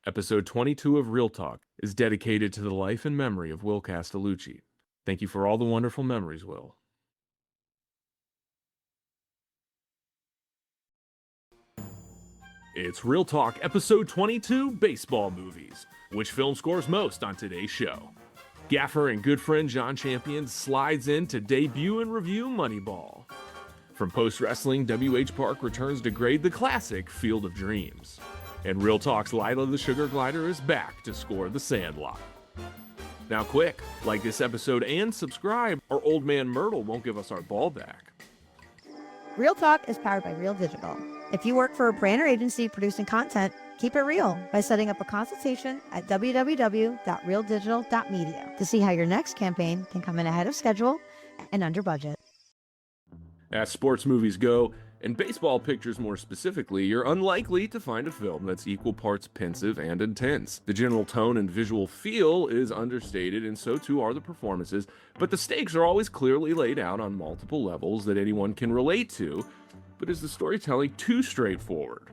Episode 22 of Real Talk is dedicated to the life and memory of Will Castellucci. Thank you for all the wonderful memories, Will. It's Real Talk, Episode 22, Baseball Movies. Which film scores most on today's show? Gaffer and good friend John Champion slides in to debut and review Moneyball. From post-wrestling, W.H. Park returns to grade the classic Field of Dreams. And Real Talk's Lila the Sugar Glider is back to score the Sandlot. Now quick, like this episode and subscribe, or Old Man Myrtle won't give us our ball back. Real Talk is powered by Real Digital. If you work for a brand or agency producing content, keep it real by setting up a consultation at www.realdigital.media to see how your next campaign can come in ahead of schedule and under budget. As sports movies go, and baseball pictures more specifically, you're unlikely to find a film that's equal parts pensive and intense. The general tone and visual feel is understated, and so too are the performances, but the stakes are always clearly laid out on multiple levels that anyone can relate to. But is the storytelling too straightforward?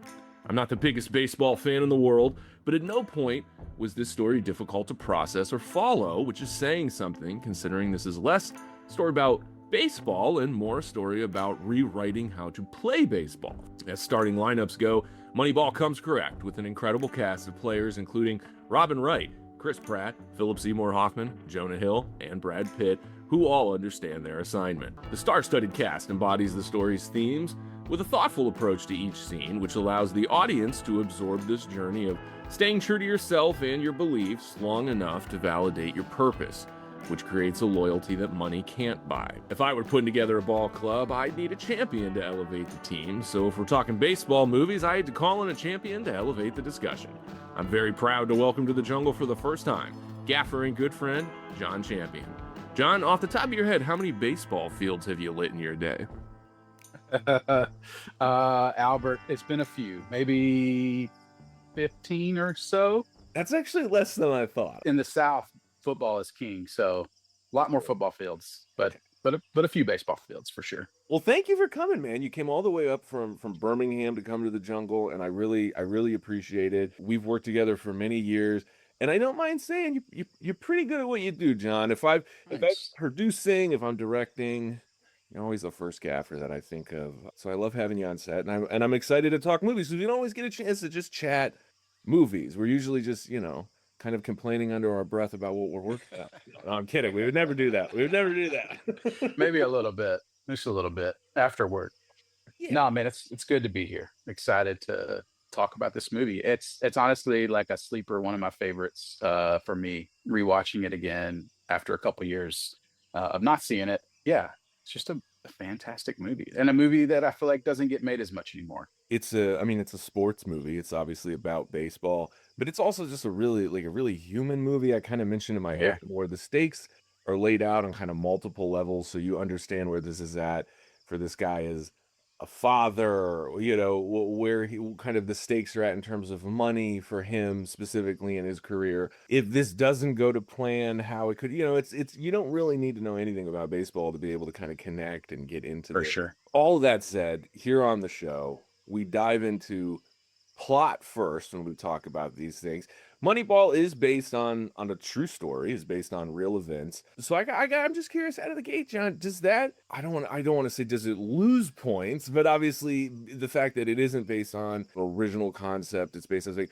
I'm not the biggest baseball fan in the world, but at no point was this story difficult to process or follow, which is saying something, considering this is less a story about baseball and more a story about rewriting how to play baseball. As starting lineups go, Moneyball comes correct with an incredible cast of players including Robin Wright, Chris Pratt, Philip Seymour Hoffman, Jonah Hill, and Brad Pitt, who all understand their assignment. The star-studded cast embodies the story's themes with a thoughtful approach to each scene, which allows the audience to absorb this journey of staying true to yourself and your beliefs long enough to validate your purpose, which creates a loyalty that money can't buy. If I were putting together a ball club, I'd need a champion to elevate the team. So if we're talking baseball movies, I had to call in a champion to elevate the discussion. I'm very proud to welcome to the jungle for the first time, gaffer and good friend, John Champion. John, off the top of your head, how many baseball fields have you lit in your day? Albert, it's been a few, maybe 15 or so. That's actually less than I thought. In the South, football is king, so a lot more football fields, but a few baseball fields for sure. Well, thank you for coming, man. You came all the way up from Birmingham to come to the jungle, and I really appreciate it. We've worked together for many years, and I don't mind saying you're pretty good at what you do, John. If I'm producing, if I'm directing, you're always the first gaffer that I think of. So I love having you on set, and I'm excited to talk movies. So we don't always get a chance to just chat movies. We're usually just, kind of complaining under our breath about what we're working on. No, I'm kidding. We would never do that. Maybe a little bit, just a little bit afterward. Yeah. No, man, it's good to be here. Excited to talk about this movie. It's honestly like a sleeper, one of my favorites for me. Rewatching it again after a couple years of not seeing it. Yeah, it's just a fantastic movie, and a movie that I feel like doesn't get made as much anymore. It's a sports movie. It's obviously about baseball, but it's also just a really human movie. I kind of mentioned in my head where the stakes are laid out on kind of multiple levels, so you understand where this is at for this guy as a father, where he kind of the stakes are at in terms of money for him specifically in his career. If this doesn't go to plan, how it could, it's you don't really need to know anything about baseball to be able to kind of connect and get into for sure. All that said, here on the show, we dive into plot first when we talk about these things. Moneyball is based on a true story, is based on real events. So I'm just curious out of the gate, John, does that, I don't want to say does it lose points, but obviously the fact that it isn't based on an original concept, it's based on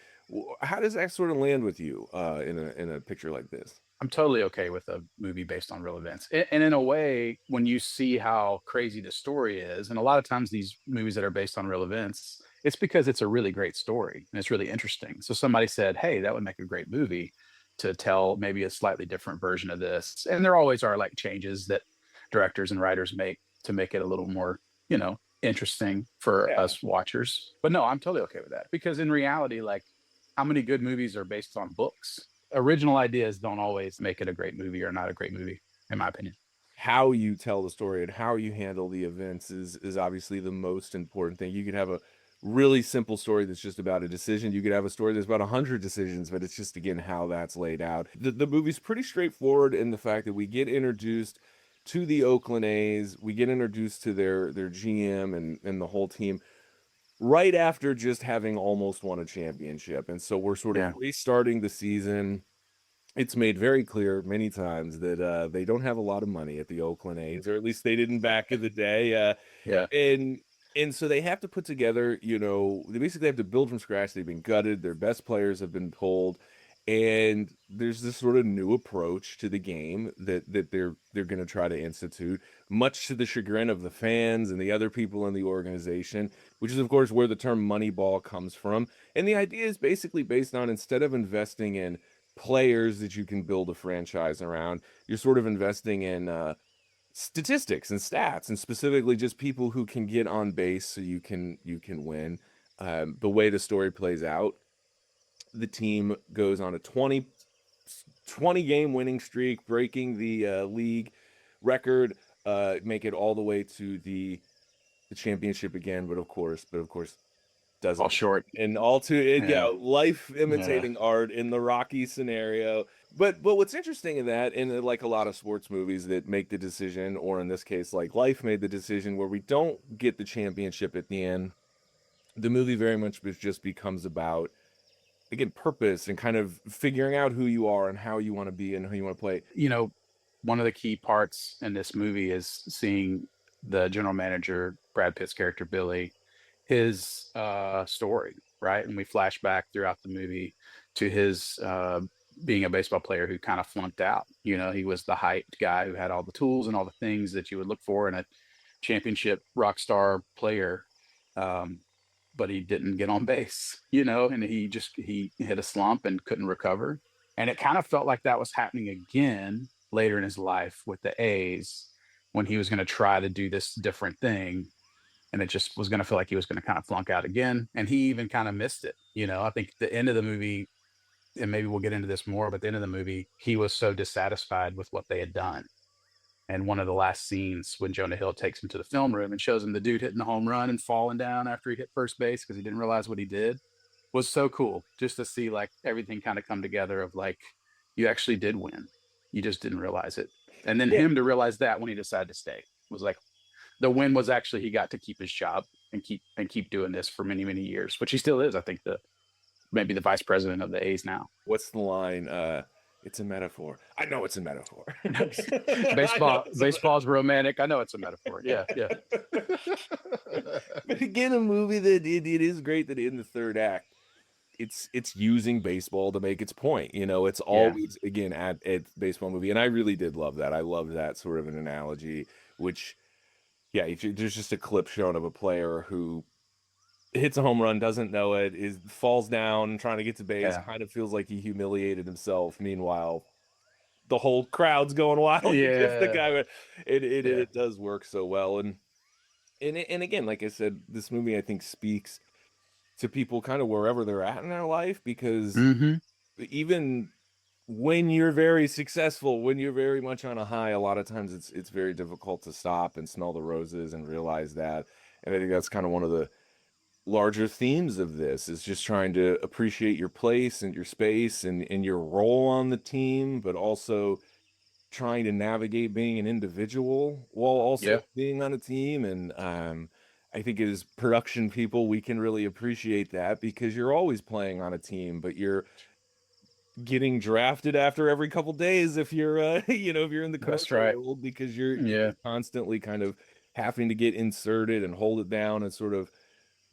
how does that sort of land with you in a picture like this? I'm totally okay with a movie based on real events. And in a way, when you see how crazy the story is, and a lot of times these movies that are based on real events, it's because it's a really great story and it's really interesting. So somebody said, hey, that would make a great movie to tell maybe a slightly different version of this. And there always are like changes that directors and writers make to make it a little more, interesting for us watchers. But no, I'm totally okay with that, because in reality, like, how many good movies are based on books? Original ideas don't always make it a great movie or not a great movie, in my opinion. How you tell the story and how you handle the events is obviously the most important thing. You could have a really simple story that's just about a decision. You could have a story that's about 100 decisions, but it's just, again, how that's laid out. The movie's pretty straightforward in the fact that we get introduced to the Oakland A's. We get introduced to their GM and the whole team. right after just having almost won a championship. And so we're sort of Yeah. restarting the season. It's made very clear many times that they don't have a lot of money at the Oakland A's, or at least they didn't back in the day. Yeah. And so they have to put together, they basically have to build from scratch. They've been gutted, their best players have been pulled, and there's this sort of new approach to the game that they're going to try to institute, much to the chagrin of the fans and the other people in the organization, which is of course where the term Moneyball comes from. And the idea is basically based on, instead of investing in players that you can build a franchise around, you're sort of investing in statistics and stats, and specifically just people who can get on base so you can win. The way the story plays out, the team goes on a 20 game winning streak, breaking the league record, make it all the way to the championship again, but of course All doesn't. short. And all too yeah, Yeah. life Yeah. imitating art in the Rocky scenario. But what's interesting in that, and like a lot of sports movies that make the decision, or in this case, like Life made the decision where we don't get the championship at the end, the movie very much just becomes about, again, purpose and kind of figuring out who you are and how you want to be and who you want to play. You know, one of the key parts in this movie is seeing the general manager, Brad Pitt's character Billy, his story, right? And we flash back throughout the movie to his being a baseball player who kind of flunked out. You know, he was the hyped guy who had all the tools and all the things that you would look for in a championship rock star player. Um, but he didn't get on base, you know, and he hit a slump and couldn't recover. And it kind of felt like that was happening again later in his life with the A's when he was going to try to do this different thing, and it just was going to feel like he was going to kind of flunk out again, and he even kind of missed it. You know, I think the end of the movie, and maybe we'll get into this more, but the end of the movie, he was so dissatisfied with what they had done. And one of the last scenes when Jonah Hill takes him to the film room and shows him the dude hitting the home run and falling down after he hit first base because he didn't realize what he did, was so cool, just to see like everything kind of come together of like, you actually did win, you just didn't realize it. And then Yeah, him to realize that when he decided to stay was like, the win was actually he got to keep his job and keep doing this for many, many years, which he still is. I think the maybe the vice president of the A's now. what's the line? It's a metaphor. I know it's a metaphor. I know Baseball it's a baseball's romantic. I know it's a metaphor. Yeah, yeah. But again, a movie that it is great that in the third act, it's using baseball to make its point. It's Yeah. always, again, at baseball movie, and I really did love that. I love that sort of an analogy. Which, yeah, there's just a clip shown of a player who hits a home run, doesn't know it, falls down trying to get to base, Yeah. kind of feels like he humiliated himself. Meanwhile, the whole crowd's going wild because the Yeah. guy, Yeah. it does work so well. And again, like I said, this movie I think speaks to people kind of wherever they're at in their life, because Hmm. even when you're very successful, when you're very much on a high, a lot of times it's very difficult to stop and smell the roses and realize that. And I think that's kind of one of the larger themes of this, is just trying to appreciate your place and your space and your role on the team, but also trying to navigate being an individual while also Yeah. being on a team. And I think as production people, we can really appreciate that, because you're always playing on a team, but you're getting drafted after every couple days if you're if you're in the That's commercial right. world, because you're Yeah. just constantly kind of having to get inserted and hold it down and sort of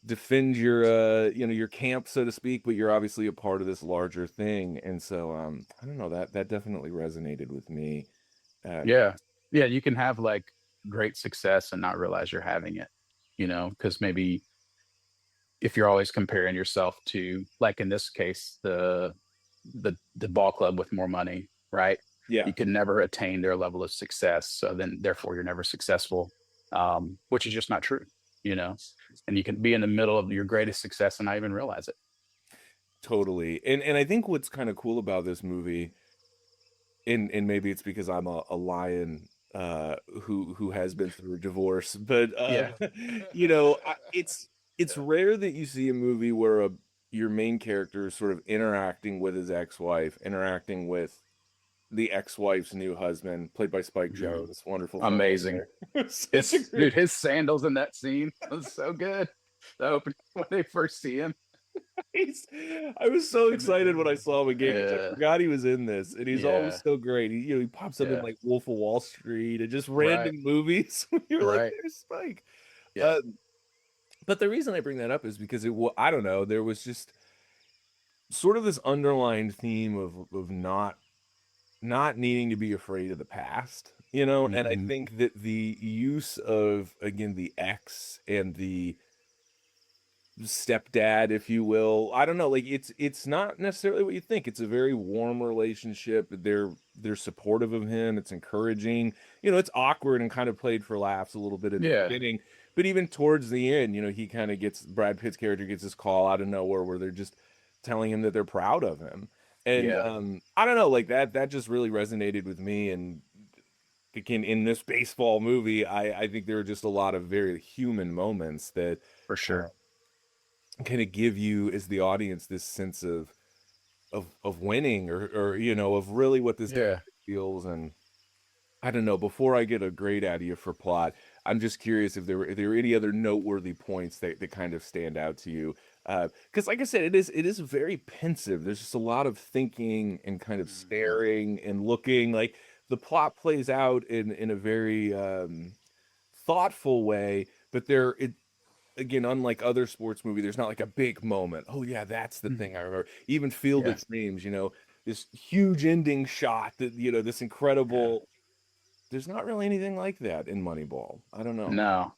defend your your camp, so to speak, but you're obviously a part of this larger thing. And so I don't know, that definitely resonated with me. um Yeah. Yeah. You can have like great success and not realize you're having it, you know, because maybe if you're always comparing yourself to, like in this case, the ball club with more money, right? yeah, You can never attain their level of success, so then therefore you're never successful, which is just not true, you know. And you can be in the middle of your greatest success and not even realize it. totally. And I think what's kind of cool about this movie, and maybe it's because I'm a lion who has been through a divorce, but Yeah. it's rare that you see a movie where your main character is sort of interacting with his ex-wife, interacting with the ex-wife's new husband, played by Spike Mhm. Jones, wonderful film Amazing. actor. Such a It's great. dude, his sandals in that scene was so good. The opening when they first see him. I was so And excited when I saw him again because I yeah, forgot he was in this, and he's always yeah, so great. He pops up in yeah. like Wolf of Wall Street and just Right, random movies. You're like, right. there's Spike. Yeah. Uh, but the reason I bring that up is because I don't know, there was just sort of this underlying theme of not needing to be afraid of the past, and I Mhm. think that the use of again the X and the stepdad, if you will. I don't know, like it's not necessarily what you think. It's a very warm relationship. They're supportive of him. It's encouraging. It's awkward and kind of played for laughs a little bit at the Yeah, beginning, but even towards the end, he kind of gets Brad Pitt's character gets this call out of nowhere where they're just telling him that they're proud of him. And yeah, I don't know, like that just really resonated with me. And again, in this baseball movie, I think there are just a lot of very human moments that for uh, sure. kind of give you as the audience this sense of winning or of really what this character Yeah. feels. And I don't know, before I get a grade out of you for plot, I'm just curious if there were any other noteworthy points that kind of stand out to you. Because like I said, it is very pensive. There's just a lot of thinking and kind of Mhm. staring and looking. Like the plot plays out in a very thoughtful way, but there it again, unlike other sports movie, there's not like a big moment. Oh yeah, that's the Mhm. thing I remember. Even Field Yeah, of Dreams, this huge ending shot that this yeah. incredible. There's not really anything like that in Moneyball. I don't know. No,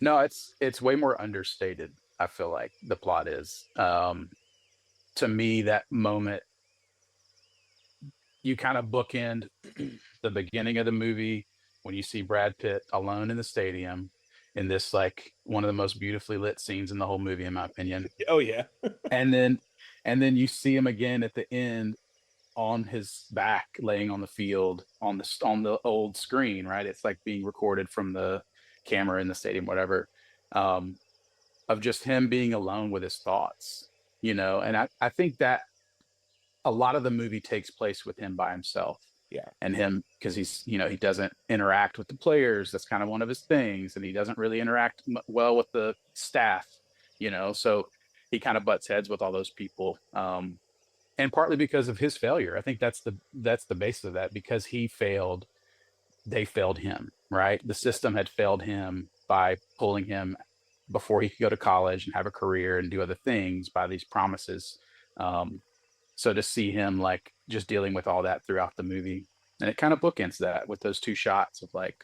no, it's way more understated. I feel like the plot is. To me, that moment you kind of bookend the beginning of the movie when you see Brad Pitt alone in the stadium in this like one of the most beautifully lit scenes in the whole movie, in my opinion. Oh yeah, And then you see him again at the end on his back laying on the field on the old screen, right? It's like being recorded from the camera in the stadium, whatever. Um, of just him being alone with his thoughts, and I think that a lot of the movie takes place with him by himself yeah, and him because he doesn't interact with the players. That's kind of one of his things, and he doesn't really interact well with the staff, so he kind of butts heads with all those people. And partly because of his failure. I think that's the basis of that. Because he failed, they failed him, right? The yeah. system had failed him by pulling him before he could go to college and have a career and do other things by these promises. Um, so to see him like just dealing with all that throughout the movie, and it kind of bookends that with those two shots of like,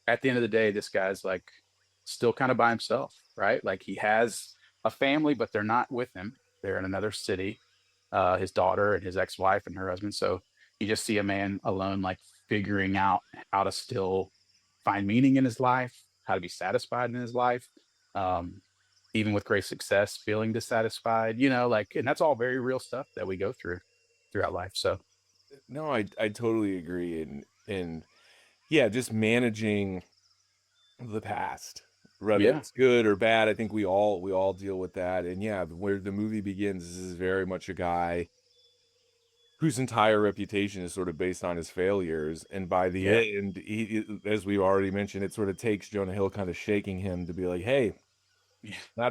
at the end of the day, this guy's like still kind of by himself, right? Like he has a family, but they're not with him. They're in another city, his daughter and his ex-wife and her husband. So you just see a man alone, like figuring out how to still find meaning in his life, how to be satisfied in his life. Um, Even with great success, feeling dissatisfied, like, and that's all very real stuff that we go through throughout life. So No, I totally agree. And yeah, just managing the past, whether yeah, it's good or bad. I think we all deal with that. And yeah, where the movie begins is very much a guy whose entire reputation is sort of based on his failures. And by the yeah, end, as we already mentioned, it sort of takes Jonah Hill kind of shaking him to be like, "Hey,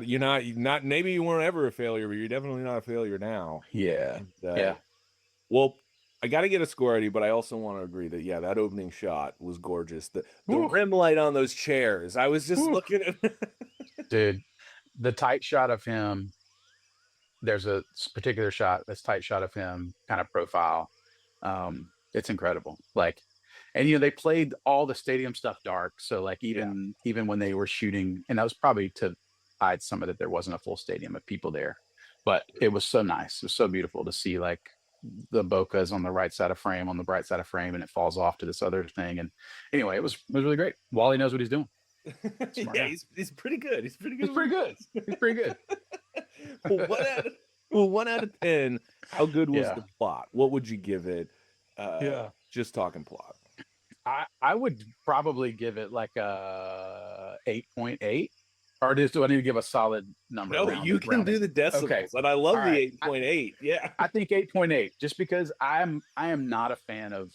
you're not. Maybe you weren't ever a failure, but you're definitely not a failure now." yeah, And, yeah. well, I got to get a score already, but I also want to agree that yeah, that opening shot was gorgeous. The Woo, rim light on those chairs. I was just woo. looking at. Dude, the tight shot of him, there's a particular shot, this tight shot of him kind of profile. It's incredible. Like, and they played all the stadium stuff dark. So like Yeah. even when they were shooting, and that was probably to hide some of that there wasn't a full stadium of people there. But it was so nice. It was so beautiful to see like the bokehs on the right side of frame, on the bright side of frame, and it falls off to this other thing. And anyway, it was really great. Wally knows what he's doing. Smart Yeah, guy. he's pretty good. He's pretty good He's at what pretty he good. He's pretty good. does. Well, 1 out of 10. How good was Yeah. the plot? What would you give it? Yeah. Just talking plot. I would probably give it like a 8.8. Or do I need to give a solid number, No, you can rounded? do the Okay. decimals, and I All love the right. 8.8. Yeah. I think 8.8, just because I am not a fan of,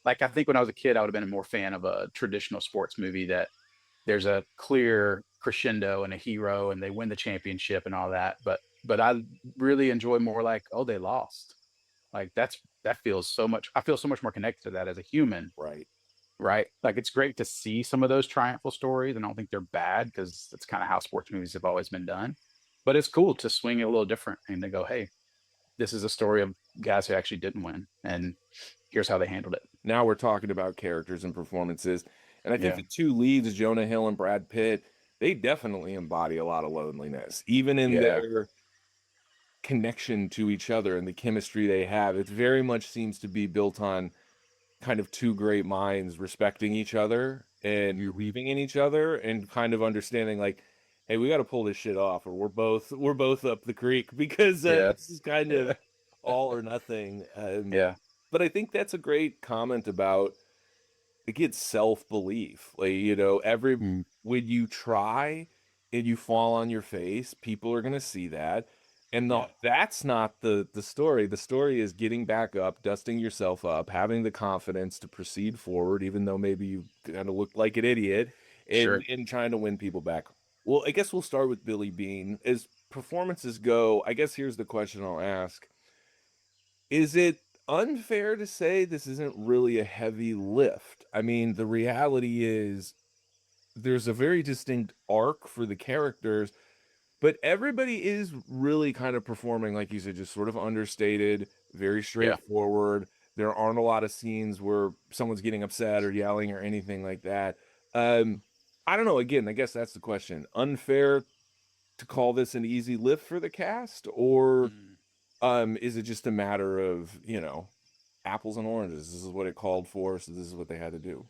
like, I think when I was a kid, I would have been a more fan of a traditional sports movie that there's a clear crescendo and a hero and they win the championship and all that. But I really enjoy more like, oh, they lost. Like that feels so much. I feel so much more connected to that as a human, Right. right? Like it's great to see some of those triumphal stories. And I don't think they're bad because that's kind of how sports movies have always been done. But it's cool to swing it a little different and to go, hey, this is a story of guys who actually didn't win, and here's how they handled it. Now we're talking about characters and performances. And I think Yeah, the two leads, Jonah Hill and Brad Pitt, they definitely embody a lot of loneliness, even in yeah, their connection to each other and the chemistry they have. It very much seems to be built on kind of two great minds respecting each other and believing in each other and kind of understanding like, hey, we got to pull this shit off, or we're both up the creek because yeah, this is kind of all or nothing. yeah, But I think that's a great comment about again self-belief. Like, every mm, when you try and you fall on your face, people are gonna see that. And yeah, that's not the story. The story is getting back up, dusting yourself up, having the confidence to proceed forward, even though maybe you kind of look like an idiot, sure. and trying to win people back. Well, I guess we'll start with Billy Bean. As performances go, I guess here's the question I'll ask. Is it unfair to say this isn't really a heavy lift? I mean, the reality is there's a very distinct arc for the characters, but everybody is really kind of performing, like you said, just sort of understated, very Yeah, straightforward. There aren't a lot of scenes where someone's getting upset or yelling or anything like that. Um, I don't know. Again, I guess that's the question. Unfair to call this an easy lift for the cast, or mm, is it just a matter of, apples and oranges? This is what it called for, so this is what they had to do.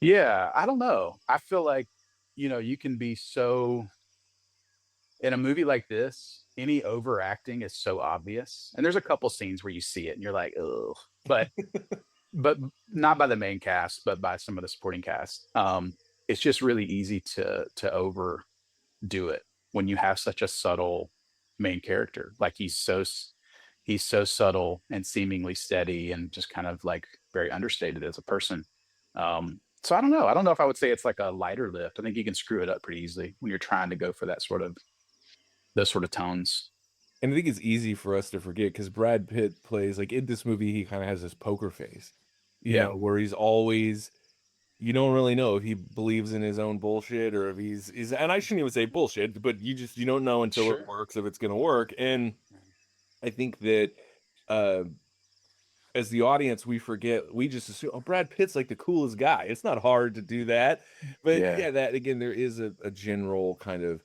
yeah. I don't know. I feel like you can be so in a movie like this. Any overacting is so obvious, and there's a couple scenes where you see it and you're like, oh, but but not by the main cast, but by some of the supporting cast. It's just really easy to overdo it when you have such a subtle main character. Like he's so subtle and seemingly steady and just kind of like very understated as a person. So I don't know. I don't know if I would say it's like a lighter lift. I think you can screw it up pretty easily when you're trying to go for that sort of those sort of tones. And I think it's easy for us to forget because Brad Pitt plays, like, in this movie, he kind of has this poker face, Yeah, where he's always, you don't really know if he believes in his own bullshit or if and I shouldn't even say bullshit, but you don't know until it sure. works if it's going to work. And I think that, uh, as the audience, we forget, we just assume, oh, Brad Pitt's like the coolest guy. It's not hard to do that. But Yeah, yeah, that again, there is a general kind of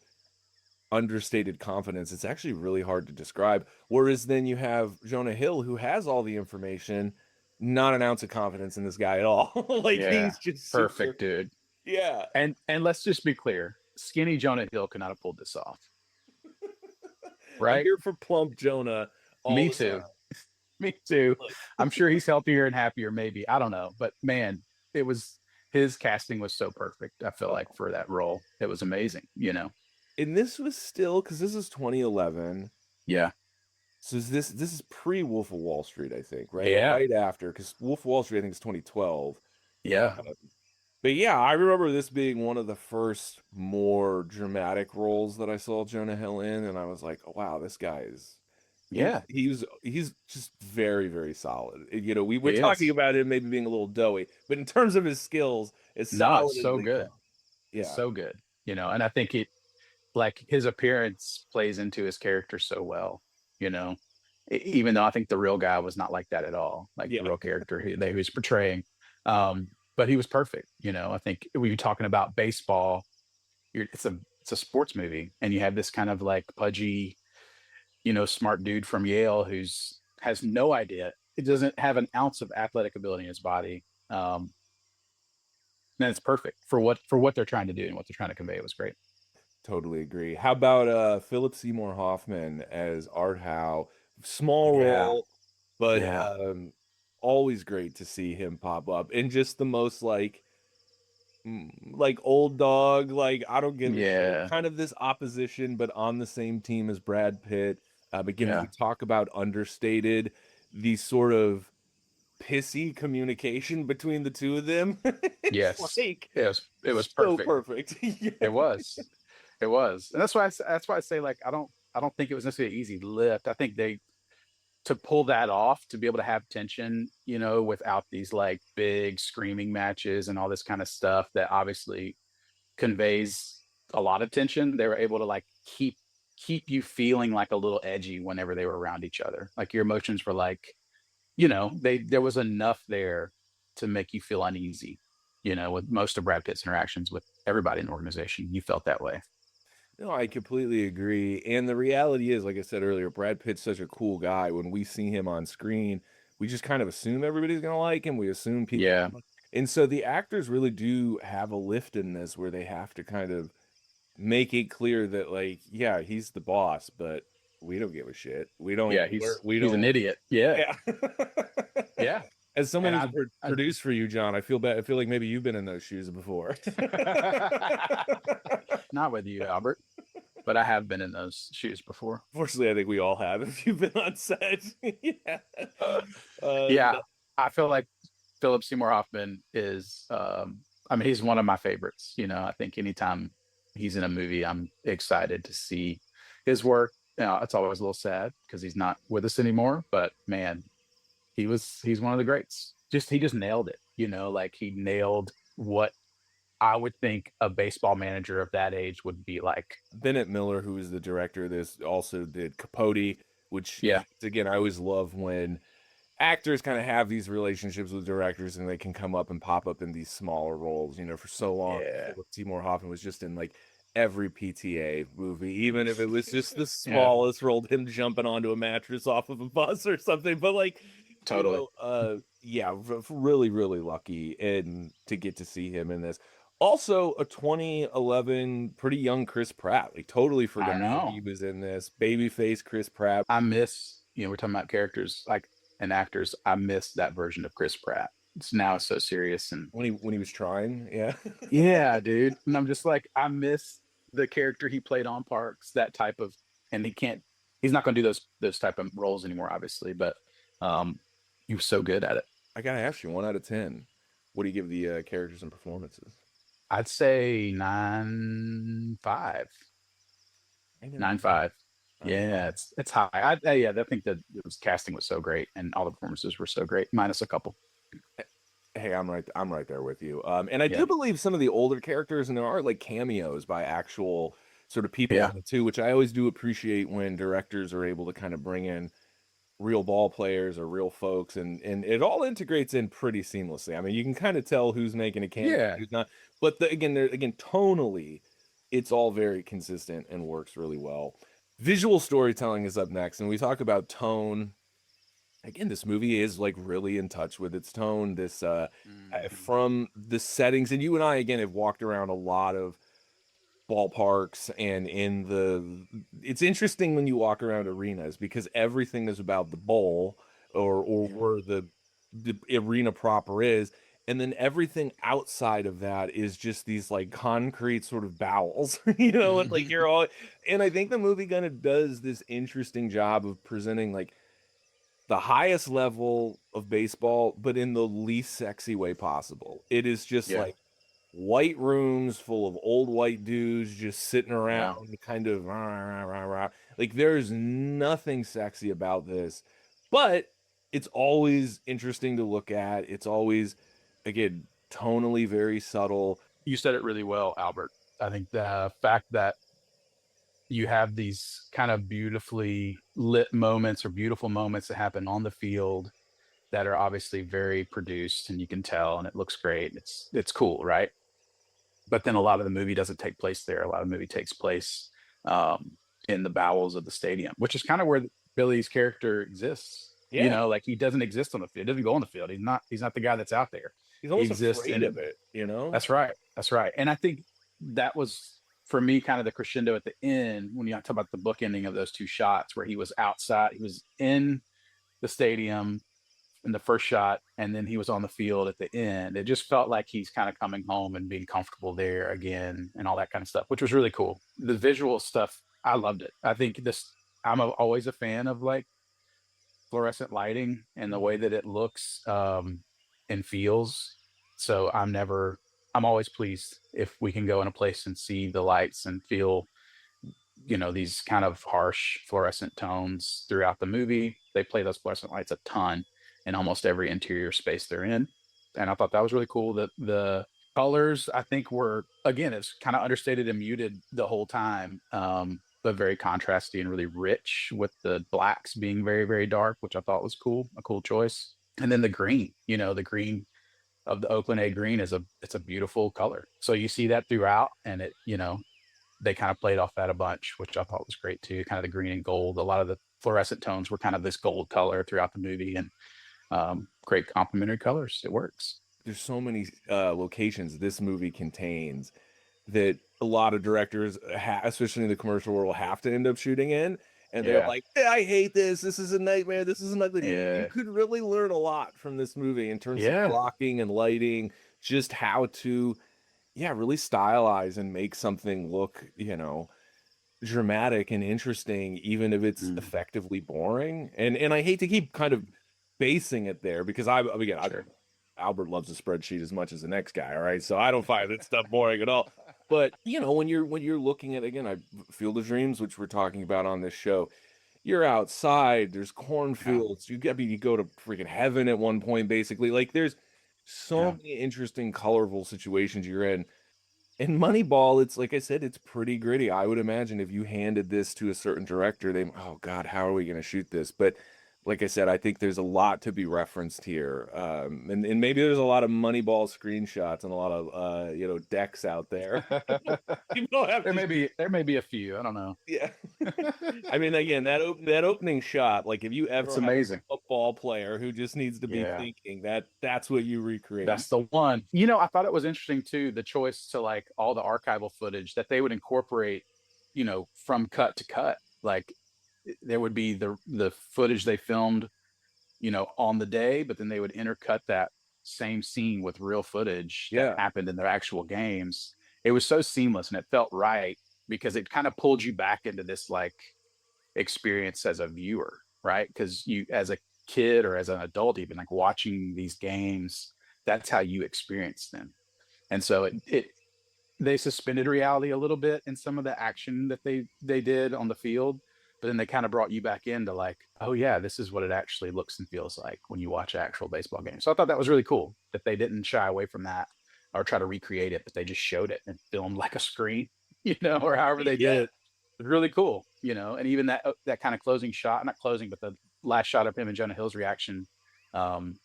understated confidence. It's actually really hard to describe. Whereas then you have Jonah Hill, who has all the information, not an ounce of confidence in this guy at all. Like yeah. he's just super, Perfect, dude. yeah. And let's just be clear. Skinny Jonah Hill could not have pulled this off, I'm right? here for plump Jonah all Me the too. time. Me too. Like, I'm sure he's healthier and happier, maybe. I don't know. But man, it was his casting was so perfect, I feel like, oh. for that role. It was amazing. And this was still because this is 2011. Yeah. So this is pre Wolf of Wall Street, I think, right? Or Yeah. right after, because Wolf of Wall Street, I think, is 2012. Yeah. But yeah, I remember this being one of the first more dramatic roles that I saw Jonah Hill in, and I was like, oh, wow, this guy is Yeah. he's just very, very solid. We're He talking is. about him maybe being a little doughy, but in terms of his skills, as No, it's solid as so they good. come. Yeah, So good. And I think it like his appearance plays into his character so well, you know. Even though I think the real guy was not like that at all, like the yeah, real character he was portraying. But he was perfect. I think when you're talking about baseball, it's a sports movie, and you have this kind of like pudgy, smart dude from Yale who's has no idea. It doesn't have an ounce of athletic ability in his body. And it's perfect for what they're trying to do and what they're trying to convey. It was great. totally agree. How about Philip Seymour Hoffman as Art Howe? Small Yeah. role, but Yeah. always great to see him pop up, and just the most like old dog, like I don't give a shit. Yeah. Kind of this opposition, but on the same team as Brad Pitt. Again, we Yeah. talk about understated, these sort of pissy communication between the two of them. It's Yes, like it was so perfect. perfect. Yeah. It was. It was. And that's why I say, like, I don't think it was necessarily an easy lift. I think they to pull that off, to be able to have tension, without these like big screaming matches and all this kind of stuff that obviously conveys a lot of tension. They were able to like keep you feeling like a little edgy whenever they were around each other. Like your emotions were like, there was enough there to make you feel uneasy. With most of Brad Pitt's interactions with everybody in the organization, you felt that way. No, I completely agree. And the reality is, like I said earlier, Brad Pitt's such a cool guy. When we see him on screen, we just kind of assume everybody's gonna like him. We assume people, Yeah, and so the actors really do have a lift in this, where they have to kind of make it clear that, like, yeah, he's the boss, but we don't give a shit. We don't. yeah, We he's an don't. idiot. Yeah, Yeah. yeah, As someone and who's I produced for you, John, I feel bad. I feel like maybe you've been in those shoes before. not with you, Albert, but I have been in those shoes before. Fortunately, I think we all have if you've been on set. Yeah. Yeah, No, I feel like Philip Seymour Hoffman is, I mean, he's one of my favorites. I think anytime he's in a movie, I'm excited to see his work. It's always a little sad because he's not with us anymore, but man, he's one of the greats. He just nailed it. Like he nailed what I would think a baseball manager of that age would be like. Bennett Miller, who is the director of this, also did Capote, which, Yeah, again, I always love when actors kind of have these relationships with directors and they can come up and pop up in these smaller roles. For so long, yeah, Philip Seymour Hoffman was just in like every PTA movie, even if it was just the yeah, smallest role, him jumping onto a mattress off of a bus or something. But like, totally. yeah, really, really lucky and to get to see him in this. Also, a 2011 pretty young Chris Pratt. We totally I forgot that he know. was in this. Babyface Chris Pratt. I miss, we're talking about characters like and actors. I miss that version of Chris Pratt. It's now so serious and When he was trying, yeah. yeah, dude. And I'm just like, I miss the character he played on Parks, that type of, and he's not going to do those type of roles anymore, obviously, but um, he was so good at it. I gotta ask you, 1 out of 10, what do you give the characters and performances? I'd say 9.5, I'm gonna nine be five. 9.5. Yeah, it's high. Yeah, I think that casting was so great and all the performances were so great, minus a couple. Hey, I'm right there with you. And I Yeah, do believe some of the older characters, and there are like cameos by actual sort of people yeah, in it too, which I always do appreciate when directors are able to kind of bring in real ball players or real folks, and it all integrates in pretty seamlessly. I mean, you can kind of tell who's making a cameo, yeah. who's not. But again, tonally, it's all very consistent and works really well. Visual storytelling is up next, and we talk about tone. Again, this movie is like really in touch with its tone. This Mhm. from the settings, and you and I again have walked around a lot of ballparks and it's interesting when you walk around arenas because everything is about the bowl or Yeah. where the arena proper is, and then everything outside of that is just these like concrete sort of bowels. And like you're all, and I think the movie kind of does this interesting job of presenting like the highest level of baseball but in the least sexy way possible. It is just Yeah, like white rooms full of old white dudes just sitting around, yeah. kind of rah, rah, rah, rah. Like there's nothing sexy about this, but it's always interesting to look at. It's always, again, tonally very subtle. You said it really well, Albert. I think the fact that you have these kind of beautifully lit moments or beautiful moments that happen on the field that are obviously very produced and you can tell and it looks great. It's cool, right? But then a lot of the movie doesn't take place there. A lot of the movie takes place um, in the bowels of the stadium, which is kind of where Billy's character exists. Yeah, Like he doesn't exist on the field. He doesn't go on the field. He's not the guy that's out there. he's He almost exists afraid in. of it. That's right. That's right. And I think that was for me kind of the crescendo at the end when you talk about the book ending of those two shots where he was outside, he was in the stadium in the first shot, and then he was on the field at the end. It just felt like he's kind of coming home and being comfortable there again and all that kind of stuff, which was really cool. The visual stuff, I loved it. I think this, always a fan of like fluorescent lighting and the way that it looks and feels. So I'm always pleased if we can go in a place and see the lights and feel, these kind of harsh fluorescent tones throughout the movie. They play those fluorescent lights a ton in almost every interior space they're in. And I thought that was really cool that the colors, I think, were, again, it's kind of understated and muted the whole time, but very contrasty and really rich, with the blacks being very, very dark, which I thought was cool, a cool choice. And then the green, the green of the Oakland A green it's a beautiful color. So you see that throughout, and they kind of played off that a bunch, which I thought was great too. Kind of the green and gold. A lot of the fluorescent tones were kind of this gold color throughout the movie, and great complementary colors. It works. There's so many locations this movie contains that a lot of directors, especially in the commercial world, have to end up shooting in. And they're Yeah. like, I hate this. This is a nightmare. This is an ugly. You Yeah. could really learn a lot from this movie in terms of Yeah. blocking and lighting, just how to, yeah, really stylize and make something look, dramatic and interesting, even if it's Mm, effectively boring. And I hate to keep kind of basing it there because sure. Albert loves a spreadsheet as much as the next guy, all right? So I don't find that stuff boring at all. But when you're looking at, again, Field of Dreams, which we're talking about on this show, you're outside, there's Yeah. cornfields, you go to freaking heaven at one point, basically. Like there's so Yeah. many interesting, colorful situations you're in. In Moneyball, it's like I said, it's pretty gritty. I would imagine if you handed this to a certain director, oh God, how are we going to shoot this? But like I said, I think there's a lot to be referenced here, and maybe there's a lot of Moneyball screenshots and a lot of decks out there. People don't have to. There may be a few. I don't know. Yeah. I mean, again, that opening shot, like if you It's ever have amazing. a football player who just needs to be Yeah. thinking, that's what you recreate. That's the one. I thought it was interesting too, the choice to like all the archival footage that they would incorporate, from cut to cut. Like there would be the footage they filmed, on the day, but then they would intercut that same scene with real footage that Yeah. happened in their actual games. It was so seamless and it felt right because it kind of pulled you back into this like experience as a viewer, right? Because you, as a kid or as an adult, even like watching these games, that's how you experience them. And so they suspended reality a little bit in some of the action that they did on the field, but then they kind of brought you back into like, oh yeah, this is what it actually looks and feels like when you watch an actual baseball game. So I thought that was really cool that they didn't shy away from that or try to recreate it, but they just showed it and filmed like a screen, or however they did Yeah. it. It was really cool, and even that kind of closing shot, not closing, but the last shot of him and Jonah Hill's reaction, um,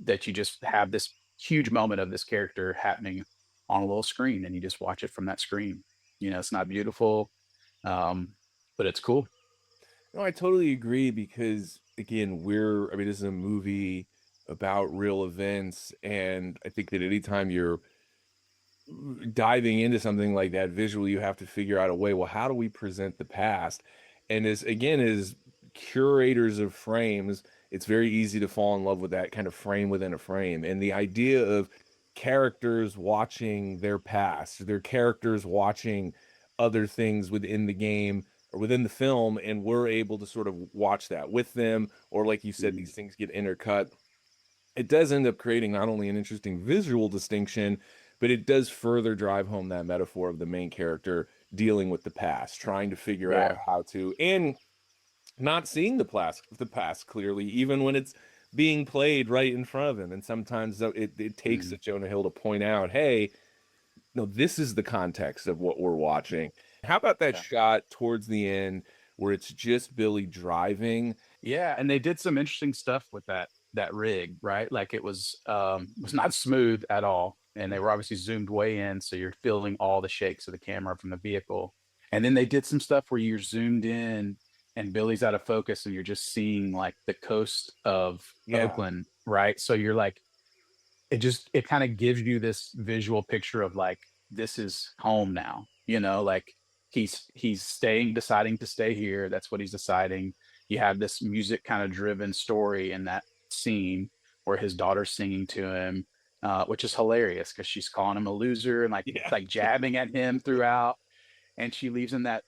that you just have this huge moment of this character happening on a little screen and you just watch it from that screen. It's not beautiful, um, but it's cool. No, I totally agree because again, I mean, this is a movie about real events, and I think that anytime you're diving into something like that visually, you have to figure out a way, well, how do we present the past? And as curators of frames, it's very easy to fall in love with that kind of frame within a frame. And the idea of characters watching their past, their characters watching other things within the game or within the film, and we're able to sort of watch that with them, or like you said, Mhm. these things get intercut. It does end up creating not only an interesting visual distinction, but it does further drive home that metaphor of the main character dealing with the past, trying to figure out Yeah. how to, and not seeing the past clearly, even when it's being played right in front of him. And sometimes it takes Mhm. a Jonah Hill to point out, hey, no, this is the context of what we're watching. How about that Yeah. shot towards the end where it's just Billy driving? Yeah, and they did some interesting stuff with that rig, right? Like it was not smooth at all, and they were obviously zoomed way in, so you're feeling all the shakes of the camera from the vehicle. And then they did some stuff where you're zoomed in and Billy's out of focus and you're just seeing like the coast of Yeah. Oakland, right? So you're like it kind of gives you this visual picture of like this is home now, like he's deciding to stay here. That's what he's deciding. You have this music kind of driven story in that scene where his daughter's singing to him, which is hilarious because she's calling him a loser and like Yeah. like jabbing at him throughout, and she leaves him that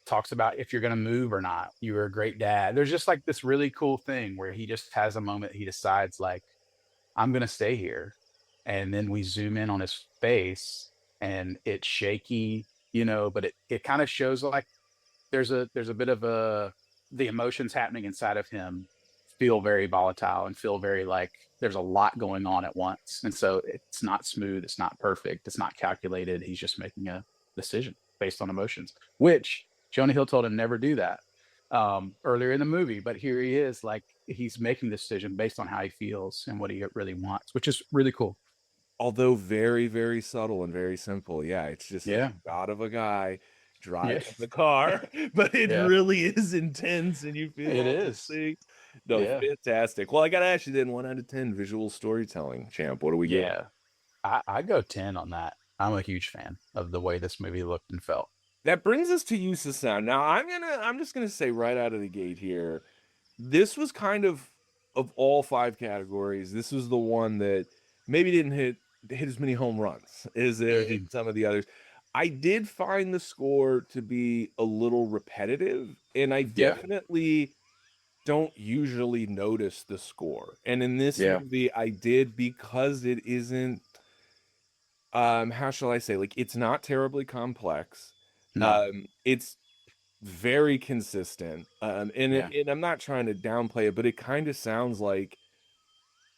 talks about if you're going to move or not. You were a great dad. There's just like this really cool thing where he just has a moment. He decides like, I'm going to stay here. And then we zoom in on his face and it's shaky, but it kind of shows like there's a bit of the emotions happening inside of him feel very volatile and feel very like there's a lot going on at once. And so it's not smooth, it's not perfect, it's not calculated. He's just making a decision based on emotions, which Jonah Hill told him never do that earlier in the movie. But here he is, like he's making the decision based on how he feels and what he really wants, which is really cool. Although very, very subtle and very simple. Yeah, it's just a Yeah. shot of a guy Yeah. driving the car, but it Yeah. really is intense and you feel It all the is. things. No, Yeah. fantastic. Well, I gotta ask you then, 1 out of 10 visual storytelling, champ. What do we get? Yeah. I go 10 on that. I'm a huge fan of the way this movie looked and felt. That brings us to use of sound. Now, I'm just gonna say right out of the gate here, this was kind of all 5 categories. This was the one that maybe didn't hit as many home runs as there hit Mhm. some of the others. I did find the score to be a little repetitive, and I Yeah. definitely don't usually notice the score. And in this Yeah. movie, I did because it isn't how shall I say, like it's not terribly complex. No. It's very consistent. Yeah. And I'm not trying to downplay it, but it kind of sounds like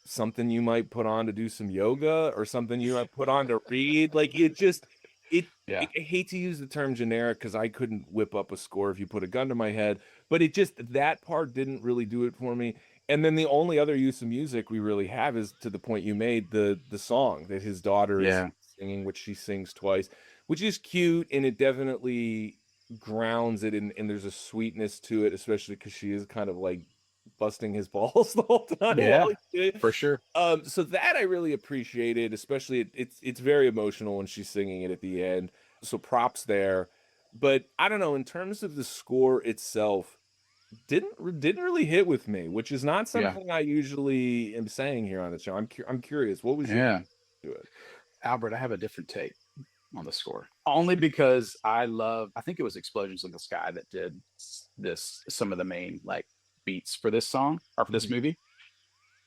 something you might put on to do some yoga or something you might put on to read. Like Yeah. I hate to use the term generic because I couldn't whip up a score if you put a gun to my head, but it just that part didn't really do it for me. And then the only other use of music we really have is to the point you made, the song that his daughter is Yeah. singing, which she sings twice, which is cute and it definitely grounds it and there's a sweetness to it, especially because she is kind of like busting his balls the whole time while Yeah. he's doing it. For sure. So that I really appreciated, especially it's very emotional when she's singing it at the end. So props there. But I don't know, in terms of the score itself, didn't really hit with me, which is not Yeah. something I usually am saying here on the show. I'm curious, what was your Yeah. to it? Albert, I have a different take on the score. Only because I think it was Explosions in the Sky that did some of the main like beats for this song or for this Mhm. movie.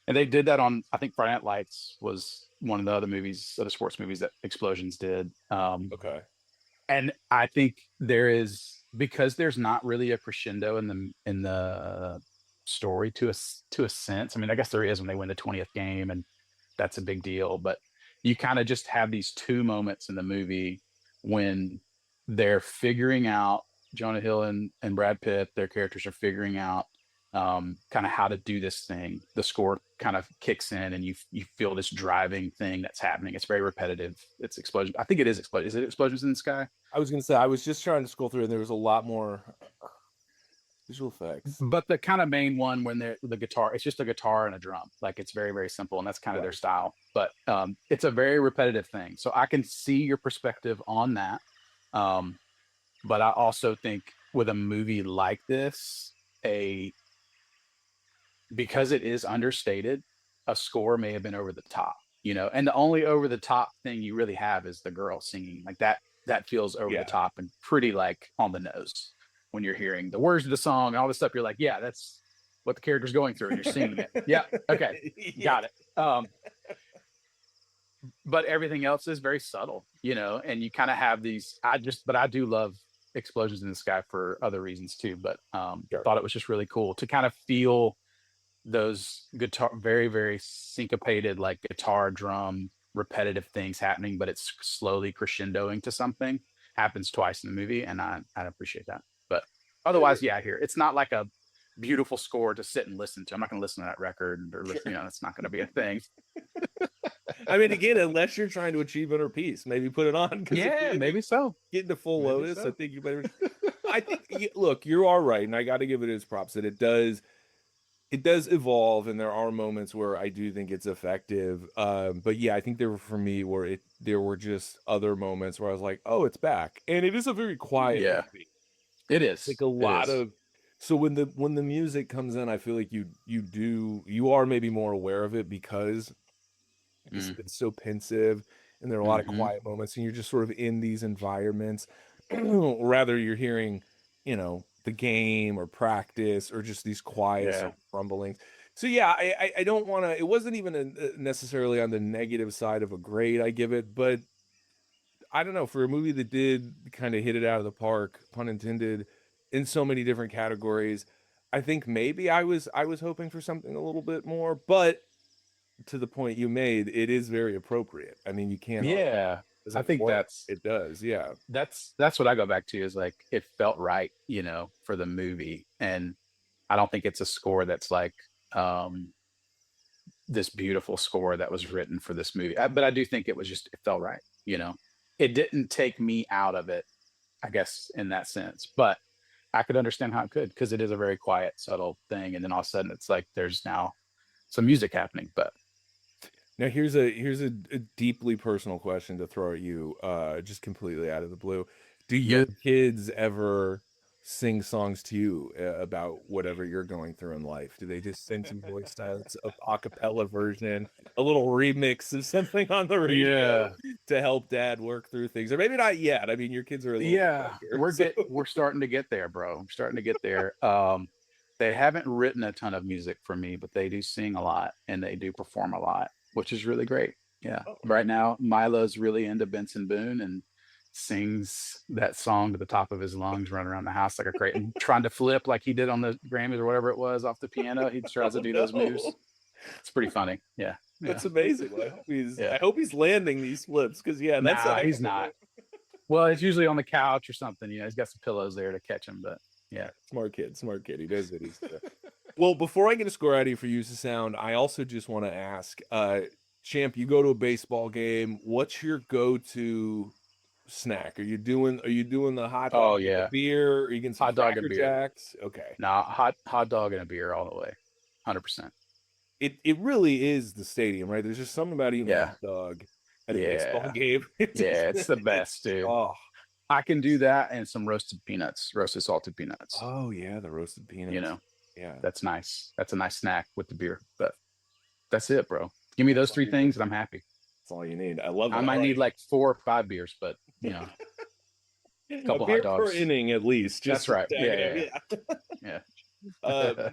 And they did that on, I think Friday Night Lights was one of the other movies, other sports movies that Explosions did. Okay. And I think there is, because there's not really a crescendo in the story to a sense. I mean, I guess there is when they win the 20th game and that's a big deal, but you kind of just have these two moments in the movie when they're figuring out, Jonah Hill and Brad Pitt, their characters are figuring out kind of how to do this thing. The score kind of kicks in, and you feel this driving thing that's happening. It's very repetitive. It's explosion. I think it is explosion. Is it Explosions in the Sky? I was gonna say I was just trying to scroll through and there was a lot more visual effects. But the kind of main one when they're the guitar, it's just a guitar and a drum. Like it's very, very simple, and that's kind of their Right. style. But it's a very repetitive thing. So I can see your perspective on that. Um, but I also think with a movie like this, a because it is understated, a score may have been over the top, and the only over the top thing you really have is the girl singing like that feels over the Yeah. top and pretty like on the nose when you're hearing the words of the song and all this stuff. You're like, yeah, that's what the character's going through, and you're singing it. Yeah, okay, Yeah. got it. But everything else is very subtle, and you kind of have these. But I do love Explosions in the Sky for other reasons too. But Sure. thought it was just really cool to kind of feel those guitar very, very syncopated like guitar drum repetitive things happening, but it's slowly crescendoing to something. Happens twice in the movie, and I appreciate that. But otherwise, yeah, I hear it's not like a beautiful score to sit and listen to. I'm not going to listen to that record or listen, it's not going to be a thing. I mean, again, unless you're trying to achieve inner peace, maybe put it on because Yeah, if you maybe so. get into full Maybe Lotus, I so. think you better. I think look, you are right, and I got to give it its props that it does evolve, and there are moments where I do think it's effective. But yeah, I think there were for me where there were just other moments where I was like, oh, it's back, and it is a very quiet Yeah, movie. it Like is. a It lot is. of so when the music comes in, I feel like you are maybe more aware of it because Mm, it's so pensive and there are a lot of hmm. quiet moments and you're just sort of in these environments. Rather you're hearing the game or practice or just these quiet Yeah. sort of rumblings. So yeah, I don't want to. It wasn't even necessarily on the negative side of a grade I give it, but I don't know, for a movie that did kind of hit it out of the park, pun intended, in so many different categories. I think maybe I was hoping for something a little bit more, but to the point you made, it is very appropriate. I mean, you can't argue. Yeah. It I doesn't think work. It does, yeah. that's what I go back to is like it felt right, for the movie. And I don't think it's a score that's like um this beautiful score that was written for this movie. But I do think it felt right. It didn't take me out of it, I guess, in that sense. But I could understand how it could because it is a very quiet, subtle thing. And then all of a sudden it's like there's now some music happening. But Now here's a deeply personal question to throw at you, just completely out of the blue. Do yeah. your kids ever sing songs to you about whatever you're going through in life? Do they just send you voice notes, a cappella version, a little remix of something on the radio Yeah. to help dad work through things? Or maybe not yet. I mean, your kids are a little Yeah, younger, so we're starting to get there, bro. We're starting to get there. They haven't written a ton of music for me, but they do sing a lot and they do perform a lot, which is really great. Yeah. oh, Right now, Milo's really into Benson Boone and sings that song to the top of his lungs, running around the house like a crate and trying to flip like he did on the Grammys or whatever it was off the piano. He tries to oh do those moves. no. It's pretty funny. Yeah. Yeah. That's amazing. Well, I Yeah. hope he's landing these flips because yeah, that's Nah, a heck he's of a not. move. Well, it's usually on the couch or something. He's got some pillows there to catch him, but yeah. Smart kid, smart kid. He does it. Well, before I get a score out of you for use of sound, I also just want to ask, Champ, you go to a baseball game. What's your go-to snack? Are you doing the hot dog Oh and the yeah. beer? Are you getting some Hot dog and Cracker beer. Jacks? Okay. Nah, hot dog and a beer all the way. 100%. It really is the stadium, right? There's just something about eating a Yeah. hot dog at a baseball Yeah. game. It just Yeah, it's the it's best, dude. oh I can do that and some roasted peanuts, roasted salted peanuts. oh yeah, the roasted You peanuts. know, Yeah, that's nice. That's a nice snack with the beer. But that's it, bro. Give me that's those all three you need. things and I'm happy. That's all you need. I love I it. All might need right. like 4 or 5 beers, but a A couple hot beer per dogs. inning at least, just That's to right. stack it up. Yeah, Yeah. yeah, Um, yeah.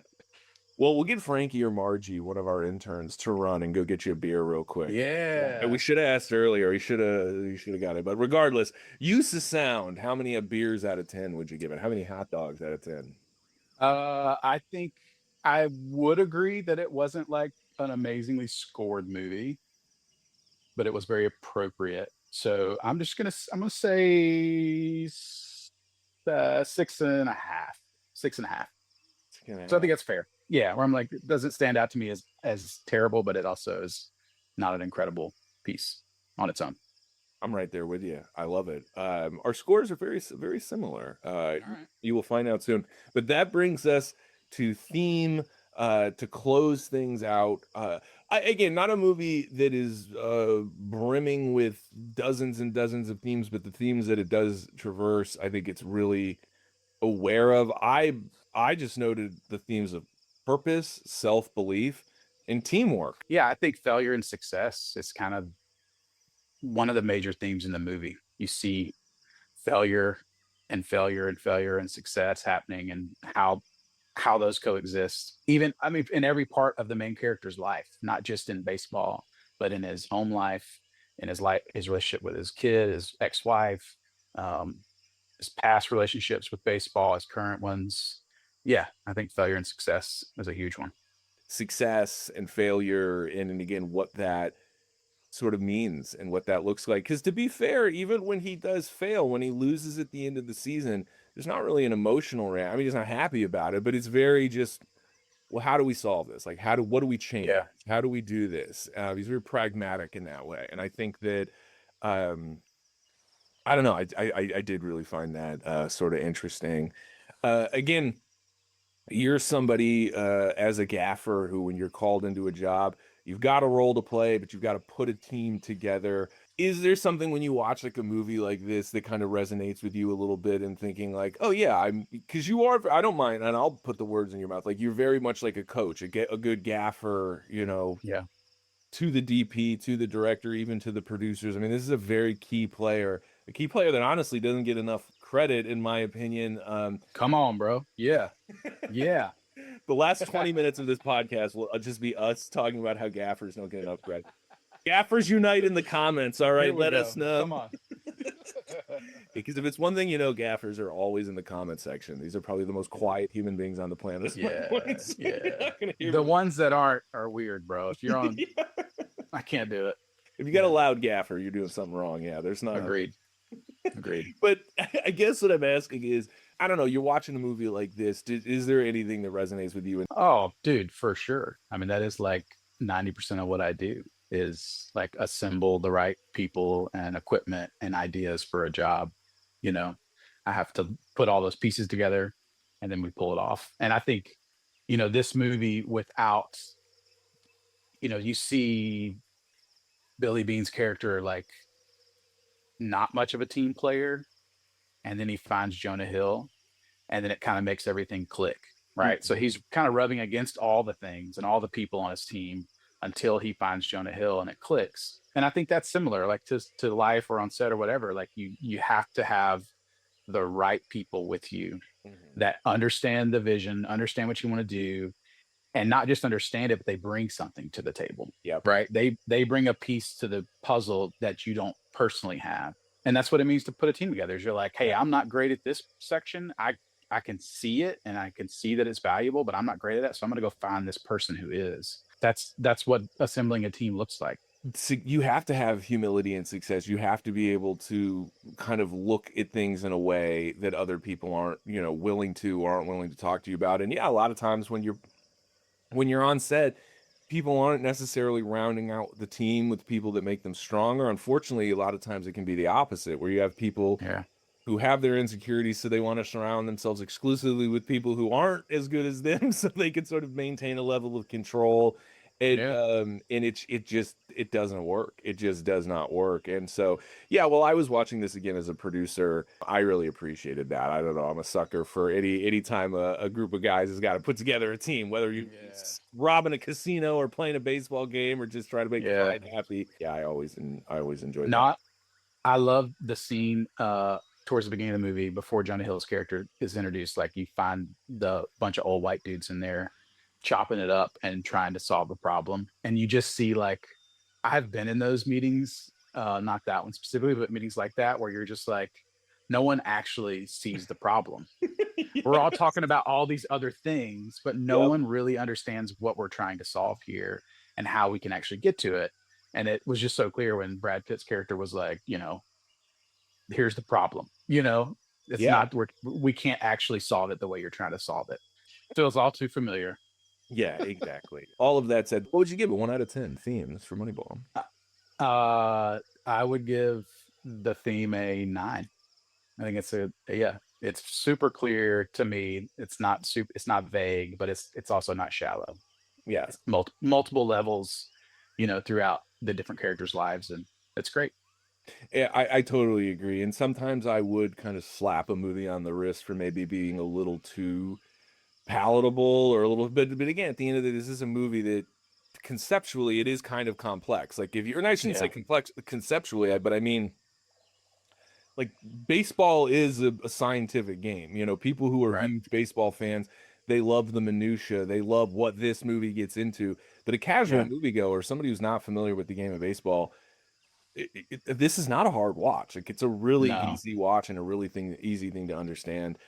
well, we'll get Frankie or Margie, one of our interns, to run and go get you a beer real quick. And we Yeah. should have asked earlier. He should have got it. But regardless, use of sound. How many beers out of 10 would you give it? How many hot dogs out of 10? I think I would agree that it wasn't like an amazingly scored movie, but it was very appropriate. So I'm gonna say 6.5, 6.5. It's gonna So I have. think that's fair. Yeah, where I'm like, it doesn't stand out to me as terrible, but it also is not an incredible piece on its own. I'm right there with you. I love it. Our scores are very similar. All right. You will find out soon. But that brings us to theme, to close things out. Again, not a movie that is brimming with dozens and dozens of themes, but the themes that it does traverse, I think it's really aware of. I just noted the themes of purpose, self-belief, and teamwork. Yeah, I think failure and success is kind of one of the major themes in the movie. You see failure and failure and failure and success happening and how those coexist. Even I mean in every part of the main character's life, not just in baseball, but in his home life, in his relationship with his kid, his ex-wife, um, his past relationships with baseball, his current ones. Yeah, I think failure and success is a huge one. Success and failure, and again, what that sort of means and what that looks like. Because to be fair, even when he does fail, when he loses at the end of the season, there's not really an emotional reaction. I mean, he's not happy about it, but it's very just, well, how do we solve this? Like, what do we change? Yeah. How do we do this? He's very pragmatic in that way, and I think that, um, I don't know, I did really find that sort of interesting. Again, you're somebody as a gaffer who, when you're called into a job, you've got a role to play, but you've got to put a team together. Is there something when you watch like a movie like this that kind of resonates with you a little bit and thinking like, oh yeah, because you are, I don't mind, and I'll put the words in your mouth, like you're very much like a coach, a good gaffer, Yeah. to the DP, to the director, even to the producers. I mean, this is a very key player, a key player that honestly doesn't get enough credit, in my opinion. Come on, bro. Yeah. Yeah. The last 20 minutes of this podcast will just be us talking about how gaffers don't get enough credit. Gaffers unite in the comments. All right, Here we let go. us know. Come on. Because if it's one thing, gaffers are always in the comment section. These are probably the most quiet human beings on the planet. Yeah. The ones that aren't are weird, bro. If you're on, I can't do it. If you got a loud gaffer, you're doing something wrong. Yeah, there's not. Agreed. But I guess what I'm asking is, I don't know, you're watching a movie like this. Is there anything that resonates with you? Oh, dude, for sure. I mean, that is like 90% of what I do is like assemble the right people and equipment and ideas for a job. I have to put all those pieces together and then we pull it off. And I think, this movie without, you see Billy Bean's character like not much of a team player, and then he finds Jonah Hill, and then it kind of makes everything click, right? So he's kind of rubbing against all the things and all the people on his team until he finds Jonah Hill and it clicks. And I think that's similar, like to life or on set or whatever. Like you have to have the right people with you that understand the vision, understand what you want to do, and not just understand it, but they bring something to the table. Yeah. Right. They bring a piece to the puzzle that you don't personally have. And that's what it means to put a team together. Is you're like, hey, I'm not great at this section. I can see it and I can see that it's valuable, but I'm not great at that. So I'm going to go find this person who is. That's what assembling a team looks like. So you have to have humility in success. You have to be able to kind of look at things in a way that other people aren't, willing to or aren't willing to talk to you about. And yeah, a lot of times when you're on set, people aren't necessarily rounding out the team with people that make them stronger. Unfortunately, a lot of times it can be the opposite, where you have people who have their insecurities, so they want to surround themselves exclusively with people who aren't as good as them, so they can sort of maintain a level of control. And it doesn't work. It just does not work. And so, yeah, well, I was watching this again as a producer. I really appreciated that. I don't know. I'm a sucker for any time a group of guys has got to put together a team, whether you're robbing a casino or playing a baseball game or just trying to make a client happy. Yeah, I always enjoyed that. I love the scene towards the beginning of the movie before Jonah Hill's character is introduced. Like you find the bunch of old white dudes in there chopping it up and trying to solve a problem. And you just see, like, I've been in those meetings, not that one specifically, but meetings like that, where you're just like, no one actually sees the problem. We're all talking about all these other things, but no one really understands what we're trying to solve here and how we can actually get to it. And it was just so clear when Brad Pitt's character was like, here's the problem, it's not, we can't actually solve it the way you're trying to solve it. Feels all too familiar. Yeah, exactly. All of that said, what would you give it? 1 out of 10 themes for Moneyball? I would give the theme a 9. I think it's super clear to me. It's not vague, but it's also not shallow. Yeah, it's multiple levels, throughout the different characters' lives, and it's great. Yeah, I totally agree. And sometimes I would kind of slap a movie on the wrist for maybe being a little too palatable or a little bit, but again, at the end of the day, this is a movie that conceptually it is kind of complex. Like and I shouldn't say complex conceptually, but I mean, like, baseball is a scientific game. People who are huge baseball fans, they love the minutia, they love what this movie gets into. But a casual moviegoer, somebody who's not familiar with the game of baseball, this is not a hard watch. Like, it's a really easy watch and a really easy thing to understand.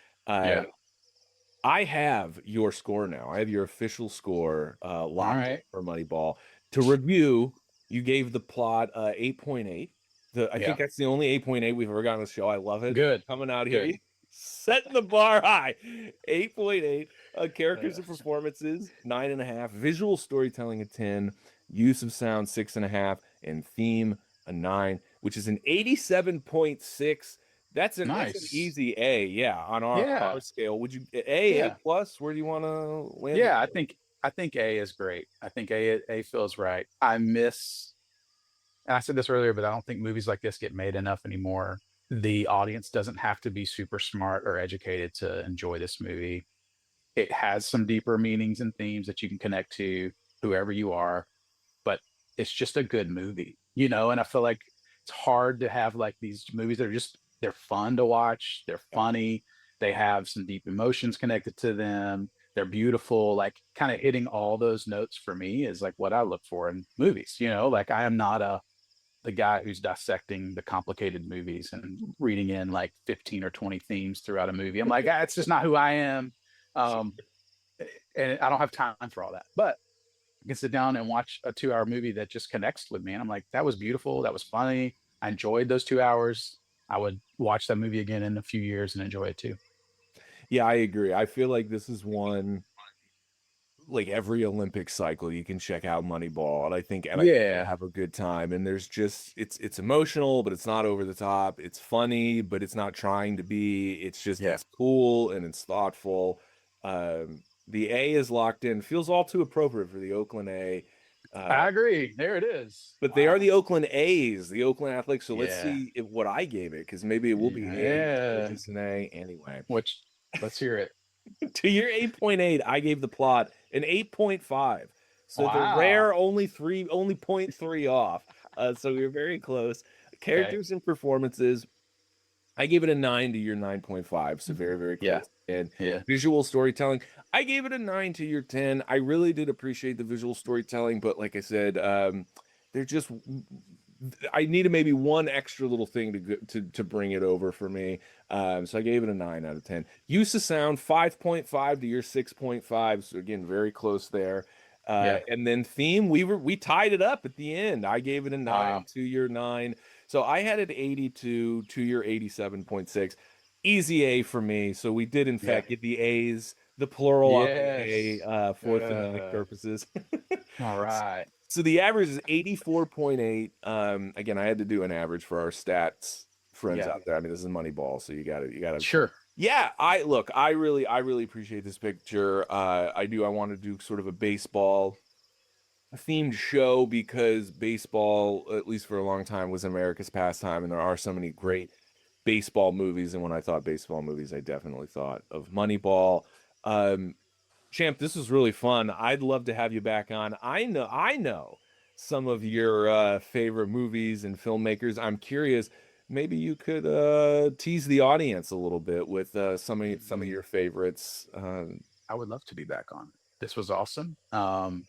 I have your score now. I have your official score locked for Moneyball. To review, you gave the plot 8.8. I think that's the only 8.8 we've ever gotten on the show. I love it. Good. Coming out here. Setting the bar high. 8.8. Characters and performances, 9.5. Visual storytelling, a 10. Use of sound, 6.5. And theme, a 9, which is an 87.6. That's an easy A, on our scale. Would you A plus? Where do you want to land? Yeah, I think A is great. I think A feels right. And I said this earlier, but I don't think movies like this get made enough anymore. The audience doesn't have to be super smart or educated to enjoy this movie. It has some deeper meanings and themes that you can connect to, whoever you are, but it's just a good movie, and I feel like it's hard to have like these movies that are just they're fun to watch. They're funny. They have some deep emotions connected to them. They're beautiful. Like kind of hitting all those notes for me is like what I look for in movies. Like I am not the guy who's dissecting the complicated movies and reading in like 15 or 20 themes throughout a movie. I'm like, it's just not who I am. Um, and I don't have time for all that. But I can sit down and watch a 2 hour movie that just connects with me. And I'm like, that was beautiful. That was funny. I enjoyed those 2 hours. I would watch that movie again in a few years and enjoy it too. Yeah, I agree. I feel like this is one, like every Olympic cycle, you can check out Moneyball, and I think you'll Yeah. have a good time. And there's just it's emotional, but it's not over the top. It's funny, but it's not trying to be. It's just Yeah. it's cool and it's thoughtful. The A is locked in. Feels all too appropriate for the Oakland A. Uh, I agree. There it is. but they are Wow. the Oakland A's, the Oakland Athletics. So let's Yeah. see what I gave it, because maybe it will be an A. It's Yeah. just an A anyway. Which, let's hear it. To your 8.8, I gave the plot an 8.5. So the Wow. rare only 0.3 off. So we are very close. Okay. Characters and performances, I gave it a 9 to your 9.5. So very, very Yeah. close. And Yeah. visual storytelling, I gave it a 9 to your 10. I really did appreciate the visual storytelling, but like I said, they're just I needed maybe one extra little thing to bring it over for me. So I gave it a 9 out of 10. Use of sound, 5.5 to your 6.5. So again, very close there. Yeah. And then theme, we tied it up at the end. I gave it a 9 Wow. to your 9. So I had it 82 to your 87.6. Easy A for me. So we did in Yeah. fact get the A's, the plural on the A, Yes. for thematic purposes. All right. So the average is 84.8. Again, I had to do an average for our stats friends Yeah. out there. I mean, this is Moneyball, so you gotta. Sure. Yeah, I really appreciate this picture. I want to do sort of a baseball themed show, because baseball, at least for a long time, was America's pastime, and there are so many great baseball movies. And when I thought baseball movies, I definitely thought of Moneyball. Um, Champ, this was really fun. I'd love to have you back on. I know some of your favorite movies and filmmakers. I'm curious, maybe you could tease the audience a little bit with some of your favorites. I would love to be back on. This was awesome. I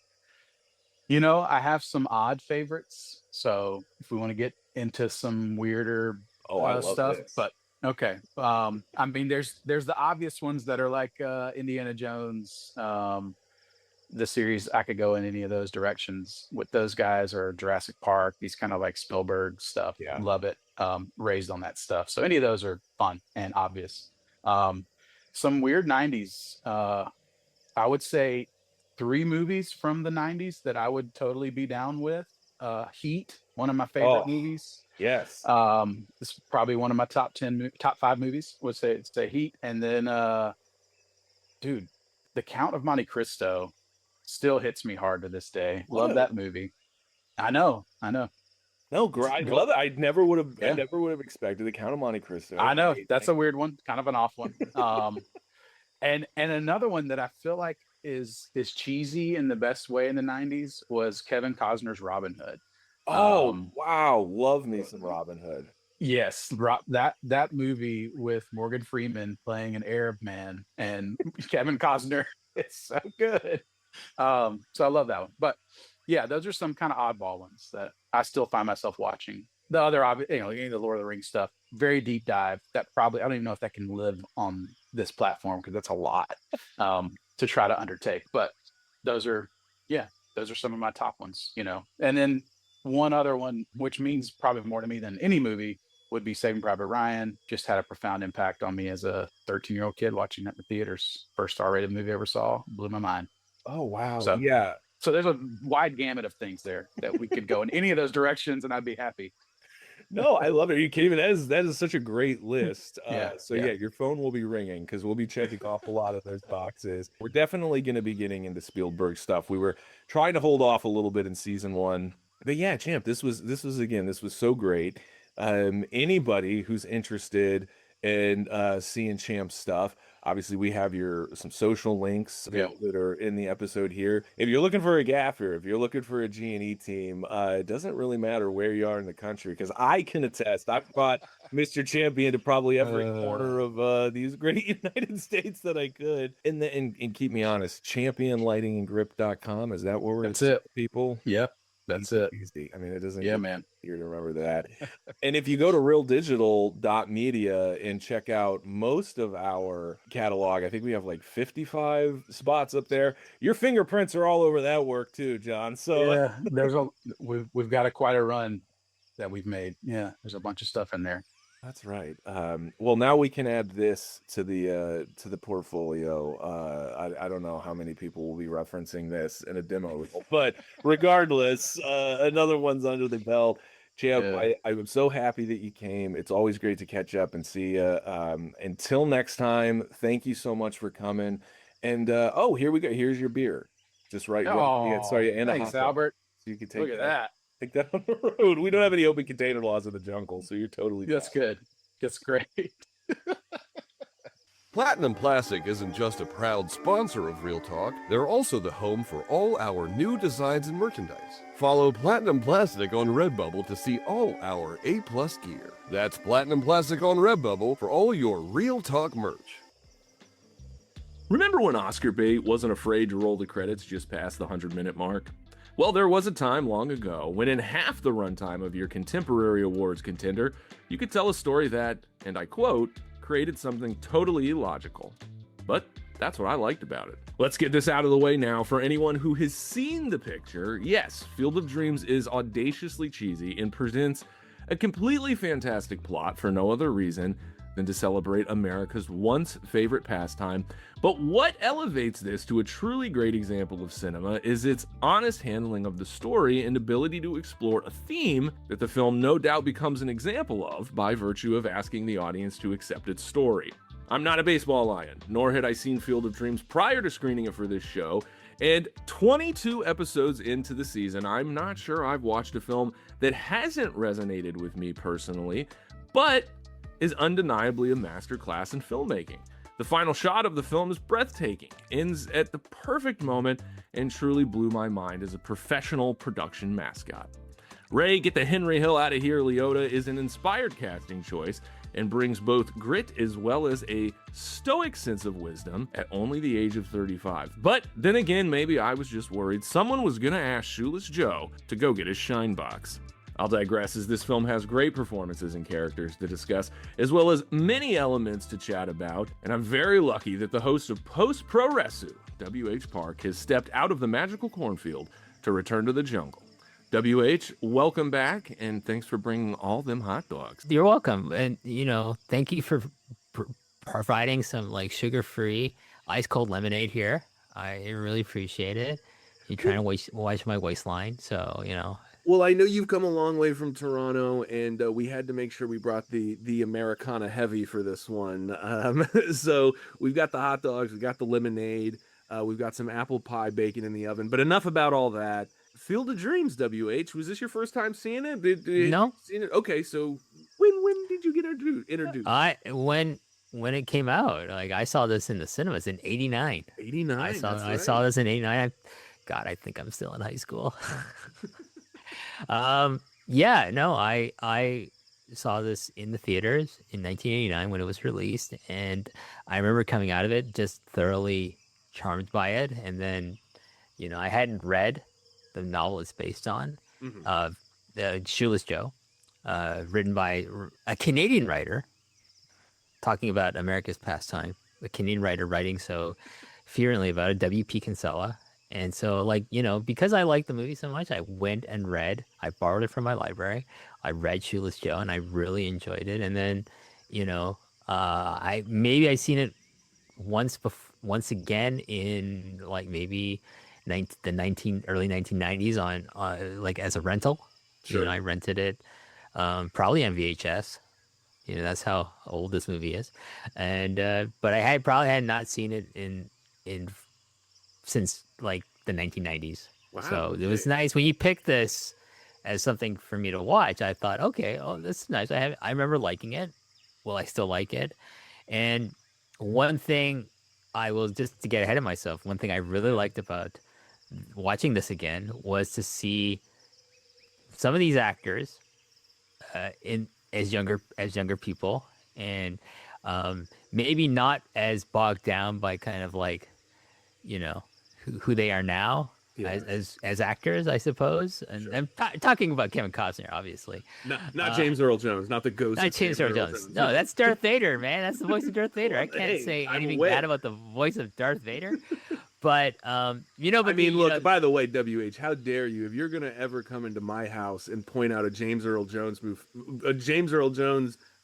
have some odd favorites. So if we want to get into some weirder Oh, I love stuff, this. but okay. I mean, there's the obvious ones that are like Indiana Jones, the series. I could go in any of those directions with those guys, or Jurassic Park, these kind of like Spielberg stuff. Yeah. Love it. Raised on that stuff. So any of those are fun and obvious. Um, some weird 90s. I would say three movies from the 90s that I would totally be down with. Heat, one of my favorite Oh, movies. yes. This is probably one of my top five movies. Would say Heat, and then dude, The Count of Monte Cristo still hits me hard to this day. What Love a that movie. I know. no, great. I Go, love it. I yeah, never would have expected the Count of Monte Cristo. I know. That's Thank a weird one, kind of an off one. And another one that I feel like is cheesy in the best way in the 90s was Kevin Costner's Robin Hood. Oh, Um, wow. Love me some Robin Hood. yes, that movie with Morgan Freeman playing an Arab man and Kevin Costner, it's so good. So I love that one. But yeah, those are some kind of oddball ones that I still find myself watching. The other, any of the Lord of the Rings stuff, very deep dive. That probably I don't even know if that can live on this platform because that's a lot to try to undertake. But those are, yeah, those are some of my top ones. And then one other one, which means probably more to me than any movie, would be Saving Private Ryan. Just had a profound impact on me as a 13-year-old kid watching that in the theaters. First R-rated movie I ever saw, blew my mind. Oh, wow. So Yeah. so there's a wide gamut of things there that we could go in any of those directions, and I'd be happy. No, I love it. Are you kidding me? That is such a great list. Yeah, So yeah, yeah, your phone will be ringing because we'll be checking off a lot of those boxes. We're definitely going to be getting into Spielberg stuff. We were trying to hold off a little bit in season one, but yeah, champ, this was so great. Anybody who's interested in seeing champ stuff, Obviously, we have some social links Yeah. that are in the episode here. If you're looking for a gaffer, if you're looking for a G&E team, it doesn't really matter where you are in the country, because I can attest, I've brought Mr. Champion to probably every corner of these great United States that I could. And keep me honest, championlightingandgrip.com, is that where we're That's it. people? Yep. That's it. Easy. I mean, it doesn't Yeah, get man. easier to remember that. And if you go to realdigital.media and check out most of our catalog, I think we have like 55 spots up there. Your fingerprints are all over that work too, John. So Yeah, we've got quite a run that we've made. Yeah, there's a bunch of stuff in there. that's right. Well, now we can add this to the portfolio. I don't know how many people will be referencing this in a demo, but regardless, another one's under the belt. Champ, Yeah. I'm so happy that you came. It's always great to catch up and see you. Until next time, thank you so much for coming. And oh, here we go. Here's your beer. Just right. Yeah, sorry, and a Thanks, hot dog. Albert. So you can take Look at that. Take that on the road. We don't have any open container laws in the jungle, so you're totally That's fine. good. That's great. Platinum Plastic isn't just a proud sponsor of Real Talk, they're also the home for all our new designs and merchandise. Follow Platinum Plastic on Redbubble to see all our A-plus gear. That's Platinum Plastic on Redbubble for all your Real Talk merch. Remember when Oscar bait wasn't afraid to roll the credits just past the 100-minute mark? Well, there was a time long ago when in half the runtime of your contemporary awards contender, you could tell a story that, and I quote, created something totally illogical. But that's what I liked about it. Let's get this out of the way now for anyone who has seen the picture. Yes, Field of Dreams is audaciously cheesy and presents a completely fantastic plot for no other reason than to celebrate America's once favorite pastime. But what elevates this to a truly great example of cinema is its honest handling of the story and ability to explore a theme that the film no doubt becomes an example of by virtue of asking the audience to accept its story. I'm not a baseball lion, nor had I seen Field of Dreams prior to screening it for this show, and 22 episodes into the season, I'm not sure I've watched a film that hasn't resonated with me personally, but is undeniably a masterclass in filmmaking. The final shot of the film is breathtaking, ends at the perfect moment, and truly blew my mind as a professional production mascot. Ray, get the Henry Hill out of here, Leota is an inspired casting choice and brings both grit as well as a stoic sense of wisdom at only the age of 35. But then again, maybe I was just worried someone was gonna ask Shoeless Joe to go get his shine box. I'll digress, as this film has great performances and characters to discuss, as well as many elements to chat about, and I'm very lucky that the host of Post Pro Resu, W.H. Park, has stepped out of the magical cornfield to return to the jungle. W.H., welcome back, and thanks for bringing all them hot dogs. You're welcome. And, thank you for providing some like sugar-free ice cold lemonade here. I really appreciate it. You're trying to wash my waistline. So, Well, I know you've come a long way from Toronto, and we had to make sure we brought the Americana heavy for this one. So we've got the hot dogs, we've got the lemonade, we've got some apple pie bacon in the oven. But enough about all that. Field of Dreams, WH. Was this your first time seeing it? No. Seen it? Okay, so when did you get introduced? When it came out, like I saw this in the cinemas in '89. 89. I saw this in '89. God, I think I'm still in high school. I saw this in the theaters in 1989 when it was released, and I remember coming out of it just thoroughly charmed by it. And then, I hadn't read the novel it's based on, Shoeless Joe, written by a Canadian writer, talking about America's pastime. A Canadian writer writing so fervently about it, W.P. Kinsella. And so, because I liked the movie so much, I went and read. I borrowed it from my library. I read Shoeless Joe, and I really enjoyed it. And then, I seen it once again in maybe the early 1990s on like as a rental. Sure. I rented it probably on VHS. That's how old this movie is. And but I probably had not seen it in since like the 1990s. Wow, So it was nice when you picked this as something for me to watch. I thought, okay, this is nice. I remember liking it. Well, I still like it. And one thing I will, just to get ahead of myself, one thing I really liked about watching this again was to see some of these actors in as younger people, and maybe not as bogged down by kind of like, you know, who they are now Yeah. as actors, I suppose. And Sure. I'm talking about Kevin Costner, obviously. Not James Earl Jones, not the ghost. Not of James Earl Jones. No, that's Darth Vader, man. That's the voice of Darth Vader. I can't Hey, say I'm anything aware. bad about the voice of Darth Vader. But you know, but I mean, you look, know, by the way, WH, how dare you? If you're going to ever come into my house and point out a James Earl Jones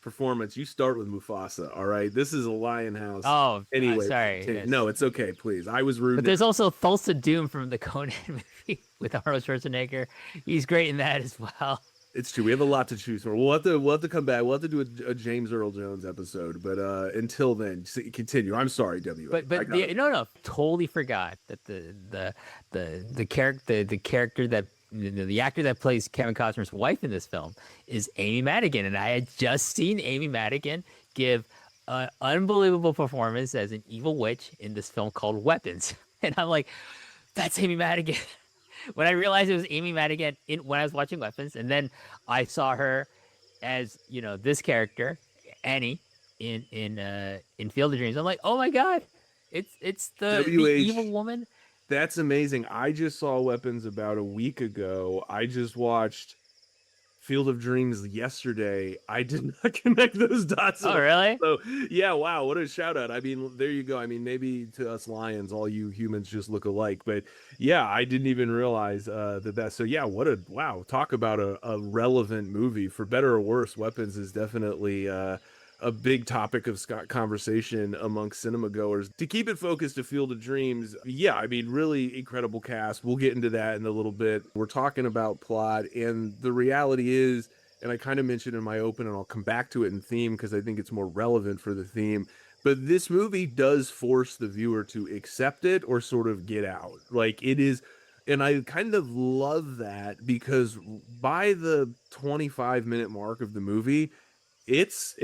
performance, you start with Mufasa, all right? This is a lion house. oh, Anyway, sorry. Yes. no, it's okay, please. I was rude. But there's also Thulsa Doom from the Conan movie with Arnold Schwarzenegger. He's great in that as well. It's true. We have a lot to choose from. We'll have to come back. We'll have to do a James Earl Jones episode. But until then, continue. I'm sorry, WH. But no, totally forgot that the character that the actor that plays Kevin Costner's wife in this film is Amy Madigan, and I had just seen Amy Madigan give an unbelievable performance as an evil witch in this film called Weapons, and I'm like, that's Amy Madigan. When I realized it was Amy Madigan when I was watching Weapons, and then I saw her as, you know, this character Annie in Field of Dreams. I'm like, oh my god, it's the evil woman. That's amazing. I just saw Weapons about a week ago. I just watched Field of Dreams yesterday. I did not connect those dots. Oh, really? So, yeah, wow, what a shout out. I mean, there you go. I mean, maybe to us lions, all you humans just look alike. But yeah, I didn't even realize that. So yeah, talk about a relevant movie. For better or worse, Weapons is definitely a big topic of conversation amongst cinema goers. To keep it focused to Field of Dreams, yeah, I mean, really incredible cast. We'll get into that in a little bit. We're talking about plot, and the reality is, and I kind of mentioned in my open, and I'll come back to it in theme because I think it's more relevant for the theme, but this movie does force the viewer to accept it or sort of get out. Like, it is, and I kind of love that, because by the 25-minute mark of the movie, it's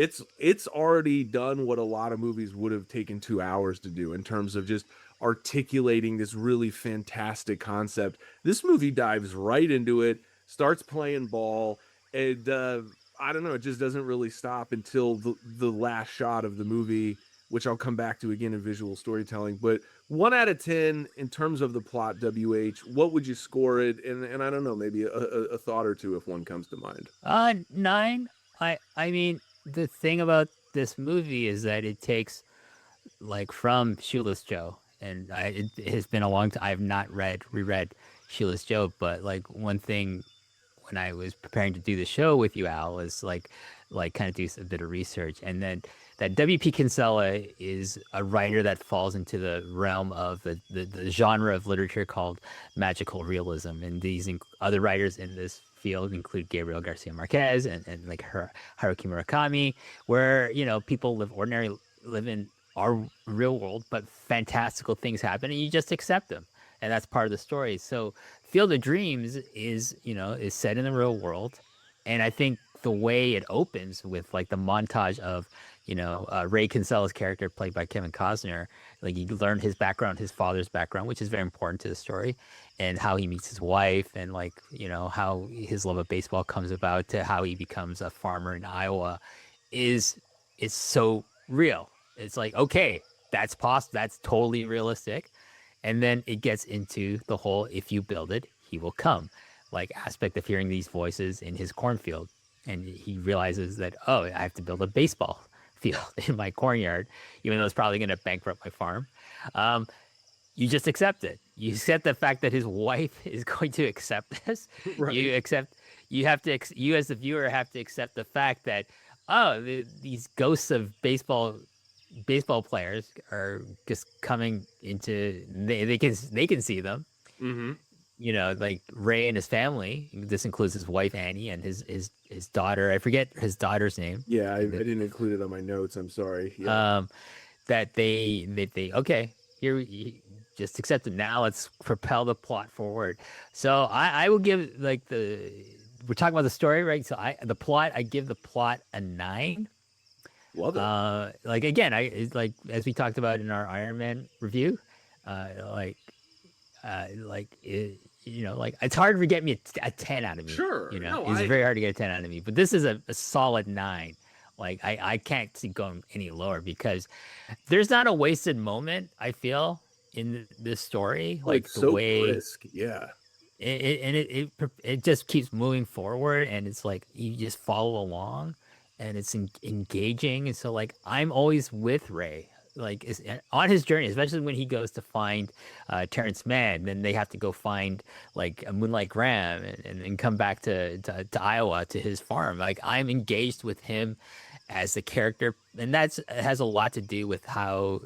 already done what a lot of movies would have taken 2 hours to do in terms of just articulating this really fantastic concept. This movie dives right into it, starts playing ball, and I don't know, it just doesn't really stop until the last shot of the movie, which I'll come back to again in visual storytelling. But 1 out of 10 in terms of the plot, WH, what would you score it? And I don't know, maybe a thought or two if one comes to mind. 9. I mean, the thing about this movie is that it takes, like, from Shoeless Joe, and it has been a long time. I have not reread Shoeless Joe, but like, one thing when I was preparing to do the show with you, Al, was like kind of do a bit of research, and then that W.P. Kinsella is a writer that falls into the realm of the genre of literature called magical realism, and these other writers in this field include Gabriel Garcia Marquez and like Haruki Murakami, where, you know, people live in our real world, but fantastical things happen and you just accept them, and that's part of the story. So Field of Dreams is set in the real world, and I think the way it opens with like the montage of, you know, Ray Kinsella's character played by Kevin Costner, like, you learn his background, his father's background, which is very important to the story, and how he meets his wife, and, like, you know, how his love of baseball comes about to how he becomes a farmer in Iowa is so real. It's like, okay, that's possible. That's totally realistic. And then it gets into the whole, if you build it, he will come, like, aspect of hearing these voices in his cornfield. And he realizes that, oh, I have to build a baseball field in my cornyard, even though it's probably going to bankrupt my farm. You just accept it. You accept the fact that his wife is going to accept this. Right. You as the viewer have to accept the fact that, these ghosts of baseball players are just coming into, they can see them. Mm-hmm. You know, like Ray and his family. This includes his wife Annie and his daughter. I forget his daughter's name. Yeah, I didn't include it on my notes. I'm sorry. Yeah. That they okay, here we just accept it. Now let's propel the plot forward. So I will give, like, we're talking about the story, right? So I give the plot a 9. Love it. Like again, it's like as we talked about in our Iron Man review, uh, like like it's hard to get me a 10 out of me. Sure. No, It's very hard to get a 10 out of me. But this is a solid 9. Like I can't see going any lower because there's not a wasted moment. I feel in this story, oh, like it's the so way brisk. Yeah. it just keeps moving forward, and it's like you just follow along, and it's engaging. And so like I'm always with Ray, like on his journey, especially when he goes to find Terrence Mann. Then they have to go find like a Moonlight Graham and come back to Iowa to his farm. Like I'm engaged with him as the character, and has a lot to do with how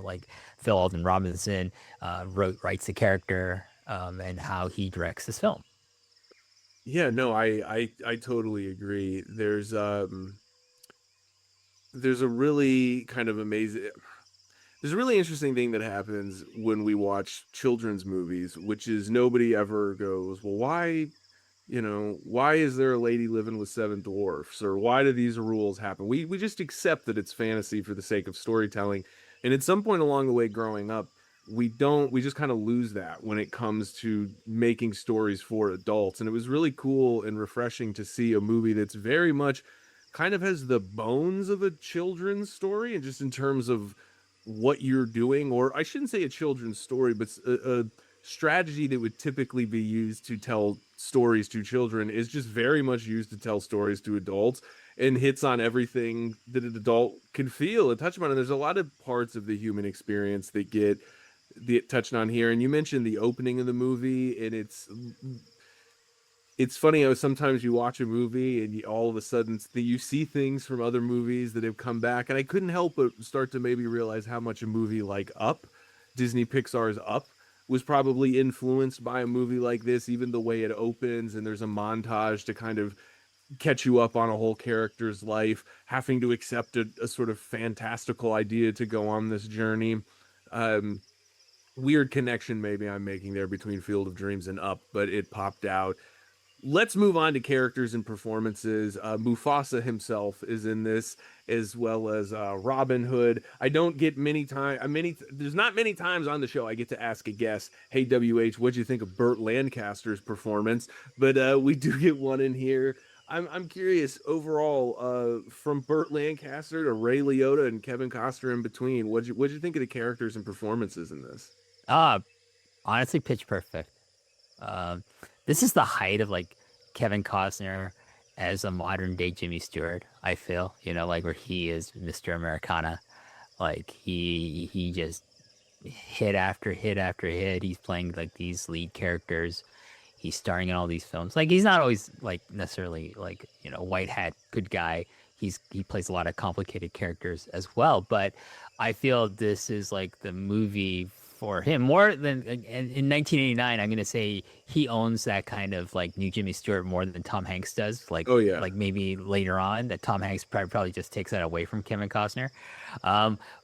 like Phil Alden Robinson writes the character, and how he directs this film. Yeah, no, I totally agree. There's a really kind of amazing there's a really interesting thing that happens when we watch children's movies, which is nobody ever goes, well, why is there a lady living with 7 dwarfs, or why do these rules happen? We just accept that it's fantasy for the sake of storytelling. And at some point along the way growing up, we just kind of lose that when it comes to making stories for adults. And it was really cool and refreshing to see a movie that's very much kind of has the bones of a children's story, and just in terms of what you're doing, or I shouldn't say a children's story, but a strategy that would typically be used to tell stories to children is just very much used to tell stories to adults, and hits on everything that an adult can feel and touch upon. And there's a lot of parts of the human experience that get touched on here. And you mentioned the opening of the movie, and it's funny how sometimes you watch a movie and all of a sudden you see things from other movies that have come back. And I couldn't help but start to maybe realize how much a movie like Up, Disney Pixar's Up, was probably influenced by a movie like this, even the way it opens. And there's a montage to kind of catch you up on a whole character's life, having to accept a sort of fantastical idea to go on this journey. Um, Weird connection maybe I'm making there between Field of Dreams and Up, but it popped out. Let's move on to characters and performances. Mufasa himself is in this, as well as Robin Hood. I don't get there's not many times on the show I get to ask a guest, hey, WH, what'd you think of Burt Lancaster's performance? But we do get one in here. I'm curious overall, from Burt Lancaster to Ray Liotta and Kevin Costner in between. What'd you think of the characters and performances in this? Uh Honestly, pitch perfect. Um, this is the height of like Kevin Costner as a modern day Jimmy Stewart. I feel, like where he is Mr. Americana. Like he just hit after hit after hit. He's playing like these lead characters. He's starring in all these films. Like he's not always like necessarily like white hat good guy. He plays a lot of complicated characters as well. But I feel this is like the movie for him more than in 1989. I'm gonna say he owns that kind of like new Jimmy Stewart more than Tom Hanks does. Oh yeah. Like maybe later on that Tom Hanks probably just takes that away from Kevin Costner.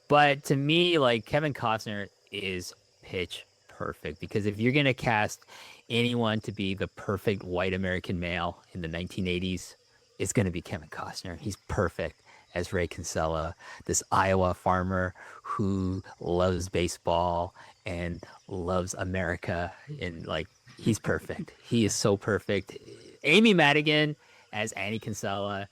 But to me, like Kevin Costner is pitch perfect, because if you're gonna cast anyone to be the perfect white American male in the 1980s, it's gonna be Kevin Costner. He's perfect as Ray Kinsella, this Iowa farmer who loves baseball and loves America. And like, he's perfect. He is so perfect. Amy Madigan as Annie Kinsella,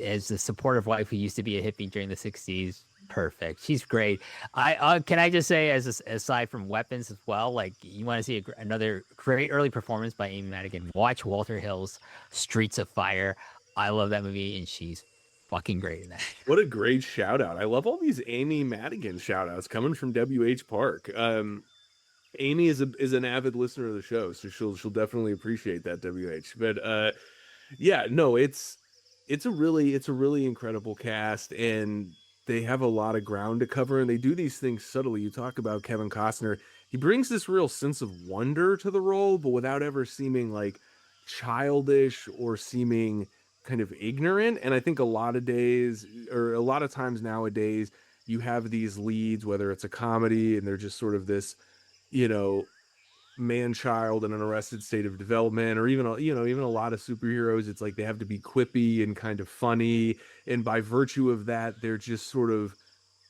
as the supportive wife who used to be a hippie during the 60s. Perfect. She's great. Can I just say, aside from weapons as well, like you want to see another great early performance by Amy Madigan, watch Walter Hill's Streets of Fire. I love that movie, and she's fucking great in that. What a great shout out. I love all these Amy Madigan shout outs coming from WH Park. Amy is an avid listener of the show, so she'll definitely appreciate that, WH. But yeah, no, it's a really incredible cast, and they have a lot of ground to cover, and they do these things subtly. You talk about Kevin Costner. He brings this real sense of wonder to the role, but without ever seeming like childish or seeming kind of ignorant. And I think a lot of times nowadays, you have these leads, whether it's a comedy and they're just sort of this, you know, man-child in an arrested state of development, or even even a lot of superheroes, it's like they have to be quippy and kind of funny, and by virtue of that, they're just sort of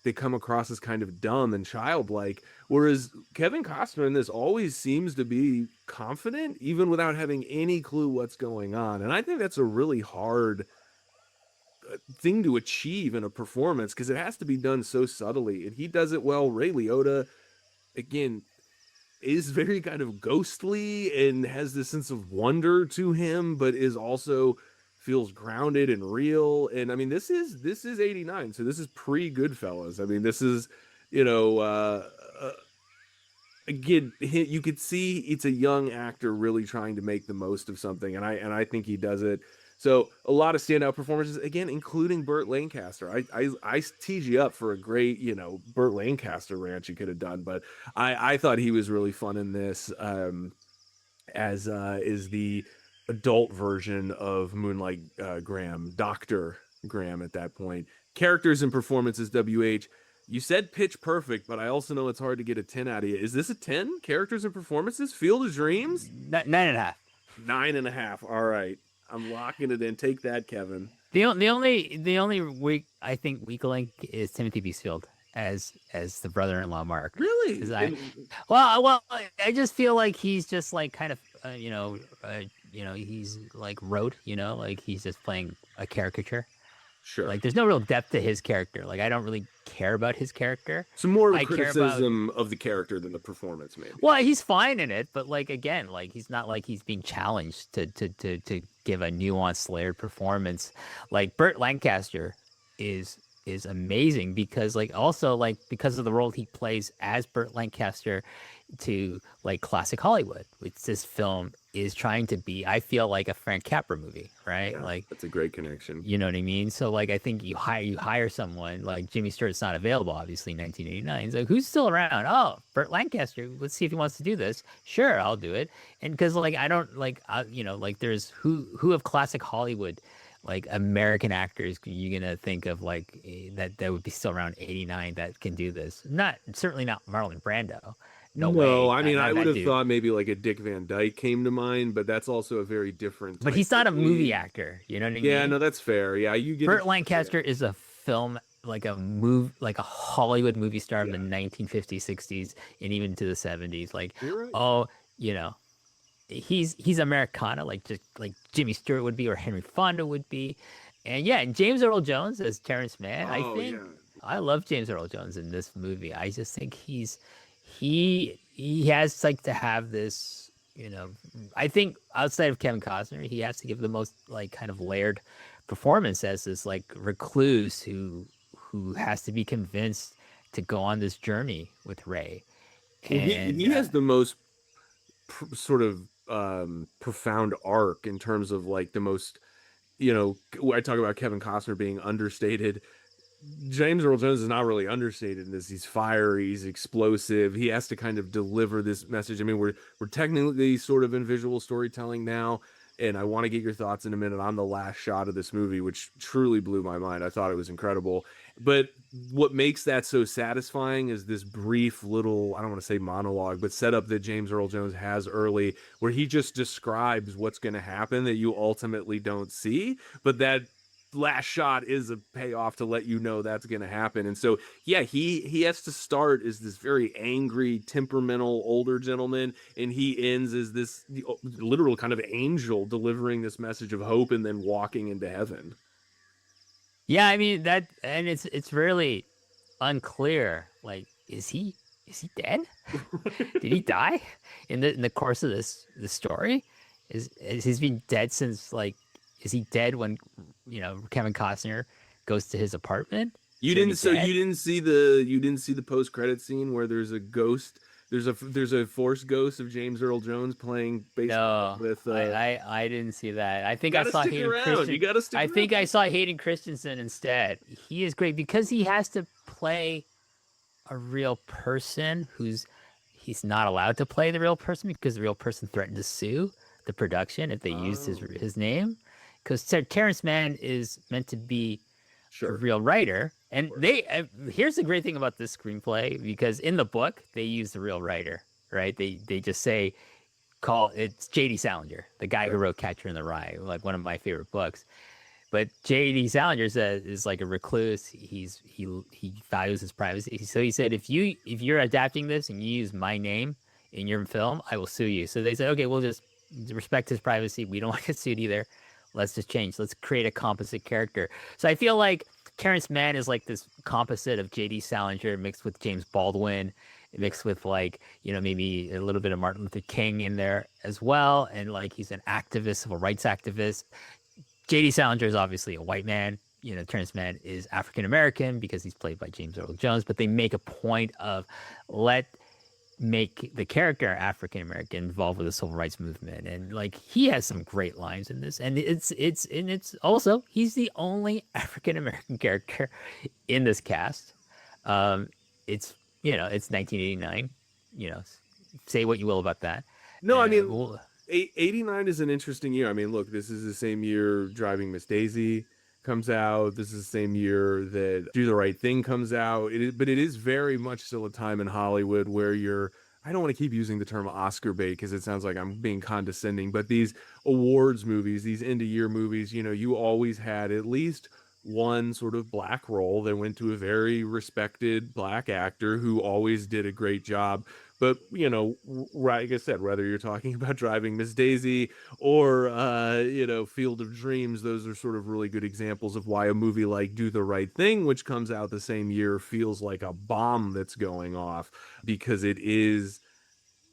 they come across as kind of dumb and childlike. Whereas Kevin Costner in this always seems to be confident, even without having any clue what's going on. And I think that's a really hard thing to achieve in a performance because it has to be done so subtly. And he does it well. Ray Liotta, again, is very kind of ghostly and has this sense of wonder to him, but is also feels grounded and real. And I mean, this is 89, so this is pre Goodfellas. I mean, this is, you know, again, you could see it's a young actor really trying to make the most of something, and I think he does it. So a lot of standout performances, again, including Burt Lancaster. I tease you up for a great, Burt Lancaster rant you could have done, but I thought he was really fun in this. As is the adult version of Moonlight Graham, Dr. Graham at that point. Characters and performances, WH. You said Pitch Perfect, but I also know it's hard to get a 10 out of you. Is this a 10? Characters and performances? Field of Dreams? 9.5. 9.5. All right. I'm locking it in. Take that, Kevin. The only weak link is Timothy Beesfield as the brother-in-law Mark. Really? I just feel like he's just like kind of he's like rote, like he's just playing a caricature. Sure. Like there's no real depth to his character. Like I don't really care about his character. So more of a criticism of the character than the performance, maybe. Well, he's fine in it, but like again, like he's not like he's being challenged to give a nuanced, layered performance. Like Burt Lancaster is amazing because because of the role he plays as Burt Lancaster to like classic Hollywood, which this film is trying to be. I feel like a Frank Capra movie, right? Yeah, like that's a great connection. You know what I mean? So like I think you hire someone like Jimmy Stewart's not available, obviously in 1989. It's like who's still around? Oh, Burt Lancaster. Let's see if he wants to do this. Sure, I'll do it. And because like I don't like there's who of classic Hollywood. Like American actors, you're gonna think of like that would be still around 89 that can do this. Certainly not Marlon Brando. No way. I mean, I would have thought maybe like a Dick Van Dyke came to mind, but that's also a very different. But he's not a movie actor. You know what I mean? Yeah, no, that's fair. Yeah, you get. Burt Lancaster is a film like a Hollywood movie star of the 1950s, 60s, and even to the 70s. Like, right. He's Americana, like just like Jimmy Stewart would be, or Henry Fonda would be, and James Earl Jones as Terrence Mann. I love James Earl Jones in this movie. I just think he has like to have this, I think outside of Kevin Costner, he has to give the most like kind of layered performance as this like recluse who has to be convinced to go on this journey with Ray. And he has the most sort of profound arc in terms of like the most, I talk about Kevin Costner being understated. James Earl Jones is not really understated in this. He's fiery, he's explosive. He has to kind of deliver this message. I mean, we're technically sort of in visual storytelling now, and I want to get your thoughts in a minute on the last shot of this movie, which truly blew my mind. I thought it was incredible. But what makes that so satisfying is this brief little, I don't want to say monologue, but setup that James Earl Jones has early, where he just describes what's going to happen that you ultimately don't see, but that last shot is a payoff to let you know that's going to happen. And so, yeah, he has to start as this very angry, temperamental older gentleman, and he ends as this literal kind of angel delivering this message of hope and then walking into heaven. Yeah, I mean that, and it's really unclear. Like, is he dead? Did he die in the course of this story? Is he's been dead since like? Is he dead when Kevin Costner goes to his apartment? You didn't see the post-credit scene where there's a ghost. There's a force ghost of James Earl Jones playing baseball with. I didn't see that. I think I saw Hayden Christensen. You gotta stick around. I think I saw Hayden Christensen instead. He is great because he has to play a real person he's not allowed to play the real person because the real person threatened to sue the production if they used his name. Because Terrence Mann is meant to be a real writer. And here's the great thing about this screenplay, because in the book, they use the real writer, right? They just say it's J.D. Salinger, the guy who wrote Catcher in the Rye, like one of my favorite books. But J.D. Salinger says is like a recluse. He values his privacy. So he said, if you're adapting this and you use my name in your film, I will sue you. So they said, okay, we'll just respect his privacy. We don't want to get sued either. Let's just change. Let's create a composite character. So I feel like Terrence Mann is like this composite of J.D. Salinger mixed with James Baldwin, mixed with like, maybe a little bit of Martin Luther King in there as well. And like he's an activist, civil rights activist. J.D. Salinger is obviously a white man. Terrence Mann is African American because he's played by James Earl Jones. But they make a point of make the character African American involved with the civil rights movement, and like he has some great lines in this. And it's also he's the only African American character in this cast. It's 1989. Say what you will about that. No, I mean. 89 is an interesting year. I mean, look, this is the same year Driving Miss Daisy comes out. This is the same year that Do the Right Thing comes out. But it is very much still a time in Hollywood where I don't want to keep using the term Oscar bait because it sounds like I'm being condescending, but these awards movies, these end of year movies, you always had at least one sort of black role that went to a very respected black actor who always did a great job. But, like I said, whether you're talking about Driving Miss Daisy or, Field of Dreams, those are sort of really good examples of why a movie like Do the Right Thing, which comes out the same year, feels like a bomb that's going off because it is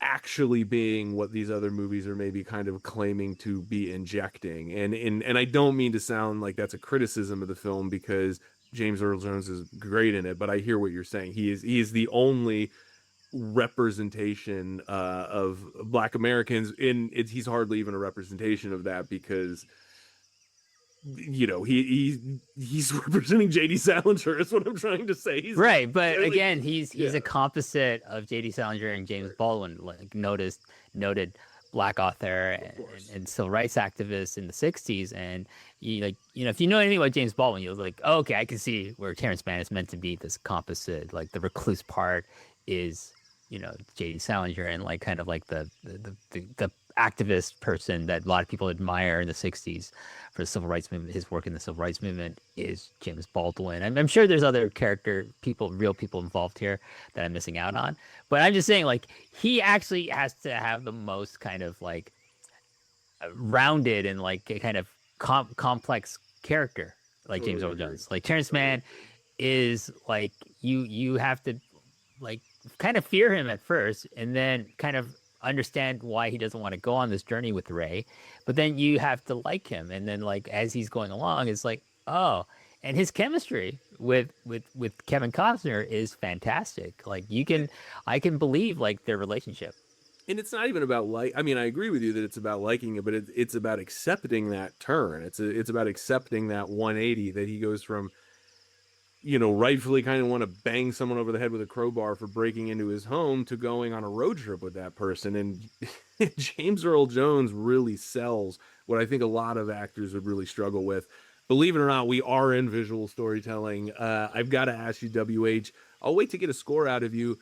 actually being what these other movies are maybe kind of claiming to be injecting. And I don't mean to sound like that's a criticism of the film because James Earl Jones is great in it, but I hear what you're saying. He is the only representation of Black Americans he's hardly even a representation of that because he's representing J.D. Salinger is what I'm trying to say. He's right, but again, he's a composite of J.D. Salinger and James Baldwin, like noted black author and civil rights activist in the 60s. And if you know anything about James Baldwin, you're like, oh, okay, I can see where Terrence Mann is meant to be this composite. Like the recluse part is J.D. Salinger, and like kind of like the activist person that a lot of people admire in the 60s for the civil rights movement. His work in the civil rights movement is James Baldwin. I'm sure there's other real people involved here that I'm missing out on. But I'm just saying, like, he actually has to have the most kind of like rounded and like a kind of complex character like James Earl Jones. Like Terrence Mann is like you have to like kind of fear him at first and then kind of understand why he doesn't want to go on this journey with Ray, but then you have to like him, and then like as he's going along, it's like, oh, and his chemistry with Kevin Costner is fantastic. Like I can believe like their relationship. And it's not even about I mean, I agree with you that it's about liking it, but it's about accepting that turn. It's about accepting that 180 that he goes from rightfully kind of want to bang someone over the head with a crowbar for breaking into his home to going on a road trip with that person. And James Earl Jones really sells what I think a lot of actors would really struggle with. Believe it or not, we are in visual storytelling. I've got to ask you, WH, I'll wait to get a score out of you.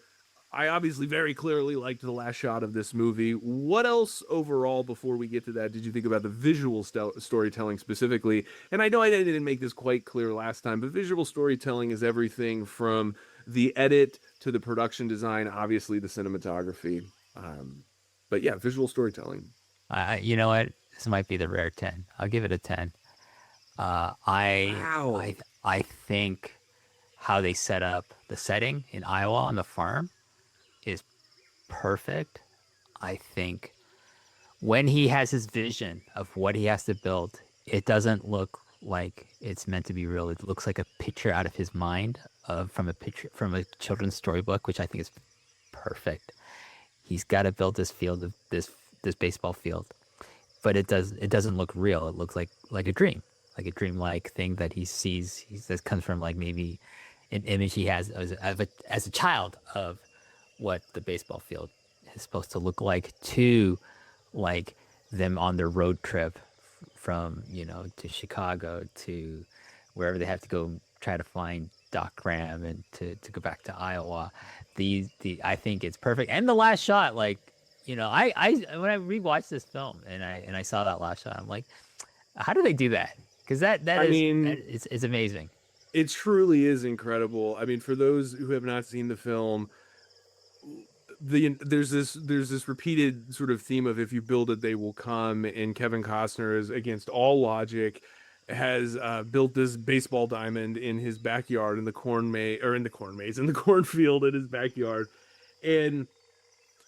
I obviously very clearly liked the last shot of this movie. What else overall, before we get to that, did you think about the visual storytelling specifically? And I know I didn't make this quite clear last time, but visual storytelling is everything from the edit to the production design, obviously the cinematography. But yeah, visual storytelling. You know what? This might be the rare 10. I'll give it a 10. I think how they set up the setting in Iowa on the farm is perfect. I think when he has his vision of what he has to build, it doesn't look like it's meant to be real. It looks like a picture out of his mind from a children's storybook, which I think is perfect. He's got to build this field of this baseball field, but it doesn't look real. It looks like a dream, like a dreamlike thing that he sees. That comes from like maybe an image he has as a child of what the baseball field is supposed to look like, to like them on their road trip from to Chicago to wherever they have to go try to find Doc Graham and to go back to Iowa. the I think it's perfect. And the last shot, like, I when I rewatched this film and I saw that last shot, I'm like, how do they do that? Because I mean, it's amazing. it truly is incredible. I mean, for those who have not seen the film, there's this repeated sort of theme of if you build it, they will come. And Kevin Costner is against all logic, has built this baseball diamond in his backyard in the in the cornfield in his backyard, and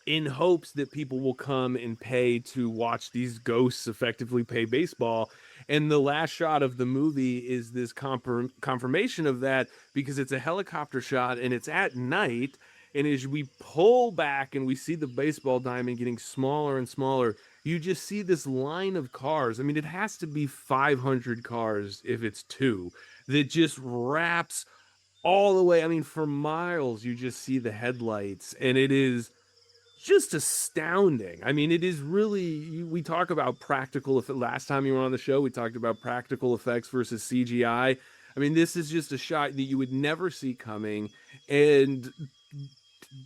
in hopes that people will come and pay to watch these ghosts effectively play baseball. And the last shot of the movie is this confirmation of that, because it's a helicopter shot and it's at night. And as we pull back and we see the baseball diamond getting smaller and smaller, you just see this line of cars. I mean, it has to be 500 cars if it's two, that just wraps all the way. I mean, for miles, you just see the headlights, and it is just astounding. I mean, it is really, we talk about practical effects. Last time you were on the show, we talked about practical effects versus CGI. I mean, this is just a shot that you would never see coming, and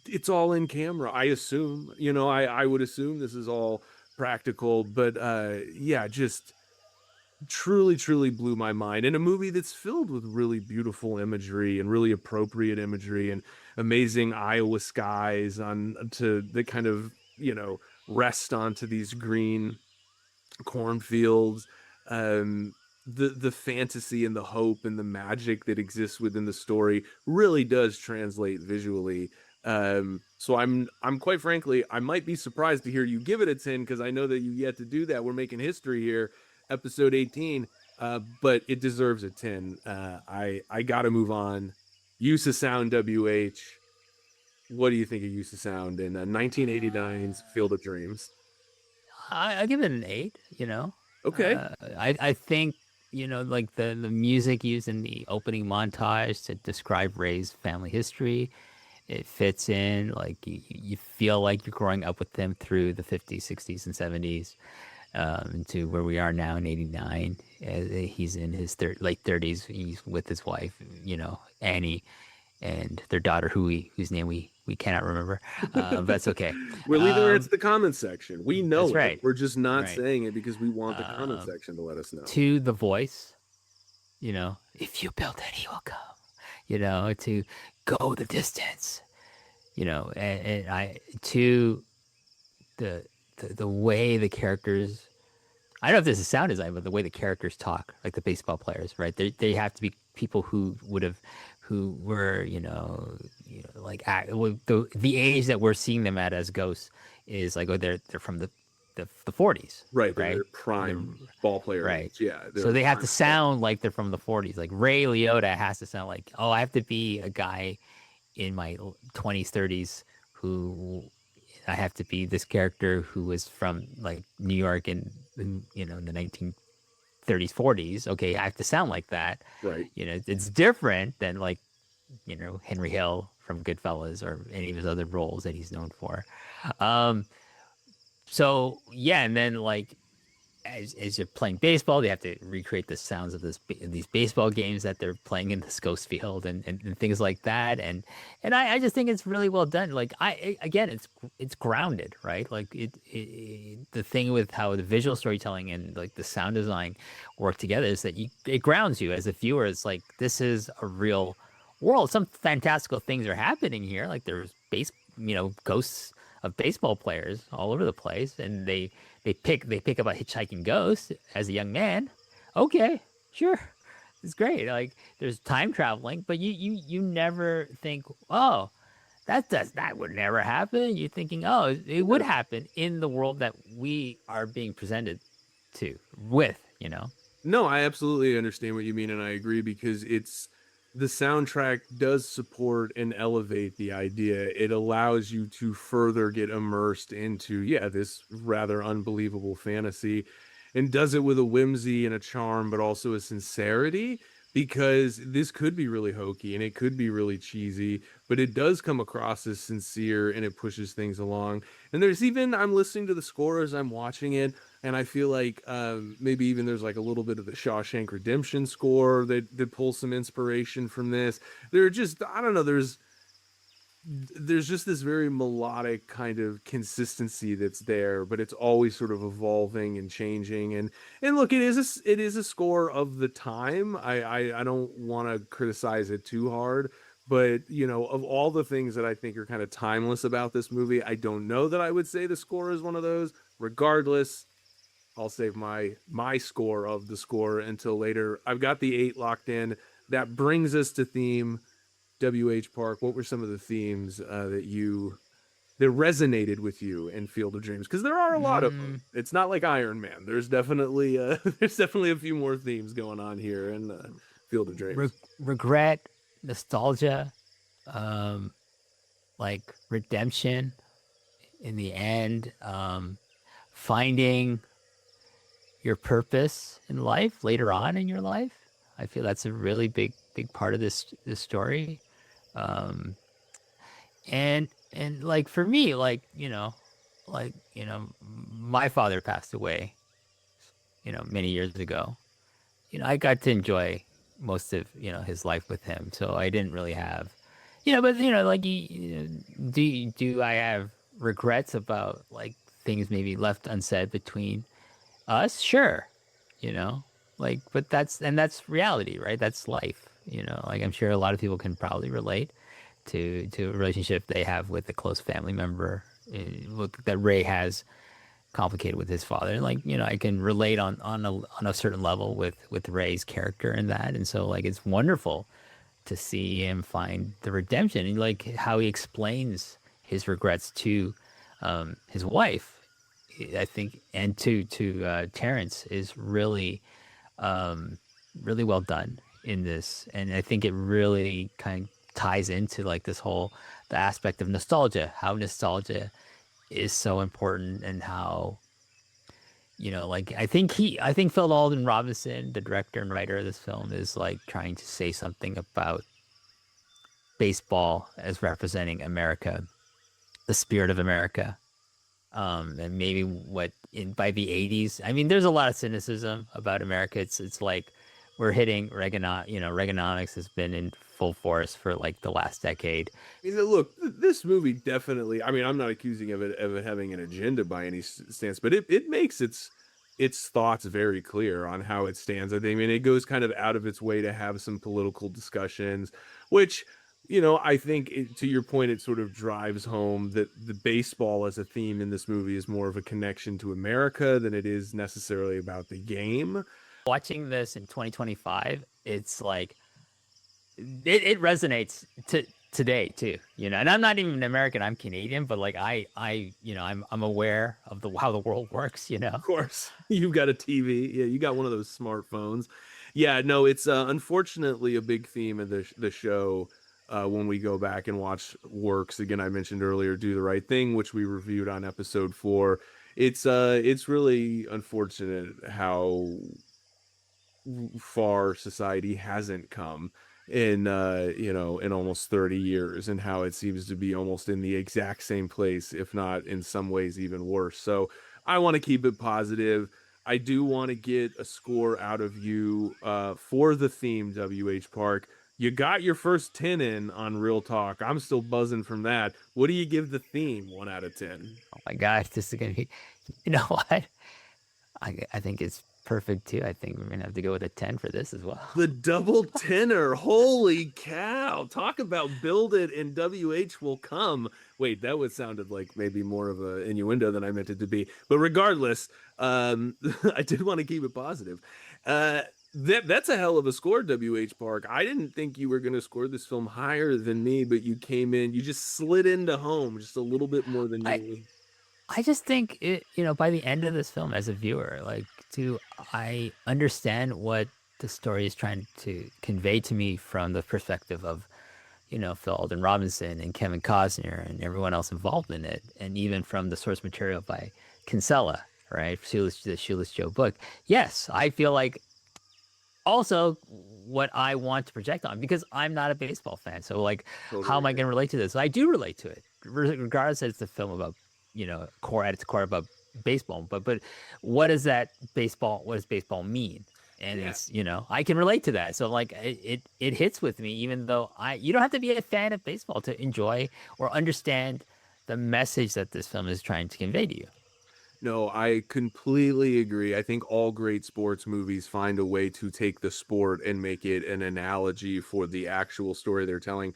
it's all in camera. I assume, I would assume this is all practical, but yeah, just truly, truly blew my mind. In a movie that's filled with really beautiful imagery and really appropriate imagery and amazing Iowa skies on to the kind of, rest onto these green cornfields. The fantasy and the hope and the magic that exists within the story really does translate visually. So I'm quite frankly, I might be surprised to hear you give it a 10, because I know that you yet to do that. We're making history here, episode 18, but it deserves a 10. I gotta move on. Use of sound, WH. What do you think of use of sound in 1989's Field of Dreams? I give it an 8. Okay. I think, like the music used in the opening montage to describe Ray's family history, it fits in. Like you feel like you're growing up with them through the 50s, 60s, and 70s, to where we are now in 89. He's in his late 30s. He's with his wife, Annie, and their daughter, whose name we cannot remember. But that's okay. We're leaving it to the comment section. We know that's it. right. We're just not saying it because we want the comment section to let us know. To the voice, if you build it, he will come. To go the distance. And I to the way the characters. I don't know if this is sound design, but the way the characters talk, like the baseball players, right? They have to be people who were, like the age that we're seeing them at as ghosts is like, they're from the 40s, right? Right, they're prime ball player, right? Age. Yeah, so they have to sound like they're from the 40s. Like Ray Liotta has to sound like, I have to be a guy in my 20s, 30s who. I have to be this character who was from like New York in the 1930s, 40s. Okay, I have to sound like that. Right. It's different than like, Henry Hill from Goodfellas or any of his other roles that he's known for. So yeah, and then like as you're playing baseball, they have to recreate the sounds of these baseball games that they're playing in this ghost field and things like that. And I just think it's really well done. Like it's grounded, right? Like the thing with how the visual storytelling and like the sound design work together is that it grounds you as a viewer. It's like, this is a real world. Some fantastical things are happening here. Like there's ghosts of baseball players all over the place, and they pick up a hitchhiking ghost as a young man. Okay, sure, it's great. Like there's time traveling, but you never think, that would never happen. You're thinking, it would happen in the world that we are being presented to with. No, I absolutely understand what you mean, and I agree, because the soundtrack does support and elevate the idea. It allows you to further get immersed into, this rather unbelievable fantasy, and does it with a whimsy and a charm, but also a sincerity, because this could be really hokey and it could be really cheesy, but it does come across as sincere and it pushes things along. And I'm listening to the score as I'm watching it, and I feel like maybe even there's like a little bit of the Shawshank Redemption score that pulls some inspiration from this. They're just, I don't know, there's just this very melodic kind of consistency that's there, but it's always sort of evolving and changing. And look, it is a score of the time. I don't want to criticize it too hard, but you know, of all the things that I think are kind of timeless about this movie, I don't know that I would say the score is one of those. Regardless, I'll save my score of the score until later. I've got the 8 locked in. That brings us to theme. WH Park, what were some of the themes that resonated with you in Field of Dreams? Because there are a lot of them. It's not like Iron Man. There's definitely there's definitely a few more themes going on here in Field of Dreams. Regret, nostalgia, like redemption in the end, finding your purpose in life later on in your life. I feel that's a really big part of this story. And like for me, like my father passed away, many years ago. I got to enjoy most of his life with him, so I didn't really have, but like do I have regrets about like things maybe left unsaid between us? Sure, like, but that's reality, right? That's life. Like I'm sure a lot of people can probably relate to a relationship they have with a close family member that Ray has complicated with his father. Like, I can relate on a certain level with Ray's character in that. And so like, it's wonderful to see him find the redemption and like how he explains his regrets to his wife, I think, and to Terrence is really really well done in this. And I think it really kind of ties into like this whole the aspect of nostalgia, how nostalgia is so important, and how like I think Phil Alden Robinson, the director and writer of this film, is like trying to say something about baseball as representing America, the spirit of America. And maybe by the 80s, I mean, there's a lot of cynicism about America. It's like we're hitting Reaganomics has been in full force for like the last decade. I mean, look, this movie definitely, I mean, I'm not accusing of it having an agenda by any stance, but it makes its thoughts very clear on how it stands. I mean, it goes kind of out of its way to have some political discussions, which, I think to your point, it sort of drives home that the baseball as a theme in this movie is more of a connection to America than it is necessarily about the game. Watching this in 2025, it's like it resonates today too, and I'm not even American, I'm Canadian, but like I'm aware of how the world works. Of course, you've got a TV, yeah, you got one of those smartphones. Yeah, no, it's unfortunately a big theme of the show. When we go back and watch works again, I mentioned earlier, Do the Right Thing, which we reviewed on episode 4. It's really unfortunate how far society hasn't come in in almost 30 years, and how it seems to be almost in the exact same place, if not in some ways even worse. So I want to keep it positive. I do want to get a score out of you for the theme, WH Park. You got your first 10 in on Real Talk. I'm still buzzing from that. What do you give the theme 1 out of 10? Oh my gosh, this is gonna be, what? I think it's perfect too. I think we're gonna have to go with a 10 for this as well. The double tenor. Holy cow. Talk about build it and WH will come. Wait, that would sounded like maybe more of an innuendo than I meant it to be. But regardless, I did want to keep it positive. That's a hell of a score, WH Park. I didn't think you were going to score this film higher than me, but you came in, you just slid into home just a little bit more than you. I just think it, by the end of this film as a viewer, like I understand what the story is trying to convey to me from the perspective of, Phil Alden Robinson and Kevin Costner and everyone else involved in it. And even from the source material by Kinsella, right? The Shoeless Joe book. Yes, I feel like also what I want to project on, because I'm not a baseball fan. So like, totally. How am I going to relate to this? I do relate to it, regardless that it's a film about, at its core about baseball. But what does baseball mean and Yeah. it's, I can relate to that. So like it hits with me, even though you don't have to be a fan of baseball to enjoy or understand the message that this film is trying to convey to you. No, I completely agree. I think all great sports movies find a way to take the sport and make it an analogy for the actual story they're telling.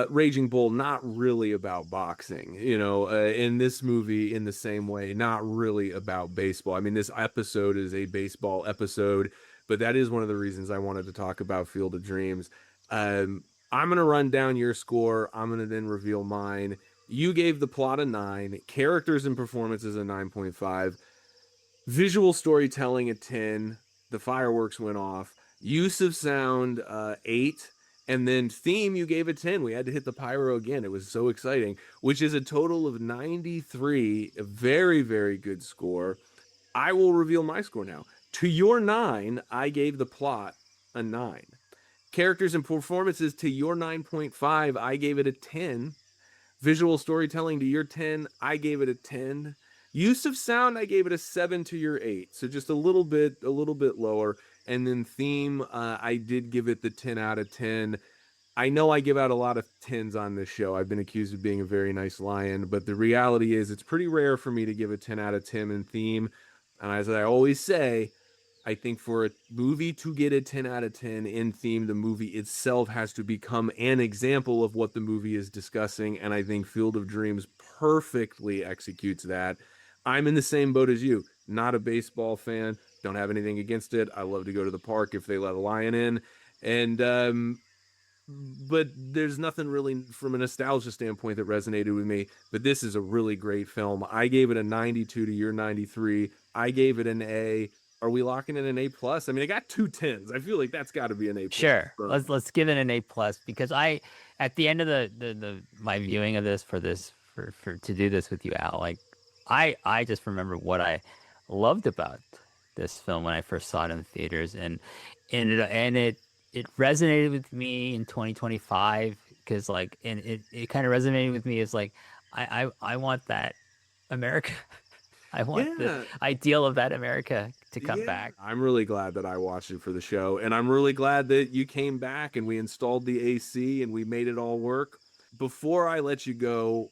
Raging Bull, not really about boxing, in this movie, in the same way, not really about baseball. I mean, this episode is a baseball episode, but that is one of the reasons I wanted to talk about Field of Dreams. I'm going to run down your score. I'm going to then reveal mine. You gave the plot a 9, characters and performances a 9.5, visual storytelling a 10, the fireworks went off, use of sound 8, and then theme you gave a 10. We had to hit the pyro again. It was so exciting, which is a total of 93, a very, very good score. I will reveal my score now. To your 9, I gave the plot a 9. Characters and performances, to your 9.5, I gave it a 10. Visual storytelling, to your 10, I gave it a 10. Use of sound, I gave it a 7 to your 8. So just a little bit lower. And then theme, I did give it the 10 out of 10. I know I give out a lot of 10s on this show. I've been accused of being a very nice lion, but the reality is it's pretty rare for me to give a 10 out of 10 in theme. And as I always say, I think for a movie to get a 10 out of 10 in theme, the movie itself has to become an example of what the movie is discussing. And I think Field of Dreams perfectly executes that. I'm in the same boat as you. Not a baseball fan. Don't have anything against it. I love to go to the park if they let a lion in. And, but there's nothing really from a nostalgia standpoint that resonated with me. But this is a really great film. I gave it a 92 to your 93. I gave it an A. Are we locking in an A plus? I mean, I got 2 10s. I feel like that's got to be an A plus. Sure, let's give it an A plus, because at the end of the my viewing of this for to do this with you, Al, like I just remember what I loved about this film when I first saw it in the theaters, and it resonated with me in 2025, because like, and it kind of resonated with me as like I want that America. I want the ideal of that America to come back. I'm really glad that I watched it for the show, and I'm really glad that you came back and we installed the AC and we made it all work. Before I let you go,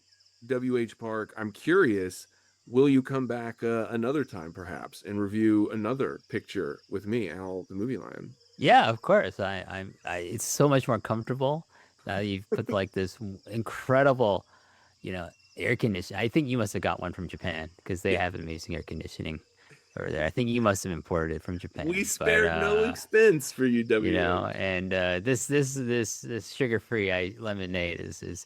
WH Park, I'm curious, will you come back another time perhaps and review another picture with me, Al the Movie Lion? Yeah, of course. It's so much more comfortable. You've put like this incredible, air conditioning. I think you must have got one from Japan, because they have amazing air conditioning over there. I think you must have imported it from Japan. We spared no expense for you, WH. And this sugar-free lemonade is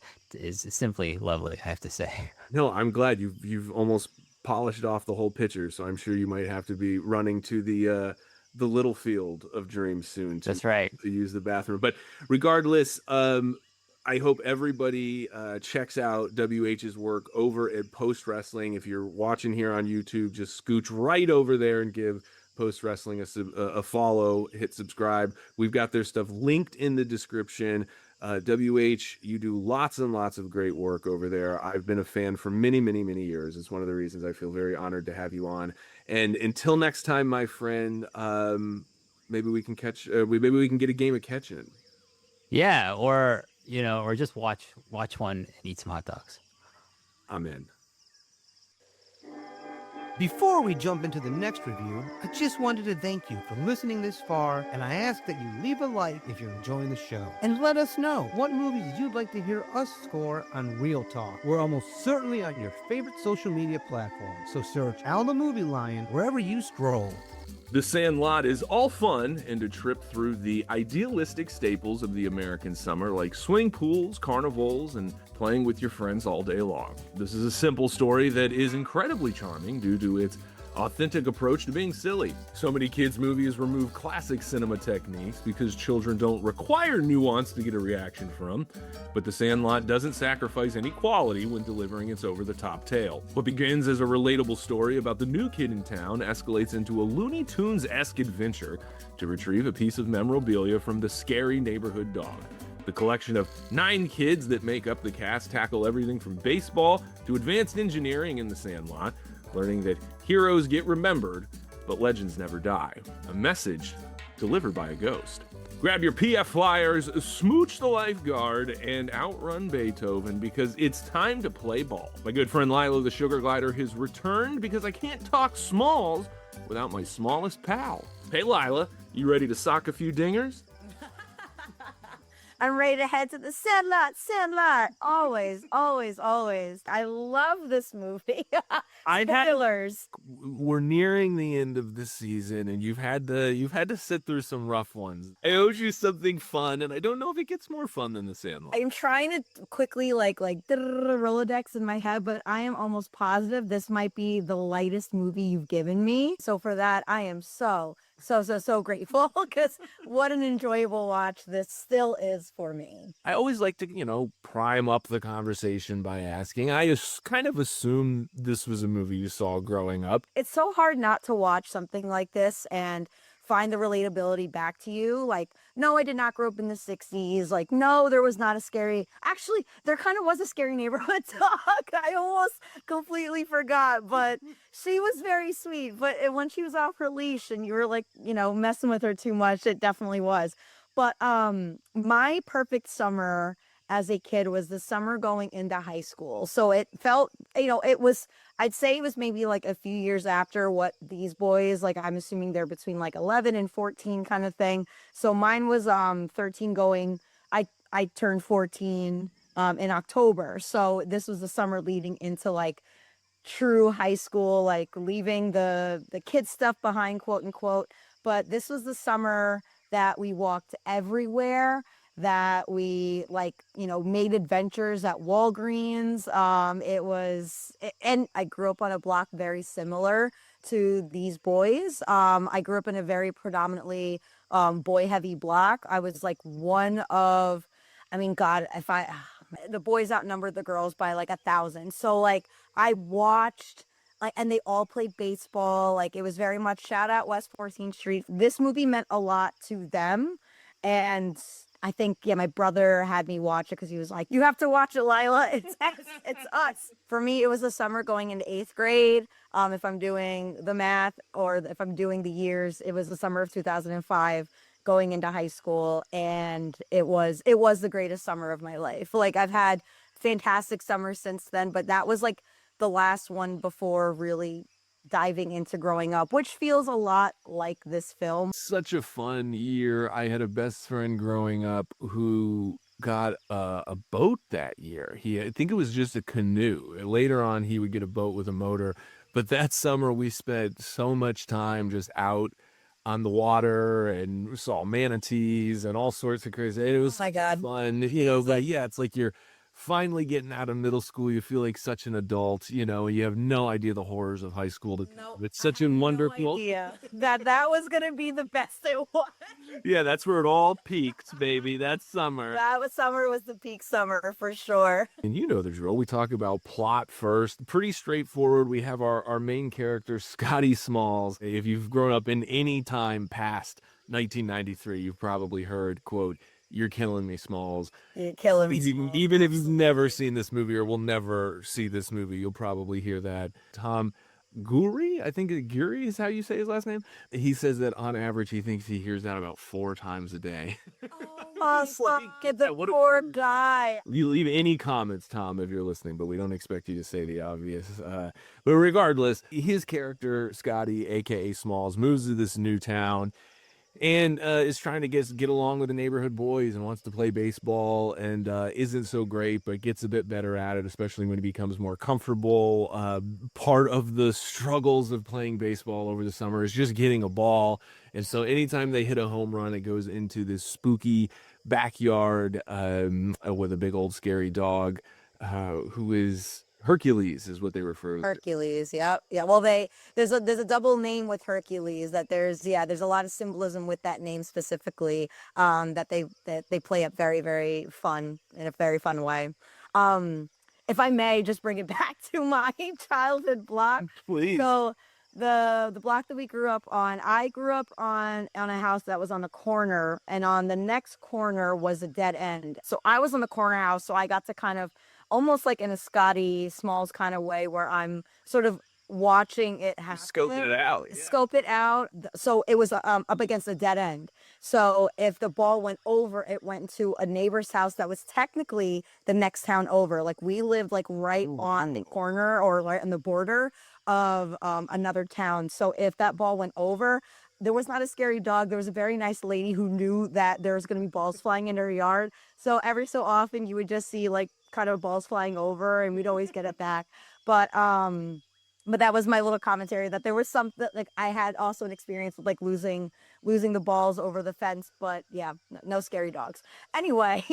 simply lovely, I have to say. No, I'm glad you've almost polished off the whole pitcher, so I'm sure you might have to be running to the little Field of Dreams soon. That's right. To use the bathroom. But regardless, I hope everybody checks out WH's work over at Post Wrestling. If you're watching here on YouTube, just scooch right over there and give Post Wrestling a follow, hit subscribe. We've got their stuff linked in the description. WH, you do lots and lots of great work over there. I've been a fan for many, many, many years. It's one of the reasons I feel very honored to have you on. And until next time, my friend, maybe we can get a game of catching. Yeah, or just watch one and eat some hot dogs. I'm in. Before we jump into the next review, I just wanted to thank you for listening this far, and I ask that you leave a like if you're enjoying the show. And let us know what movies you'd like to hear us score on Real Talk. We're almost certainly on your favorite social media platform, so search Al the Movie Lion wherever you scroll. The Sandlot is all fun and a trip through the idealistic staples of the American summer, like swing pools, carnivals, and playing with your friends all day long. This is a simple story that is incredibly charming due to its authentic approach to being silly. So many kids' movies remove classic cinema techniques because children don't require nuance to get a reaction from, but The Sandlot doesn't sacrifice any quality when delivering its over-the-top tale. What begins as a relatable story about the new kid in town escalates into a Looney Tunes-esque adventure to retrieve a piece of memorabilia from the scary neighborhood dog. The collection of 9 kids that make up the cast tackle everything from baseball to advanced engineering in The Sandlot, learning that heroes get remembered, but legends never die. A message delivered by a ghost. Grab your PF Flyers, smooch the lifeguard, and outrun Beethoven because it's time to play ball. My good friend Lila the Sugar Glider has returned because I can't talk smalls without my smallest pal. Hey Lila, you ready to sock a few dingers? I'm ready to head to the Sandlot. Sandlot. Always, always, always. I love this movie. Spoilers. We're nearing the end of the season, and you've had to sit through some rough ones. I owed you something fun, and I don't know if it gets more fun than the Sandlot. I'm trying to quickly like Rolodex in my head, but I am almost positive this might be the lightest movie you've given me. So for that, I am so grateful because what an enjoyable watch this still is for me. I always like to, prime up the conversation by asking. I kind of assumed this was a movie you saw growing up. It's so hard not to watch something like this and find the relatability back to you. Like, no, I did not grow up in the 60s. Like, no, there was not a scary... Actually, there kind of was a scary neighborhood dog. I almost completely forgot, but she was very sweet. But when she was off her leash and you were like, messing with her too much, it definitely was. But my perfect summer as a kid was the summer going into high school. So it felt, I'd say it was maybe like a few years after what these boys, like I'm assuming they're between like 11 and 14 kind of thing. So mine was 13 going, I turned 14 in October. So this was the summer leading into like true high school, like leaving the kid stuff behind, quote unquote. But this was the summer that we walked everywhere, that we made adventures at Walgreens. And I grew up on a block very similar to these boys. I grew up in a very predominantly boy heavy block. I was like the boys outnumbered the girls by like 1,000. So like I watched and they all played baseball. Like it was very much shout out West 14th Street. This movie meant a lot to them. And I think, my brother had me watch it because he was like, you have to watch it, Lila. It's us. For me, it was the summer going into 8th grade. If I'm doing the math or if I'm doing the years, it was the summer of 2005 going into high school. And it was the greatest summer of my life. Like I've had fantastic summers since then, but that was like the last one before really diving into growing up, which feels a lot like this film. Such a fun year. I had a best friend growing up who got a boat that year. I think it was just a canoe. Later on, he would get a boat with a motor. But that summer, we spent so much time just out on the water and saw manatees and all sorts of crazy. It was Oh my God. fun. It's like you're finally getting out of middle school. You feel like such an adult, you have no idea the horrors of high school. It's such a wonderful... idea that was going to be the best it was. Yeah, that's where it all peaked, baby. That summer. Summer was the peak summer for sure. And you know the drill. We talk about plot first. Pretty straightforward. We have our main character, Scotty Smalls. If you've grown up in any time past 1993, you've probably heard, quote, "You're killing me, Smalls." You're killing me. Even if you've never seen this movie or will never see this movie, you'll probably hear that. Tom Guri, I think Guri is how you say his last name. He says that on average, he thinks he hears that about 4 times a day. The poor guy. You leave any comments, Tom, if you're listening, but we don't expect you to say the obvious. But regardless, his character, Scotty, aka Smalls, moves to this new town and is trying to get along with the neighborhood boys and wants to play baseball and isn't so great, but gets a bit better at it, especially when he becomes more comfortable. Part of the struggles of playing baseball over the summer is just getting a ball. And so anytime they hit a home run, it goes into this spooky backyard with a big old scary dog who is... Hercules is what they refer to. Hercules, yeah. Well, there's a double name with Hercules that there's a lot of symbolism with that name specifically that they play up very, very fun in a very fun way. If I may just bring it back to my childhood block. Please. So the block that we grew up on, I grew up on a house that was on the corner, and on the next corner was a dead end. So I was on the corner house, so I got to kind of almost like in a Scotty Smalls kind of way where I'm sort of watching it happen. Scoping it out. Yeah. Scope it out. So it was up against a dead end. So if the ball went over, it went to a neighbor's house that was technically the next town over. Like we lived like right on the corner or right on the border of another town. So if that ball went over, there was not a scary dog. There was a very nice lady who knew that there was going to be balls flying in her yard. So every so often you would just see like kind of balls flying over, and we'd always get it back. But that was my little commentary that there was something like I had also an experience with like losing the balls over the fence. But yeah, no scary dogs. Anyway,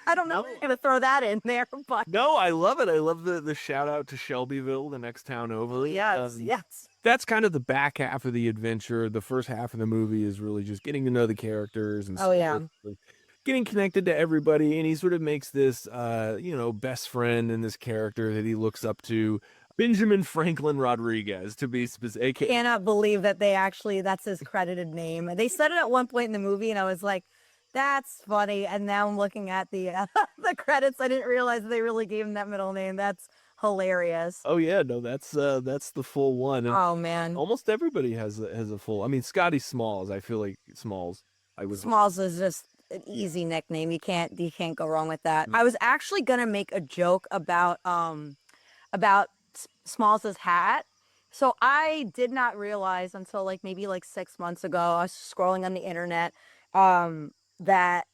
I don't know if I'm gonna throw that in there, but No, I love it. I love the shout out to Shelbyville, the next town over. yes. That's kind of the back half of the adventure. The first half of the movie is really just getting to know the characters and Oh, yeah. getting connected to everybody. And he sort of makes this, best friend in this character that he looks up to, Benjamin Franklin Rodriguez, to be specific. Cannot believe that that's his credited name. They said it at one point in the movie, and I was like, that's funny. And now I'm looking at the the credits. I didn't realize they really gave him that middle name. That's hilarious. Oh yeah, no, that's the full one. And Oh man, almost everybody has a full. I mean, Scotty Smalls. I feel like Smalls. Smalls is just an easy nickname. You can't go wrong with that. I was actually gonna make a joke about Smalls' hat. So I did not realize until like maybe like 6 months ago, I was scrolling on the internet, that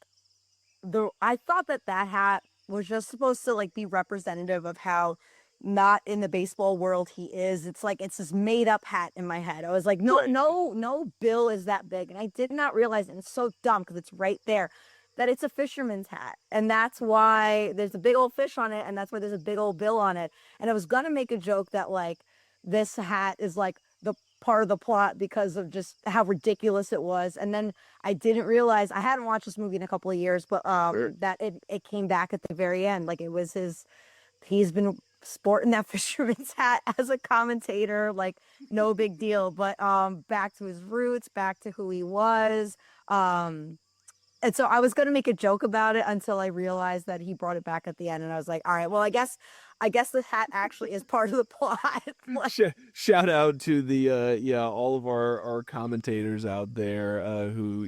I thought that hat was just supposed to like be representative of how not in the baseball world he is. It's like it's this made up hat in my head. I was like, no, Right. no bill is that big. And I did not realize, and it's so dumb because it's right there, that it's a fisherman's hat. And that's why there's a big old fish on it, and that's why there's a big old bill on it. And I was gonna make a joke that like this hat is like the part of the plot because of just how ridiculous it was. And then I didn't realize, I hadn't watched this movie in a couple of years, but Sure. that it came back at the very end. Like it was he's been sporting that fisherman's hat as a commentator, like no big deal. But back to his roots, back to who he was. And so I was going to make a joke about it until I realized that he brought it back at the end. And I was like, all right, well, I guess the hat actually is part of the plot. Like, Shout out to the all of our commentators out there who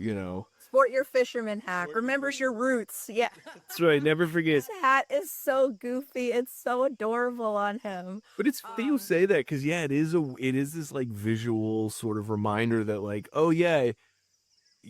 sport your fisherman hat. Remembers your roots. Yeah. that's right, never forget. His hat is so goofy. It's so adorable on him. But it's funny you say that because it is this like visual sort of reminder that like, oh yeah,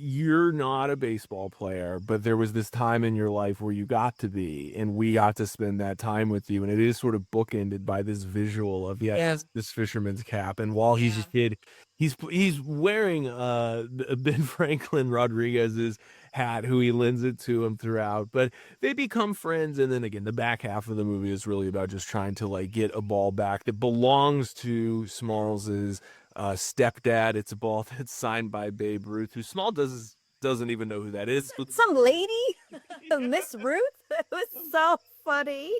you're not a baseball player, but there was this time in your life where you got to be, and we got to spend that time with you. And it is sort of bookended by this visual of this fisherman's cap. And while he's a kid, he's wearing Ben Franklin Rodriguez's hat, who he lends it to him throughout. But they become friends, and then again, the back half of the movie is really about just trying to like get a ball back that belongs to Smalls's stepdad. It's a ball that's signed by Babe Ruth, who Small doesn't even know who that is. Some lady, Miss Ruth. It was so funny.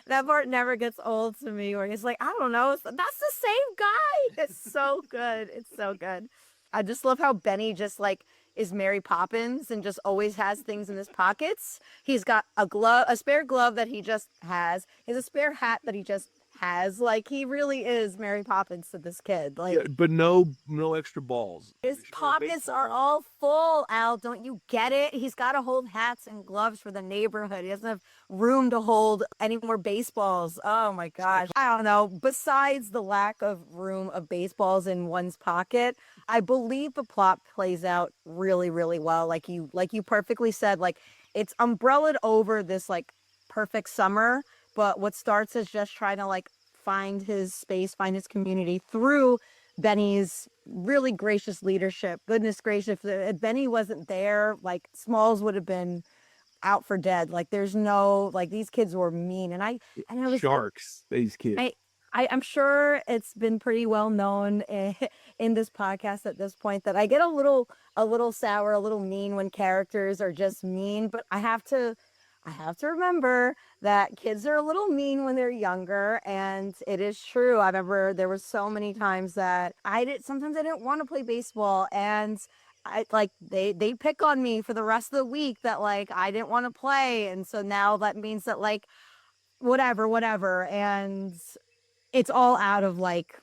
That part never gets old to me. Where he's like, I don't know, that's the same guy. It's so good. It's so good. I just love how Benny just like is Mary Poppins and just always has things in his pockets. He's got a spare glove that he just has. He has a spare hat that he just has. Like he really is Mary Poppins to this kid. Like, Yeah, but no extra balls. his pockets are all full, Al. Don't you get it? He's got to hold hats and gloves for the neighborhood. He doesn't have room to hold any more baseballs. Oh my gosh. I don't know. Besides the lack of room of baseballs in one's pocket, I believe the plot plays out really, really well. Like you perfectly said, like it's umbrellaed over this like perfect summer, but what starts as just trying to like find his space, find his community through Benny's really gracious leadership. Goodness gracious, if Benny wasn't there, like Smalls would have been out for dead. Like there's no, like these kids were mean. And I was Sharks, these kids. I'm sure it's been pretty well known in this podcast at this point that I get a little sour, a little mean when characters are just mean, but I have to remember that kids are a little mean when they're younger, and it is true. I remember there were so many times that sometimes I didn't want to play baseball, and they pick on me for the rest of the week that like I didn't want to play, and so now that means that like whatever, and it's all out of like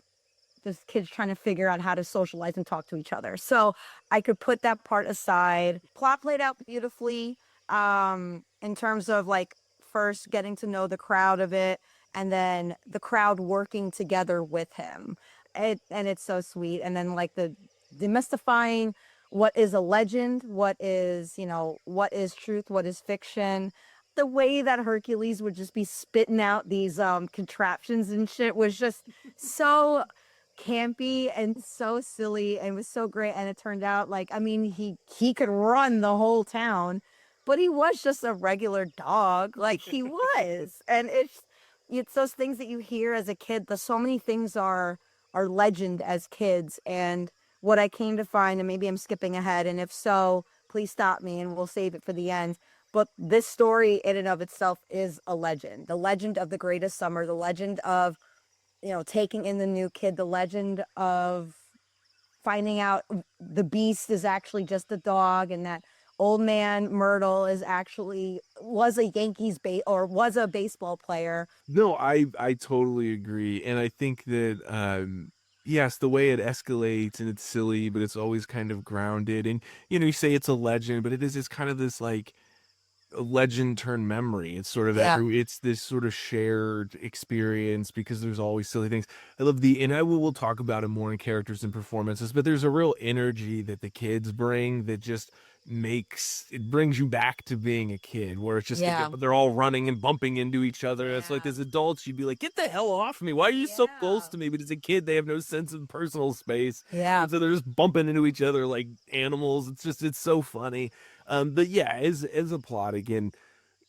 just kids trying to figure out how to socialize and talk to each other. So I could put that part aside. Plot played out beautifully, in terms of like first getting to know the crowd of it and then the crowd working together with him. And it's so sweet. And then like the demystifying what is a legend, what is, what is truth, what is fiction. The way that Hercules would just be spitting out these contraptions and shit was just so campy and so silly and was so great. And it turned out like, I mean, he could run the whole town, but he was just a regular dog. Like he was. And it's those things that you hear as a kid. So many things are legend as kids. And what I came to find, and maybe I'm skipping ahead, and if so, please stop me and we'll save it for the end. But this story in and of itself is a legend. The legend of the greatest summer, the legend of, taking in the new kid, the legend of finding out the beast is actually just a dog, and that old man Myrtle was a was a baseball player. No, I totally agree. And I think that yes, the way it escalates and it's silly, but it's always kind of grounded. And you say it's a legend, but it's kind of this like a legend turned memory. It's sort of it's this sort of shared experience because there's always silly things. I love and I will we'll talk about it more in characters and performances, but there's a real energy that the kids bring that just brings you back to being a kid, where it's just they're all running and bumping into each other. It's like as adults you'd be like, get the hell off me, why are you so close to me? But as a kid they have no sense of personal space, and so they're just bumping into each other like animals. It's so funny. But yeah, as a plot, again,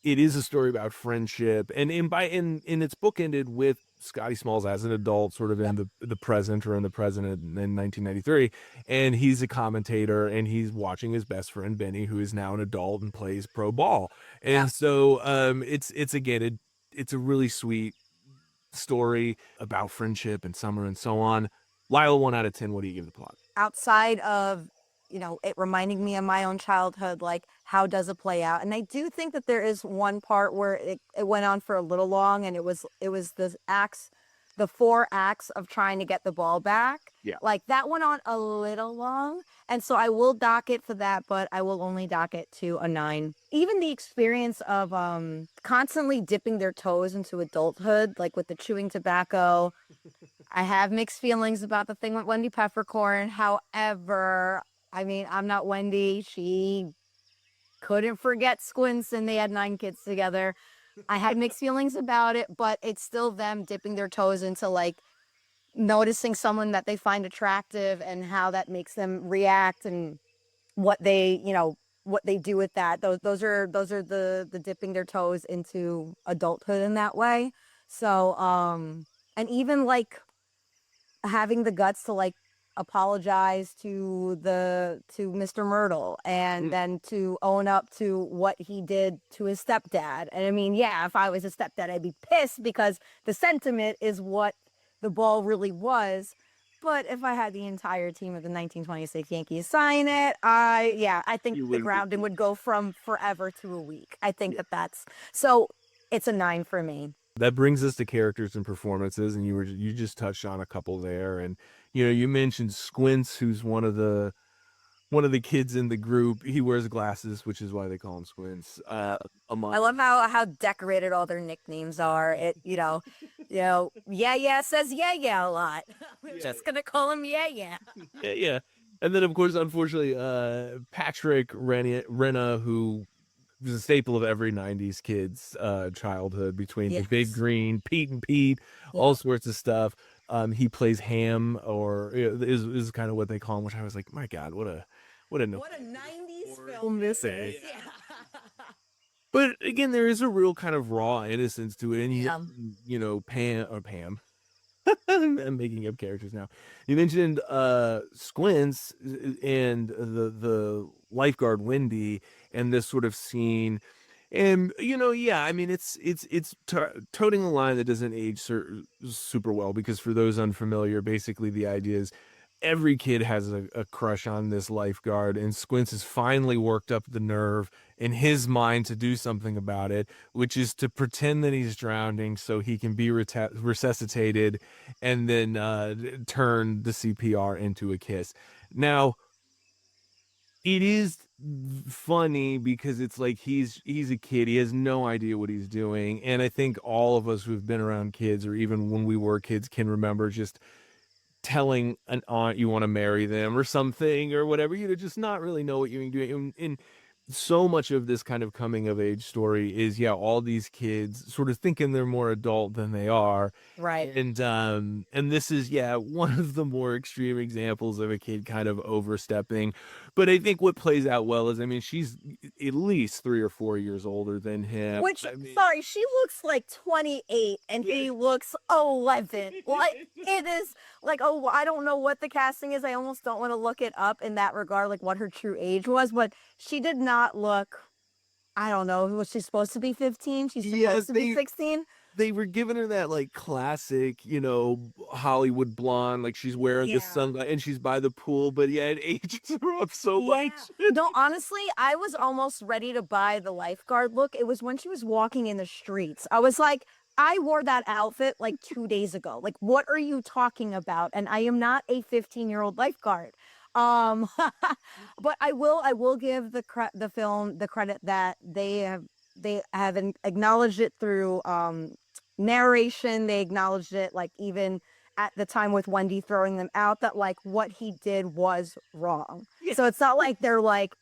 it is a story about friendship, and it's bookended with Scotty Smalls as an adult, sort of in the present in 1993, and he's a commentator, and he's watching his best friend Benny, who is now an adult and plays pro ball, and so it's again it's a really sweet story about friendship and summer and so on. Lyle, 1 out of 10, what do you give the plot? Outside of it reminding me of my own childhood, like how does it play out? And I do think that there is one part where it went on for a little long, and it was the 4 acts of trying to get the ball back. Yeah. Like that went on a little long. And so I will dock it for that, but I will only dock it to a 9. Even the experience of constantly dipping their toes into adulthood, like with the chewing tobacco. I have mixed feelings about the thing with Wendy Peppercorn. However, I mean, I'm not Wendy. She couldn't forget Squints, and they had 9 kids together. I had mixed feelings about it, but it's still them dipping their toes into like noticing someone that they find attractive and how that makes them react and what they do with that. Those are the dipping their toes into adulthood in that way. So, and even like having the guts to like apologize to Mr. Myrtle and then to own up to what he did to his stepdad. And I mean, yeah, if I was a stepdad, I'd be pissed because the sentiment is what the ball really was. But if I had the entire team of the 1926 Yankees sign it, I think the grounding would go from forever to a week. I think that's so. It's a 9 for me. That brings us to characters and performances, and you just touched on a couple there, and you mentioned Squints, who's one of the kids in the group. He wears glasses, which is why they call him Squints. I love how decorated all their nicknames are. Yeah says yeah a lot. We're just gonna call him yeah. Yeah. And then of course, unfortunately, Patrick Renna, who was a staple of every 90s kid's childhood, between the Big Green, Pete and Pete, all sorts of stuff. He plays Ham, or is kind of what they call him, which I was like, my God, what a 90s film this is. Yeah. But again, there is a real kind of raw innocence to it, and Pam. I'm making up characters now. You mentioned Squints and the lifeguard Wendy, and this sort of scene, and I mean, it's toting a line that doesn't age super well, because for those unfamiliar, basically the idea is every kid has a crush on this lifeguard, and Squints has finally worked up the nerve in his mind to do something about it, which is to pretend that he's drowning so he can be resuscitated and then turn the CPR into a kiss. Now, it is funny because it's like he's a kid, he has no idea what he's doing, and I think all of us who've been around kids, or even when we were kids, can remember just telling an aunt you want to marry them or something or whatever, just not really know what you're doing. And so much of this kind of coming of age story is, all these kids sort of thinking they're more adult than they are. Right. And this is, one of the more extreme examples of a kid kind of overstepping. But I think what plays out well is, I mean, she's at least 3 or 4 years older than him. Which, I mean, sorry, she looks like 28 and he looks 11. Like, it is like, oh, I don't know what the casting is. I almost don't want to look it up in that regard, like what her true age was, but she did not look, I don't know, was she supposed to be 15? She's supposed to be 16? They were giving her that like classic, Hollywood blonde, like she's wearing the sunglasses and she's by the pool, but it ages her up so much. No, honestly, I was almost ready to buy the lifeguard look. It was when she was walking in the streets. I was like, I wore that outfit like 2 days ago. Like, what are you talking about? And I am not a 15-year-old lifeguard. But I will give the film the credit that they have acknowledged it through narration. They acknowledged it, like, even at the time with Wendy throwing them out, that like what he did was wrong. So it's not like they're like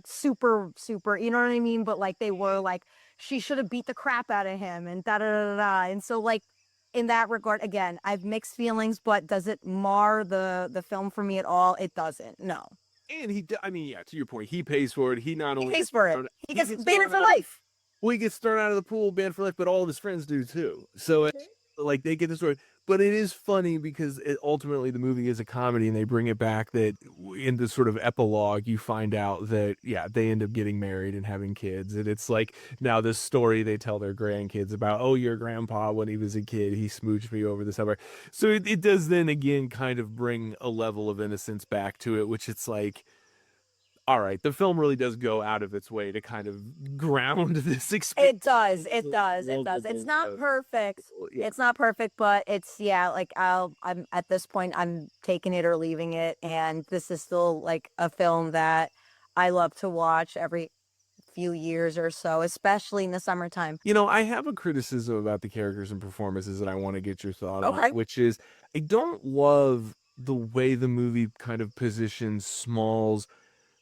super, you know what I mean? But like they were like, she should have beat the crap out of him and da da da da. And so like in that regard, again, I've mixed feelings, but does it mar the film for me at all? It doesn't. No. And to your point, he pays for it. He not only pays for it. He gets banned for life. Well, he gets thrown out of the pool, banned for life, but all of his friends do too. So, like, they get the story. But it is funny because ultimately the movie is a comedy, and they bring it back that in the sort of epilogue, you find out that, they end up getting married and having kids. And it's like now this story they tell their grandkids about, oh, your grandpa, when he was a kid, he smooched me over the summer. So it does then again kind of bring a level of innocence back to it, which it's like, all right, the film really does go out of its way to kind of ground this experience. It does. It's not perfect. It's not perfect, but it's, like I'm at this point, I'm taking it or leaving it. And this is still like a film that I love to watch every few years or so, especially in the summertime. I have a criticism about the characters and performances that I want to get your thought on, which is I don't love the way the movie kind of positions Smalls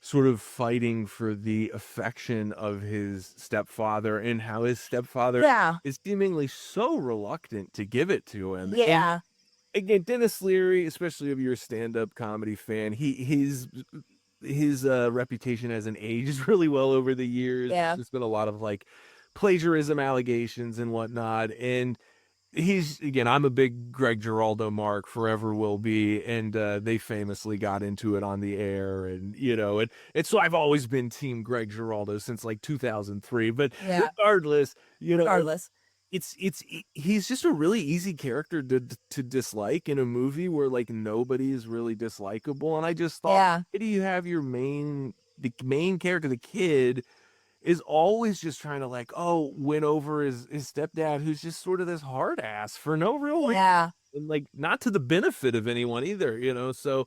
sort of fighting for the affection of his stepfather, and how his stepfather is seemingly so reluctant to give it to him. Yeah. And again, Dennis Leary, especially if you're a stand-up comedy fan, his reputation hasn't aged really well over the years. Yeah. There's been a lot of like plagiarism allegations and whatnot. And I'm a big Greg Giraldo mark, forever will be, and they famously got into it on the air, and and so I've always been team Greg Giraldo since like 2003. But regardless, he's just a really easy character to dislike in a movie where like nobody is really dislikable, and I just thought, why do you have the main character, the kid, is always just trying to win over his stepdad, who's just sort of this hard ass for no real reason, and like not to the benefit of anyone either, So,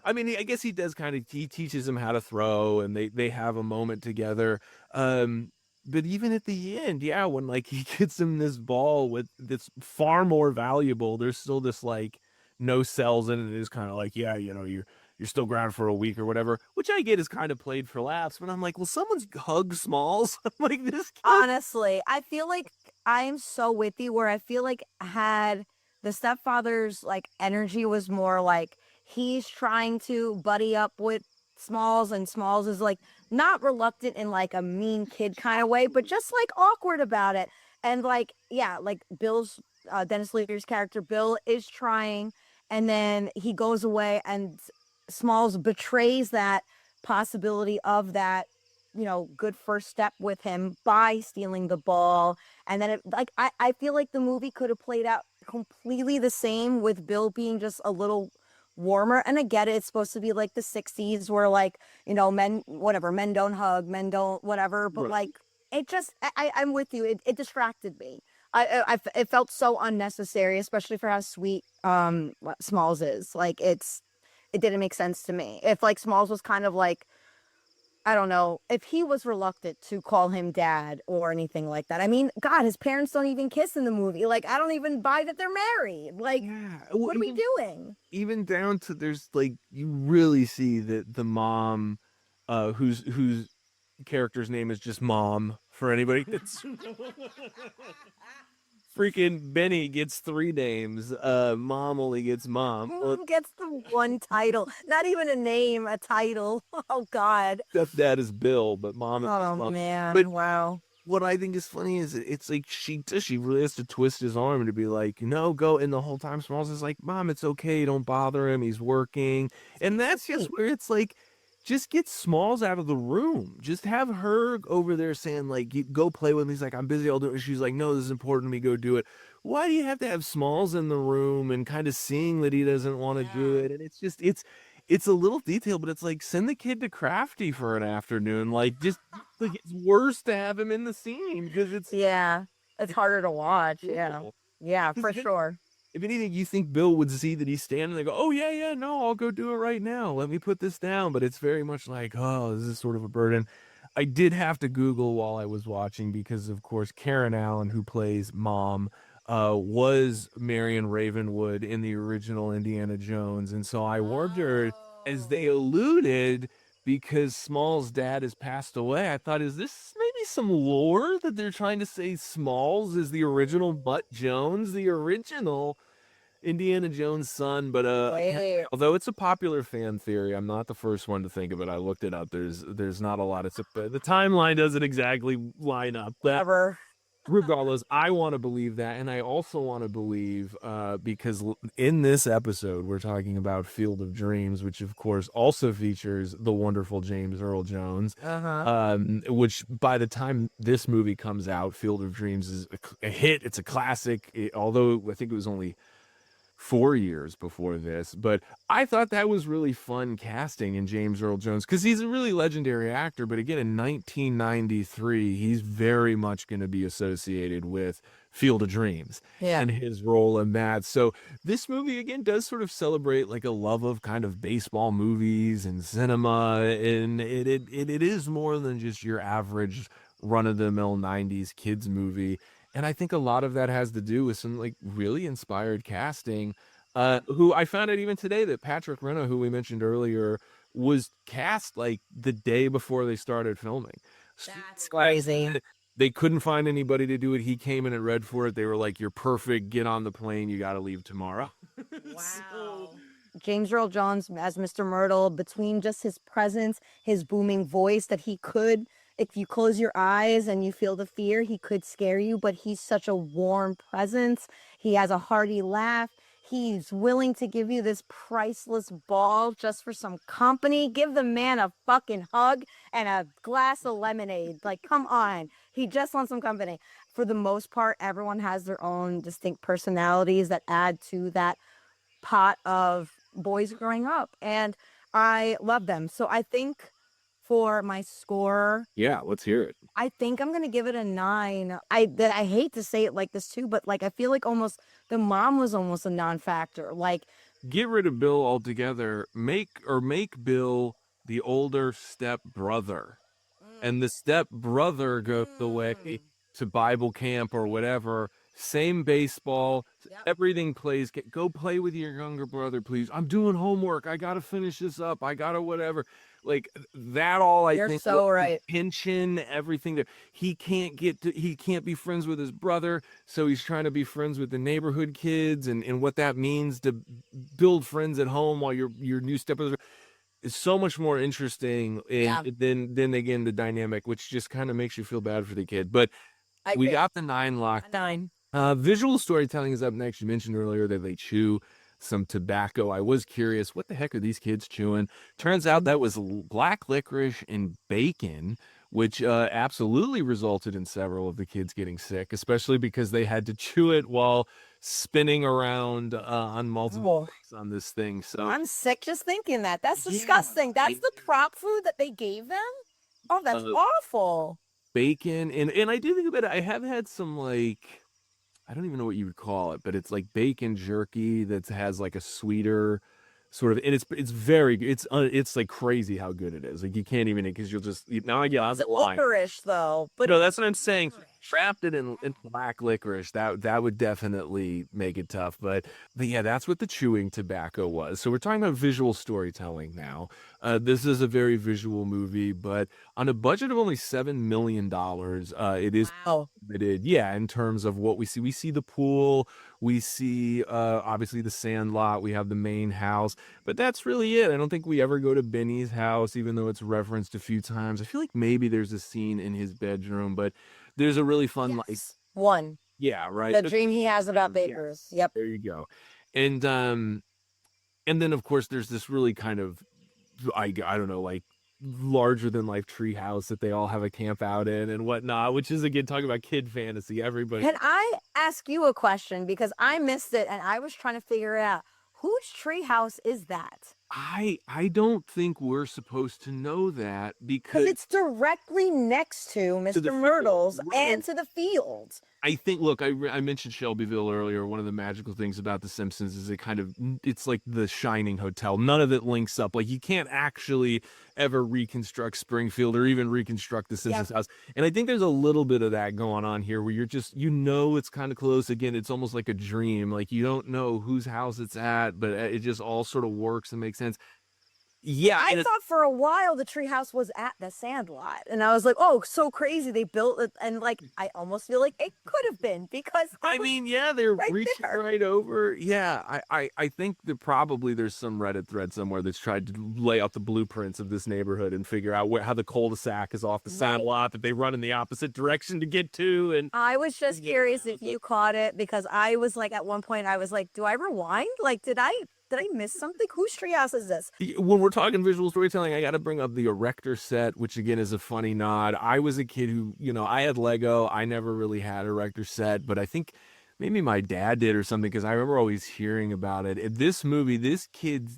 I mean, I guess he does he teaches him how to throw, and they have a moment together. But even at the end, when like he gets him this ball that's far more valuable, there's still this like no cells in it. It is kind of like, you're still grounded for a week or whatever, which I get is kind of played for laughs. But I'm like, will someone's hug Smalls? I'm like, this kid. Honestly, I feel like I'm so with you, where I feel like had the stepfather's like energy was more like he's trying to buddy up with Smalls, and Smalls is like not reluctant in like a mean kid kind of way, but just like awkward about it. And like, like Bill's Dennis Leary's character, Bill is trying, and then he goes away, and Smalls betrays that possibility of that, good first step with him by stealing the ball. And then I feel like the movie could have played out completely the same with Bill being just a little warmer. And I get it, it's supposed to be like the 60s where like, you know, men don't hug, men don't whatever, but Right. like it just I'm with you. It distracted me. It felt so unnecessary, especially for how sweet Smalls is. Like it didn't make sense to me. If like Smalls was kind of like, I don't know, if he was reluctant to call him dad or anything like that. I mean, God, his parents don't even kiss in the movie. Like, I don't even buy that they're married. Like, Yeah. what are we doing? Even down to there's like you really see that the mom, whose character's name is just Mom for anybody that's freaking Benny gets 3 names. Mom only gets Mom. Who gets the one title? Not even a name, a title. Oh, God. Stepdad is Bill, but Mom is Oh, Mom. man. But Wow. what I think is funny is it's like she really has to twist his arm to be like, no, go. And the whole time Smalls is like, Mom, it's okay. Don't bother him. He's working. And that's just where it's like, just get Smalls out of the room. Just have her over there saying like, go play with him. He's like, I'm busy. I'll do it. She's like, no, this is important to me. Go do it. Why do you have to have Smalls in the room and kind of seeing that he doesn't want to do it? And it's just, it's a little detail, but it's like send the kid to Crafty for an afternoon. Like just like it's worse to have him in the scene because it's It's harder to watch. Yeah. cool. Yeah, 'Cause for if sure. if anything, you think Bill would see that he's standing there and go, oh yeah, no, I'll go do it right now. Let me put this down. But it's very much like, oh, this is sort of a burden. I did have to Google while I was watching because, of course, Karen Allen, who plays Mom, was Marion Ravenwood in the original Indiana Jones. And so I wondered, as they alluded, because Smalls' dad has passed away, I thought, is this maybe some lore that they're trying to say Smalls is the original Mutt Jones, the original Indiana Jones' son? But Wait. although it's a popular fan theory, I'm not the first one to think of it. I looked it up. There's not a lot of the timeline doesn't exactly line up. Ever. Regardless, I want to believe that, and I also want to believe because in this episode we're talking about Field of Dreams, which of course also features the wonderful James Earl Jones. Which by the time this movie comes out, Field of Dreams is a hit. It's a classic. Although I think it was only 4 years before this, but I thought that was really fun casting in James Earl Jones because he's a really legendary actor. But again, in 1993, he's very much going to be associated with Field of Dreams and his role in that. So this movie again does sort of celebrate like a love of kind of baseball movies and cinema, and it is more than just your average run-of-the-mill 90s kids movie. And I think a lot of that has to do with some like really inspired casting, who I found out even today that Patrick Renna, who we mentioned earlier, was cast like the day before they started filming. That's crazy. They couldn't find anybody to do it. He came in and read for it. They were like, you're perfect. Get on the plane. You got to leave tomorrow. Wow. James Earl Jones as Mr. Myrtle, between just his presence, his booming voice, that he could, if you close your eyes and you feel the fear, he could scare you, but he's such a warm presence. He has a hearty laugh. He's willing to give you this priceless ball just for some company. Give the man a fucking hug and a glass of lemonade. Like, come on. He just wants some company. For the most part, everyone has their own distinct personalities that add to that pot of boys growing up, and I love them. So I think for my score, Yeah, let's hear it. I think I'm gonna give it a 9. I hate to say it like this too, but like I feel like almost the mom was almost a non-factor. Like, Get rid of Bill altogether. Make Bill the older step brother. And the step brother goes away to Bible camp or whatever. Same baseball, everything plays. Go play with your younger brother, please. I'm doing homework. I gotta finish this up. I gotta whatever. Like that. All I You're think. so right. Tension, everything. That he can't he can't be friends with his brother, so he's trying to be friends with the neighborhood kids, and what that means to build friends at home while your new stepbrother is so much more interesting than again the dynamic, which just kind of makes you feel bad for the kid. But we got the 9 locked. 9. Visual storytelling is up next. You mentioned earlier that they chew some tobacco. I was curious, what the heck are these kids chewing? Turns out that was black licorice and bacon, which absolutely resulted in several of the kids getting sick, especially because they had to chew it while spinning around on multiple Oh, things on this thing. So I'm sick just thinking that. That's yeah, disgusting. That's the prop food that they gave them? Oh, that's uh, awful. bacon and I do think about it. I have had some like I don't even know what you would call it, but it's like bacon jerky that has like a sweeter sort of, and it's very it's like crazy how good it is. Like you can't even because you'll just now I get It's the line. licorice though, but No, that's what I'm saying. Trapped it in black licorice, that would definitely make it tough. But yeah, that's what the chewing tobacco was. So we're talking about visual storytelling now. This is a very visual movie, but on a budget of only $7 million, it is wow. limited. Yeah, in terms of what we see the pool, we see obviously the Sandlot, we have the main house, but that's really it. I don't think we ever go to Benny's house, even though it's referenced a few times. I feel like maybe there's a scene in his bedroom, but there's a really fun like Yes. One. yeah, right. The dream he has about Yeah, vapors. Yep. there you go. And and then of course there's this really kind of I don't know like larger than life tree house that they all have a camp out in and whatnot, which is again talking about kid fantasy. Everybody Can I ask you a question? Because I missed it and I was trying to figure it out. Whose treehouse is that? I don't think we're supposed to know that Because because it's directly next to to Mr. the Myrtle's right. and to the fields. I think, look, I mentioned Shelbyville earlier. One of the magical things about The Simpsons is it's like the Shining Hotel. None of it links up. Like, you can't actually ever reconstruct Springfield or even reconstruct The Simpsons house. And I think there's a little bit of that going on here where you're just, it's kind of close. Again, it's almost like a dream. Like, you don't know whose house it's at, but it just all sort of works and makes sense. Yeah. I And thought for a while the treehouse was at the Sandlot, and I was like, "Oh, so crazy! They built it." And like, I almost feel like it could have been because I mean, yeah, they're right reaching there. right over. Yeah, I think that probably there's some Reddit thread somewhere that's tried to lay out the blueprints of this neighborhood and figure out how the cul-de-sac is off the Sandlot that they run in the opposite direction to get to. And I was just yeah, curious if you caught it because I was like, at one point, I was like, "Do I rewind? Like, did I miss something? Whose treehouse is this?" when we're talking visual storytelling, I got to bring up the Erector set, which again is a funny nod. I was a kid who, I had Lego. I never really had a Erector set, but I think maybe my dad did or something because I remember always hearing about it. In this movie, this kid,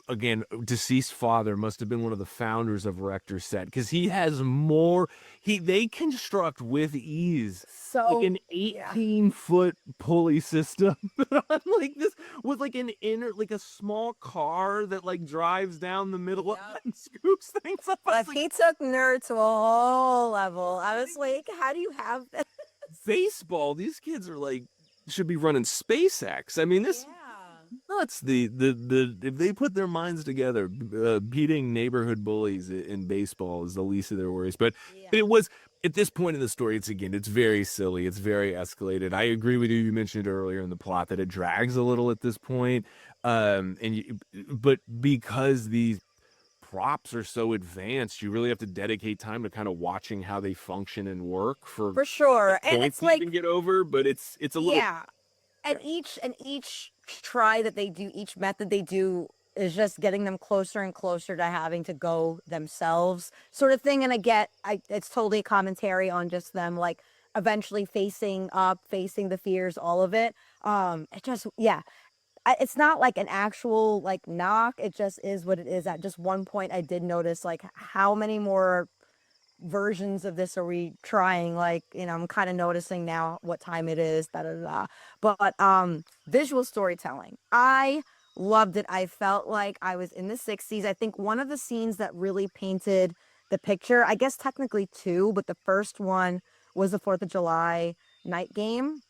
again, deceased father must have been one of the founders of Rector set because he has more. They construct with ease like So an 18-foot pulley system like this with like an inner like a small car that like drives down the middle and scoops things up. I was but like, he took nerd to a whole level. I was like, "How do you have that?" baseball. These kids are like should be running SpaceX. I mean, this nuts. The if they put their minds together, beating neighborhood bullies in baseball is the least of their worries. But it was at this point in the story. It's very silly. It's very escalated. I agree with you. You mentioned earlier in the plot that it drags a little at this point. But because these props are so advanced, you really have to dedicate time to kind of watching how they function and work for sure. And points it's to like, even get over. But it's a little and each try that they do, each method they do is just getting them closer and closer to having to go themselves, sort of thing. And it's totally a commentary on just them like eventually facing up, facing the fears, all of it. It just, it's not like an actual like knock. It just is what it is. At just one point, I did notice like how many more versions of this are we trying? Like, I'm kind of noticing now what time it is, da da da. But visual storytelling. I loved it. I felt like I was in the 60s. I think one of the scenes that really painted the picture, I guess technically two, but the first one was the 4th of July night game.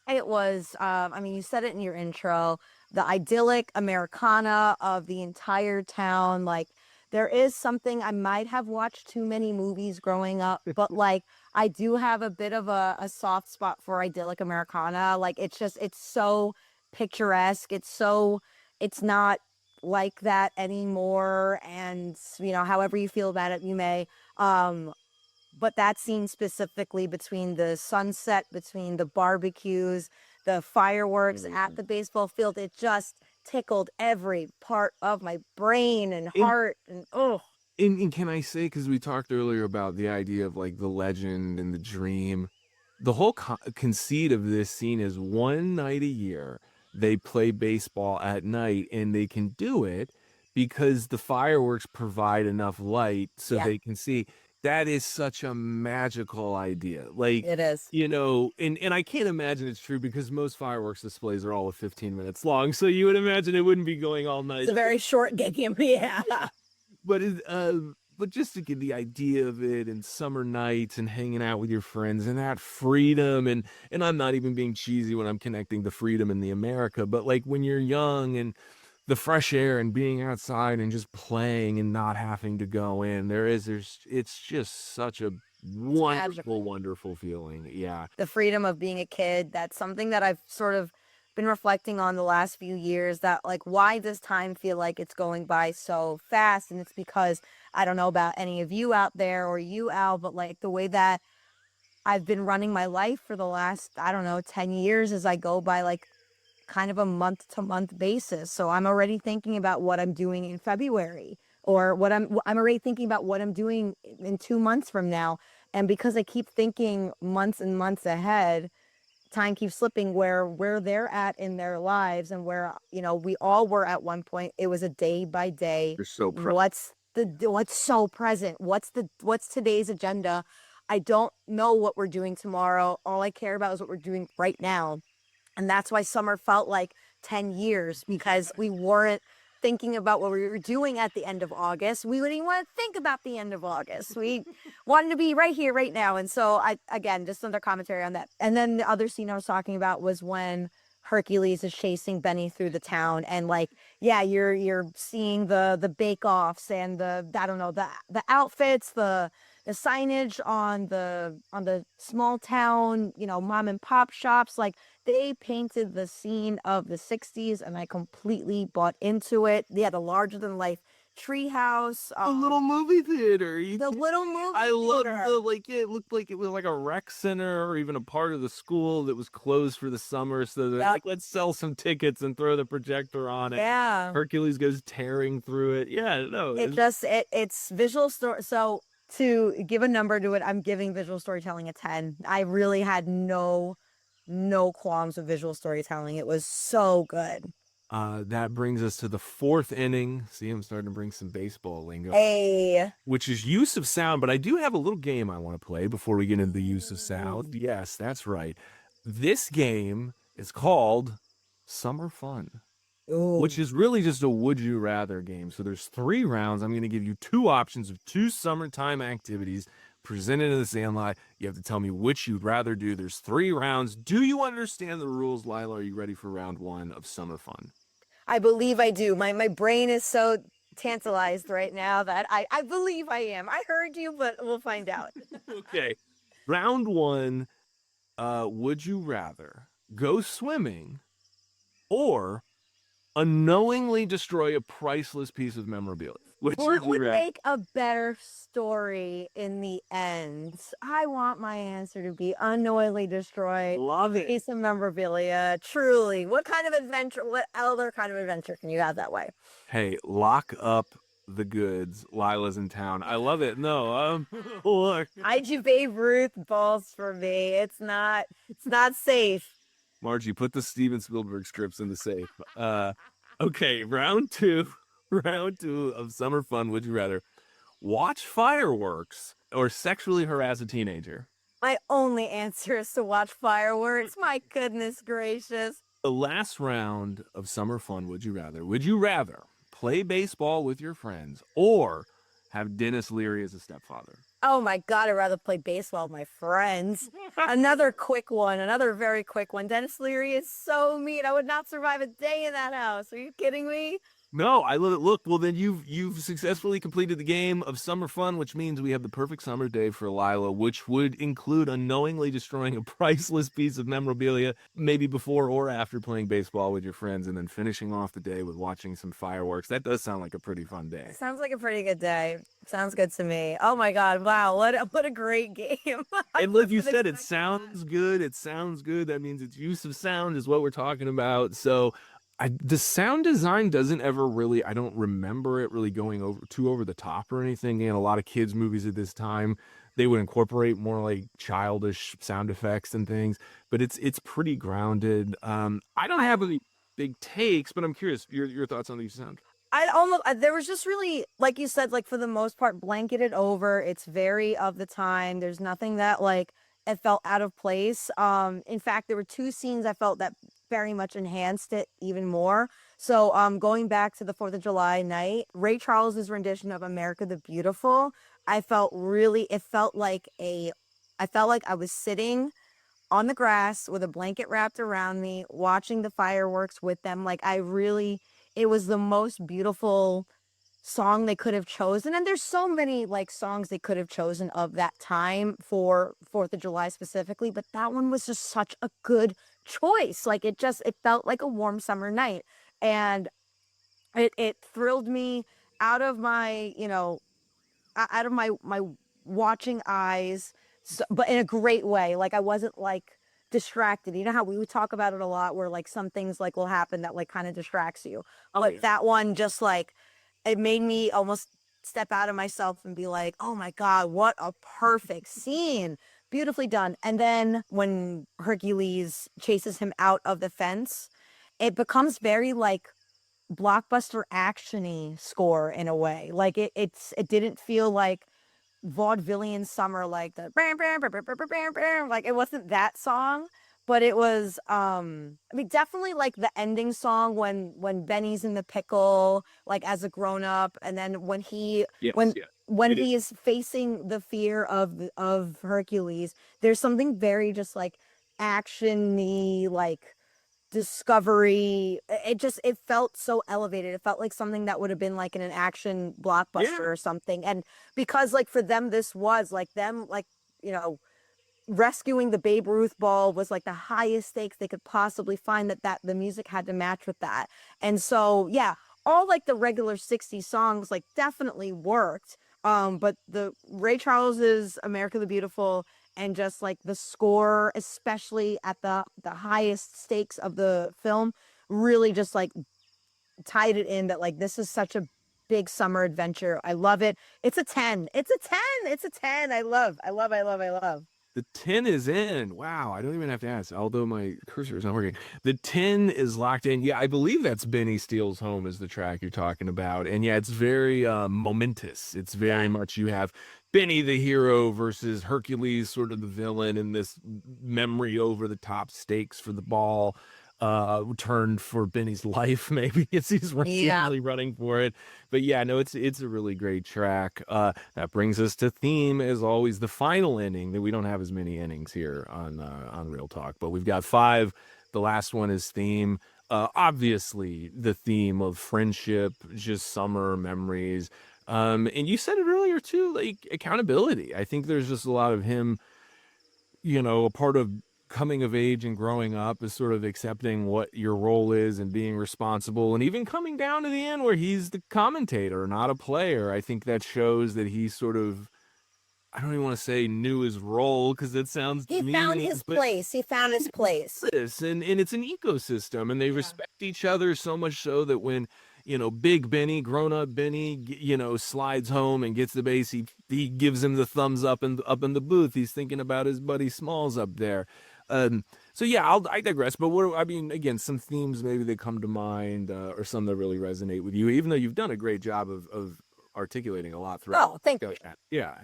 It was, I mean, you said it in your intro, the idyllic Americana of the entire town. Like, there is something, I might have watched too many movies growing up, but like, I do have a bit of a soft spot for idyllic Americana. Like, it's so picturesque. It's not like that anymore. And, however you feel about it, you may. Um, but that scene specifically between the sunset, between the barbecues, the fireworks at the baseball field, it just tickled every part of my brain and heart. And and can I say, because we talked earlier about the idea of like the legend and the dream, the whole conceit of this scene is one night a year they play baseball at night, and they can do it because the fireworks provide enough light so Yeah. they can see. That is such a magical idea. Like, It is. you know, and I can't imagine it's true because most fireworks displays are all of 15 minutes long. So you would imagine it wouldn't be going all night. It's a very short game. Yeah. But just to get the idea of it, and summer nights and hanging out with your friends and that freedom, and I'm not even being cheesy when I'm connecting the freedom in the America, but like when you're young and the fresh air and being outside and just playing and not having to go in, it's just such a wonderful, wonderful feeling. Yeah. The freedom of being a kid, that's something that I've sort of been reflecting on the last few years, that like, why does time feel like it's going by so fast? And it's because I don't know about any of you out there or you, Al, but like the way that I've been running my life for the last, I don't know, 10 years is I go by like kind of a month to month basis. So I'm already thinking about what I'm doing in February, or I'm already thinking about what I'm doing in 2 months from now. And because I keep thinking months and months ahead, time keeps slipping where they're at in their lives, and where, you know, we all were at one point. It was a day by day. You're so What's so present? What's today's agenda? I don't know what we're doing tomorrow. All I care about is what we're doing right now. And that's why summer felt like 10 years, because we weren't thinking about what we were doing at the end of August. We wouldn't even want to think about the end of August. We wanted to be right here, right now. And so again, just another commentary on that. And then the other scene I was talking about was when Hercules is chasing Benny through the town, and like, yeah, you're seeing the bake-offs and the outfits, the signage on the small town, you know, mom and pop shops. Like, they painted the scene of the 60s, and I completely bought into it. Yeah, the larger than life treehouse, A little movie theater. the little movie I love theater. it looked like it was like a rec center or even a part of the school that was closed for the summer. So they're like, let's sell some tickets and throw the projector on it. Yeah. Hercules goes tearing through it. Yeah, no. It's visual story. So to give a number to it, I'm giving visual storytelling a 10. I really had no qualms with visual storytelling. It was so good. That brings us to the fourth inning. See, I'm starting to bring some baseball lingo. Hey. Which is use of sound, but I do have a little game I want to play before we get into the use of sound. Yes, that's right. This game is called Summer Fun, which is really just a would you rather game. So there's 3 rounds. I'm going to give you 2 options of 2 summertime activities presented in the Sandlot. You have to tell me which you'd rather do. There's 3 rounds. Do you understand the rules, Lila? Are you ready for round 1 of Summer Fun? I believe I do. My brain is so tantalized right now that I believe I am. I heard you, but we'll find out. Okay. Round 1, would you rather go swimming or unknowingly destroy a priceless piece of memorabilia? Which would make a better story in the end. I want my answer to be unknowingly destroyed. Love it. Piece of memorabilia. Truly. What other kind of adventure can you have that way? Hey, lock up the goods. Lila's in town. I love it. No, look. IG Babe Ruth balls for me. It's not safe. Margie, put the Steven Spielberg scripts in the safe. Okay, round 2. Round 2 of Summer Fun. Would you rather watch fireworks or sexually harass a teenager? My only answer is to watch fireworks. My goodness gracious. The last round of Summer Fun. Would you rather play baseball with your friends or have Dennis Leary as a stepfather? Oh my God, I'd rather play baseball with my friends. Another very quick one. Dennis Leary is so mean. I would not survive a day in that house. Are you kidding me? No, I love it. Look, well then you've successfully completed the game of Summer Fun, which means we have the perfect summer day for Lila, which would include unknowingly destroying a priceless piece of memorabilia, maybe before or after playing baseball with your friends, and then finishing off the day with watching some fireworks. That does sound like a pretty fun day. Sounds like a pretty good day. Sounds good to me. Oh my God! Wow, what a great game. And like you said, it sounds good. It sounds good. That means its use of sound is what we're talking about. So. The sound design doesn't ever really, I don't remember it really going over the top or anything. And a lot of kids' movies at this time, they would incorporate more like childish sound effects and things, but it's pretty grounded. I don't have any big takes, but I'm curious your thoughts on these sound. I almost there was just really, like you said, like for the most part blanketed over. It's very of the time. There's nothing that like it felt out of place. In fact, there were two scenes I felt that very much enhanced it even more. So going back to the 4th of July night, Ray Charles's rendition of America the Beautiful, I felt really, it felt like a, I felt like I was sitting on the grass with a blanket wrapped around me, watching the fireworks with them. Like I really, it was the most beautiful song they could have chosen. And there's so many like songs they could have chosen of that time for 4th of July specifically, but that one was just such a good choice. Like it just, it felt like a warm summer night. And it thrilled me out of my, out of my watching eyes, so, but in a great way. Like I wasn't like distracted. You know how we would talk about it a lot, where like some things like will happen that like kind of distracts you. But yeah. that one just like it made me almost step out of myself and be like, oh my God, what a perfect scene. Beautifully done. And then when Hercules chases him out of the fence, it becomes very like blockbuster actiony score in a way. Like it didn't feel like vaudevillian summer, like the bam, bam, bam, bam, bam, bam, bam. Like it wasn't that song, but it was I mean definitely like the ending song when Benny's in the pickle, like as a grown up, and then when he Yes, when yeah. when It is. he is facing the fear of Hercules, there's something very just like actiony, like discovery. It felt so elevated. It felt like something that would have been like in an action blockbuster Yeah. or something. And because like for them this was like them like, you know, rescuing the Babe Ruth ball was like the highest stakes they could possibly find, that the music had to match with that. And so yeah, all like the regular 60s songs like definitely worked. But the Ray Charles's America the Beautiful and just like the score, especially at the highest stakes of the film, really just like tied it in that like this is such a big summer adventure. I love it. It's a 10. It's a 10. It's a 10. I love. The 10 is in. Wow, I don't even have to ask, although my cursor is not working. The 10 is locked in. Yeah, I believe that's Benny Steele's Home is the track you're talking about. And yeah, it's very momentous. It's very much you have Benny the hero versus Hercules, sort of the villain, in this memory over the top stakes for the ball. Turned for Benny's life, maybe it's he's really running for it. But yeah, no, it's a really great track. That brings us to theme, as always, the final inning. That we don't have as many innings here on Real Talk, but we've got 5. The last one is theme. Obviously, the theme of friendship, just summer memories. And you said it earlier too, like accountability. I think there's just a lot of him, a part of coming of age and growing up is sort of accepting what your role is and being responsible, and even coming down to the end where he's the commentator, not a player. I think that shows that he's sort of, I don't even want to say knew his role because it sounds He found his place. He found his place. this and it's an ecosystem, and they respect each other so much so that when big Benny, grown-up Benny, slides home and gets the base, he gives him the thumbs up and up in the booth. He's thinking about his buddy Smalls up there. So yeah, I digress. But again, some themes maybe that come to mind, or some that really resonate with you, even though you've done a great job of articulating a lot throughout. Oh, thank you. Yeah.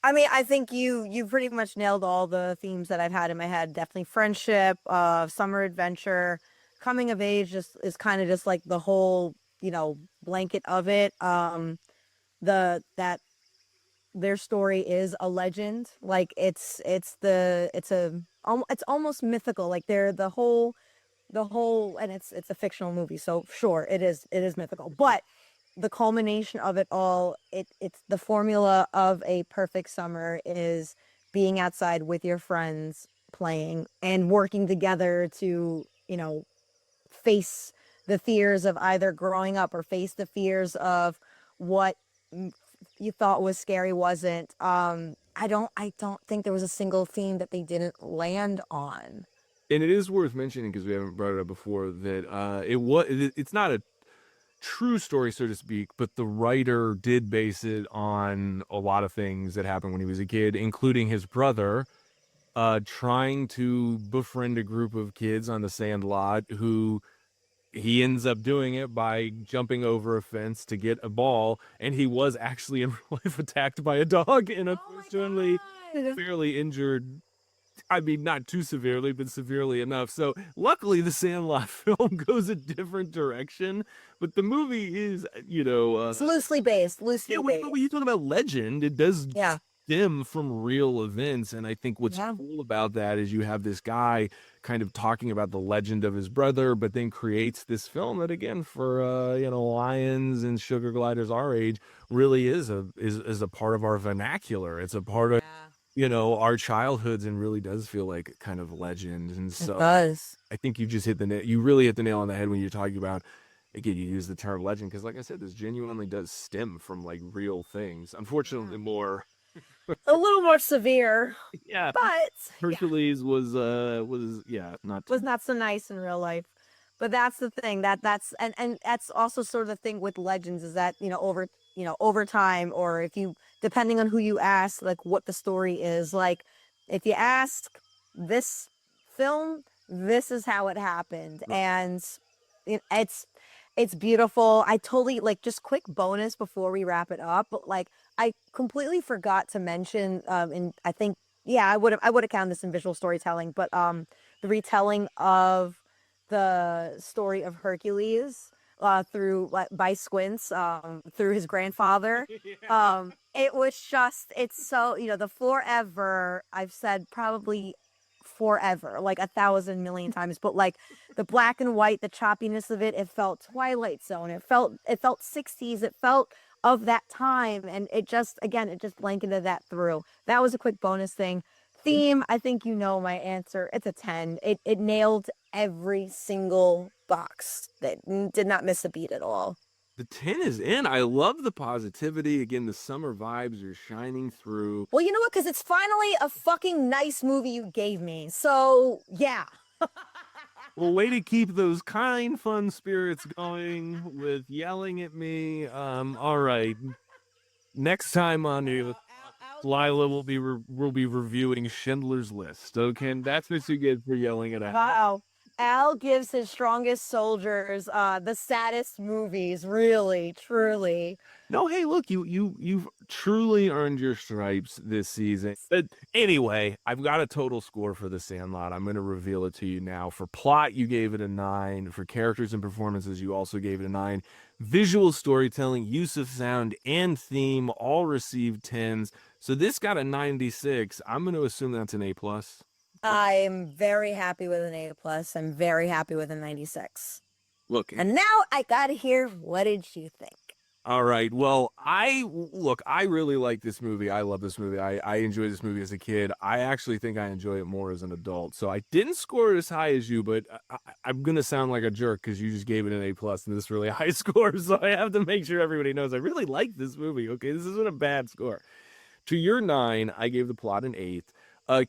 I mean, I think you pretty much nailed all the themes that I've had in my head. Definitely friendship, summer adventure, coming of age just is kind of just like the whole, blanket of it. That their story is a legend. Like it's almost mythical. Like they're the whole, and it's a fictional movie, so sure it is mythical, but the culmination of it all, it's the formula of a perfect summer is being outside with your friends, playing and working together to, face the fears of either growing up or face the fears of what you thought was scary wasn't. I don't think there was a single theme that they didn't land on. And it is worth mentioning, because we haven't brought it up before, that it's not true story, so to speak, but the writer did base it on a lot of things that happened when he was a kid, including his brother trying to befriend a group of kids on the Sandlot who he ends up doing it by jumping over a fence to get a ball, and he was actually in real life attacked by a dog and unfortunately fairly injured. I mean, not too severely, but severely enough. So luckily the Sandlot film goes a different direction, but the movie is, It's loosely based. yeah, when you talk about legend, it does Yeah. stem from real events. And I think what's Yeah. cool about that is you have this guy kind of talking about the legend of his brother, but then creates this film that, again, for lions and sugar gliders our age, really is a part of our vernacular. It's a part of our childhoods, and really does feel like kind of legend. And It so does. I think you just you really hit the nail on the head when you're talking about, again, you use the term legend, because like I said, this genuinely does stem from like real things. Unfortunately, more. A little more severe, Yeah, but Hercules was not was not so nice in real life. But that's the thing that's and that's also sort of the thing with legends is that over time, or if you, depending on who you ask, like what the story is, like if you ask this film, this is how it happened. Right. And it's beautiful. I totally, like, just quick bonus before we wrap it up, but like I completely forgot to mention, and I think, yeah, I would have counted this in visual storytelling, but the retelling of the story of Hercules through by Squints, through his grandfather. It was just, it's so, the forever, I've said probably forever, like 1,000,000,000 times, but like the black and white, the choppiness of it felt Twilight Zone. It felt 60s. It felt of that time. And it just, again, it just blanketed that through. That was a quick bonus thing. Theme, I think you know my answer. It's a 10. It nailed every single box. That did not miss a beat at all. The 10 is in. I love the positivity. Again, the summer vibes are shining through. Well, you know what? Because it's finally a fucking nice movie you gave me. So, yeah. Well, way to keep those kind, fun spirits going with yelling at me. All right. Next time on you, Lila will be reviewing Schindler's List. Okay, that's what you get for yelling at us. Wow. Al gives his strongest soldiers the saddest movies, really, truly. No, hey, look, you've truly earned your stripes this season. But anyway, I've got a total score for The Sandlot. I'm going to reveal it to you now. For plot, you gave it a 9. For characters and performances, you also gave it a 9. Visual storytelling, use of sound, and theme all received 10s. So this got a 96. I'm going to assume that's an A+. I'm very happy with an A+. I'm very happy with a 96. Look, And now I gotta hear, what did you think? all right. Well, I really like this movie. I love this movie. I enjoyed this movie as a kid. I actually think I enjoy it more as an adult. So I didn't score it as high as you, but I'm going to sound like a jerk because you just gave it an A+ and this really high score. So I have to make sure everybody knows I really like this movie. Okay, this isn't a bad score. To your 9, I gave the plot an 8.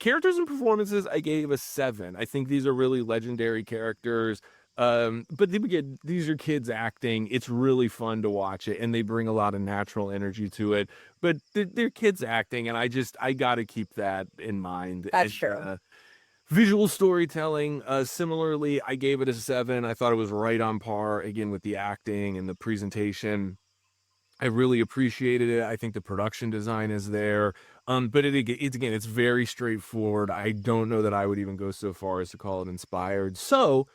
Characters and performances, I gave a 7. I think these are really legendary characters. But again, these are kids acting. It's really fun to watch it, and they bring a lot of natural energy to it. But they're kids acting, and I got to keep that in mind. That's true. Visual storytelling, similarly, I gave it a 7. I thought it was right on par, again, with the acting and the presentation. I really appreciated it. I think the production design is there. But it's very straightforward. I don't know that I would even go so far as to call it inspired. So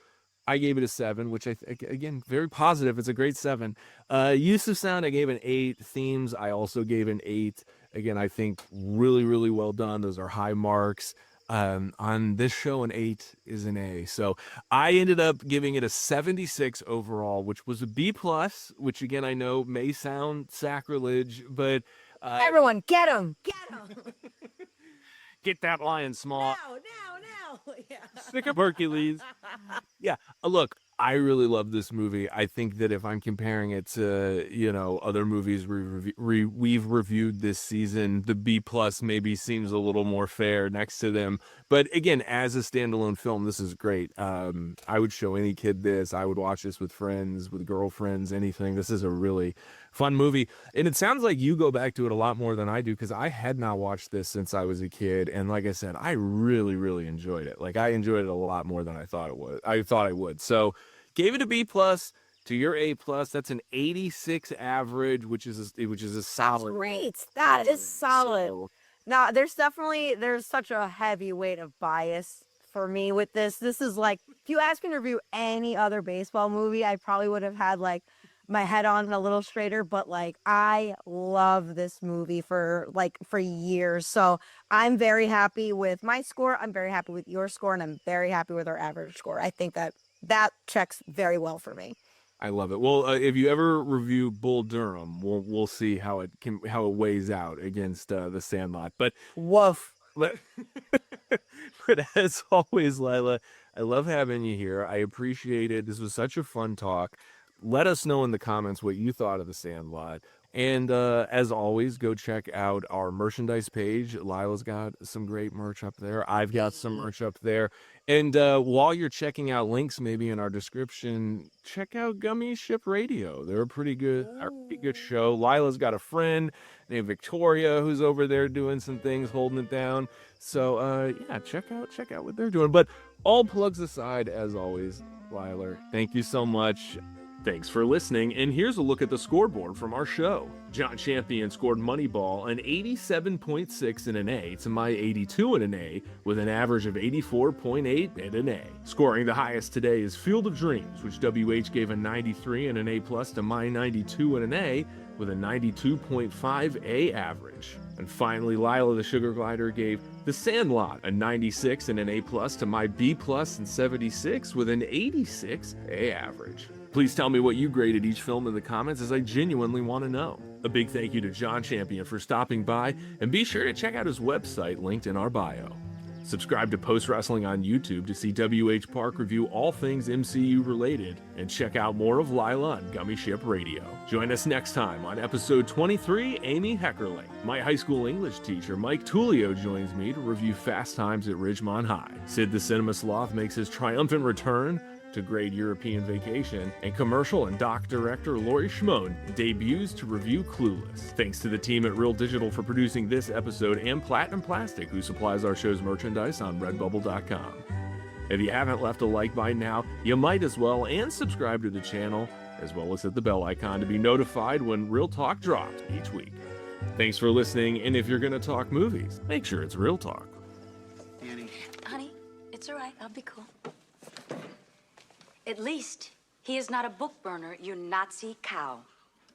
I gave it a 7, which again, very positive. It's a great 7. Use of sound, I gave an 8. Themes, I also gave an 8. Again, I think really, really well done. Those are high marks. On this show, an 8 is an A. So I ended up giving it a 76 overall, which was a B+, which again, I know may sound sacrilege, but Everyone, get him! Get him! get that lion small. Now! Yeah. Stick up Hercules. Yeah, look, I really love this movie. I think that if I'm comparing it to, other movies we've reviewed this season, the B plus maybe seems a little more fair next to them. But again, as a standalone film, this is great. I would show any kid this. I would watch this with friends, with girlfriends, anything. This is a really fun movie. And it sounds like you go back to it a lot more than I do, because I had not watched this since I was a kid. And like I said, I really, really enjoyed it. Like, I enjoyed it a lot more than I thought I would. So gave it a B plus to your A plus. That's an 86 average, which is a solid. Great. That is solid. So, Now, there's such a heavy weight of bias for me with this. This is like, if you ask me to review any other baseball movie, I probably would have had like my head on a little straighter, but like, I love this movie for years. So I'm very happy with my score. I'm very happy with your score, and I'm very happy with our average score. I think that checks very well for me. I love it. Well, if you ever review Bull Durham, we'll see how it weighs out against the Sandlot. But Woof. but as always, Lila, I love having you here. I appreciate it. This was such a fun talk. Let us know in the comments what you thought of the Sandlot. And as always, go check out our merchandise page. Lila's got some great merch up there. I've got some merch up there. And while you're checking out links maybe in our description, check out Gummy Ship Radio. They're a pretty good show. Lila's got a friend named Victoria who's over there doing some things, holding it down. So yeah, check out what they're doing. But all plugs aside, as always, Lila, thank you so much. Thanks for listening, and here's a look at the scoreboard from our show. John Champion scored Moneyball an 87.6 and an A to my 82 and an A, with an average of 84.8 and an A. Scoring the highest today is Field of Dreams, which WH gave a 93 and an A plus to my 92 and an A, with a 92.5 A average. And finally, Lila the Sugar Glider gave The Sandlot a 96 and an A plus to my B plus and 76, with an 86 A average. Please tell me what you graded each film in the comments, as I genuinely want to know. A big thank you to John Champion for stopping by, and be sure to check out his website linked in our bio. Subscribe to Post Wrestling on YouTube to see WH Park review all things MCU related, and check out more of Lila on Gummy Ship Radio. Join us next time on episode 23, Amy Heckerling. My high school English teacher, Mike Tullio, joins me to review Fast Times at Ridgemont High. Sid the Cinema Sloth makes his triumphant return to Great European Vacation, and commercial and doc director Laurie Schmone debuts to review Clueless. Thanks to the team at Real Digital for producing this episode, and Platinum Plastic, who supplies our show's merchandise on redbubble.com. If you haven't left a like by now, you might as well, and subscribe to the channel, as well as hit the bell icon to be notified when Real Talk drops each week. Thanks for listening, and if you're going to talk movies, make sure it's Real Talk. Danny. Honey, it's all right. I'll be cool. At least he is not a book burner, you Nazi cow.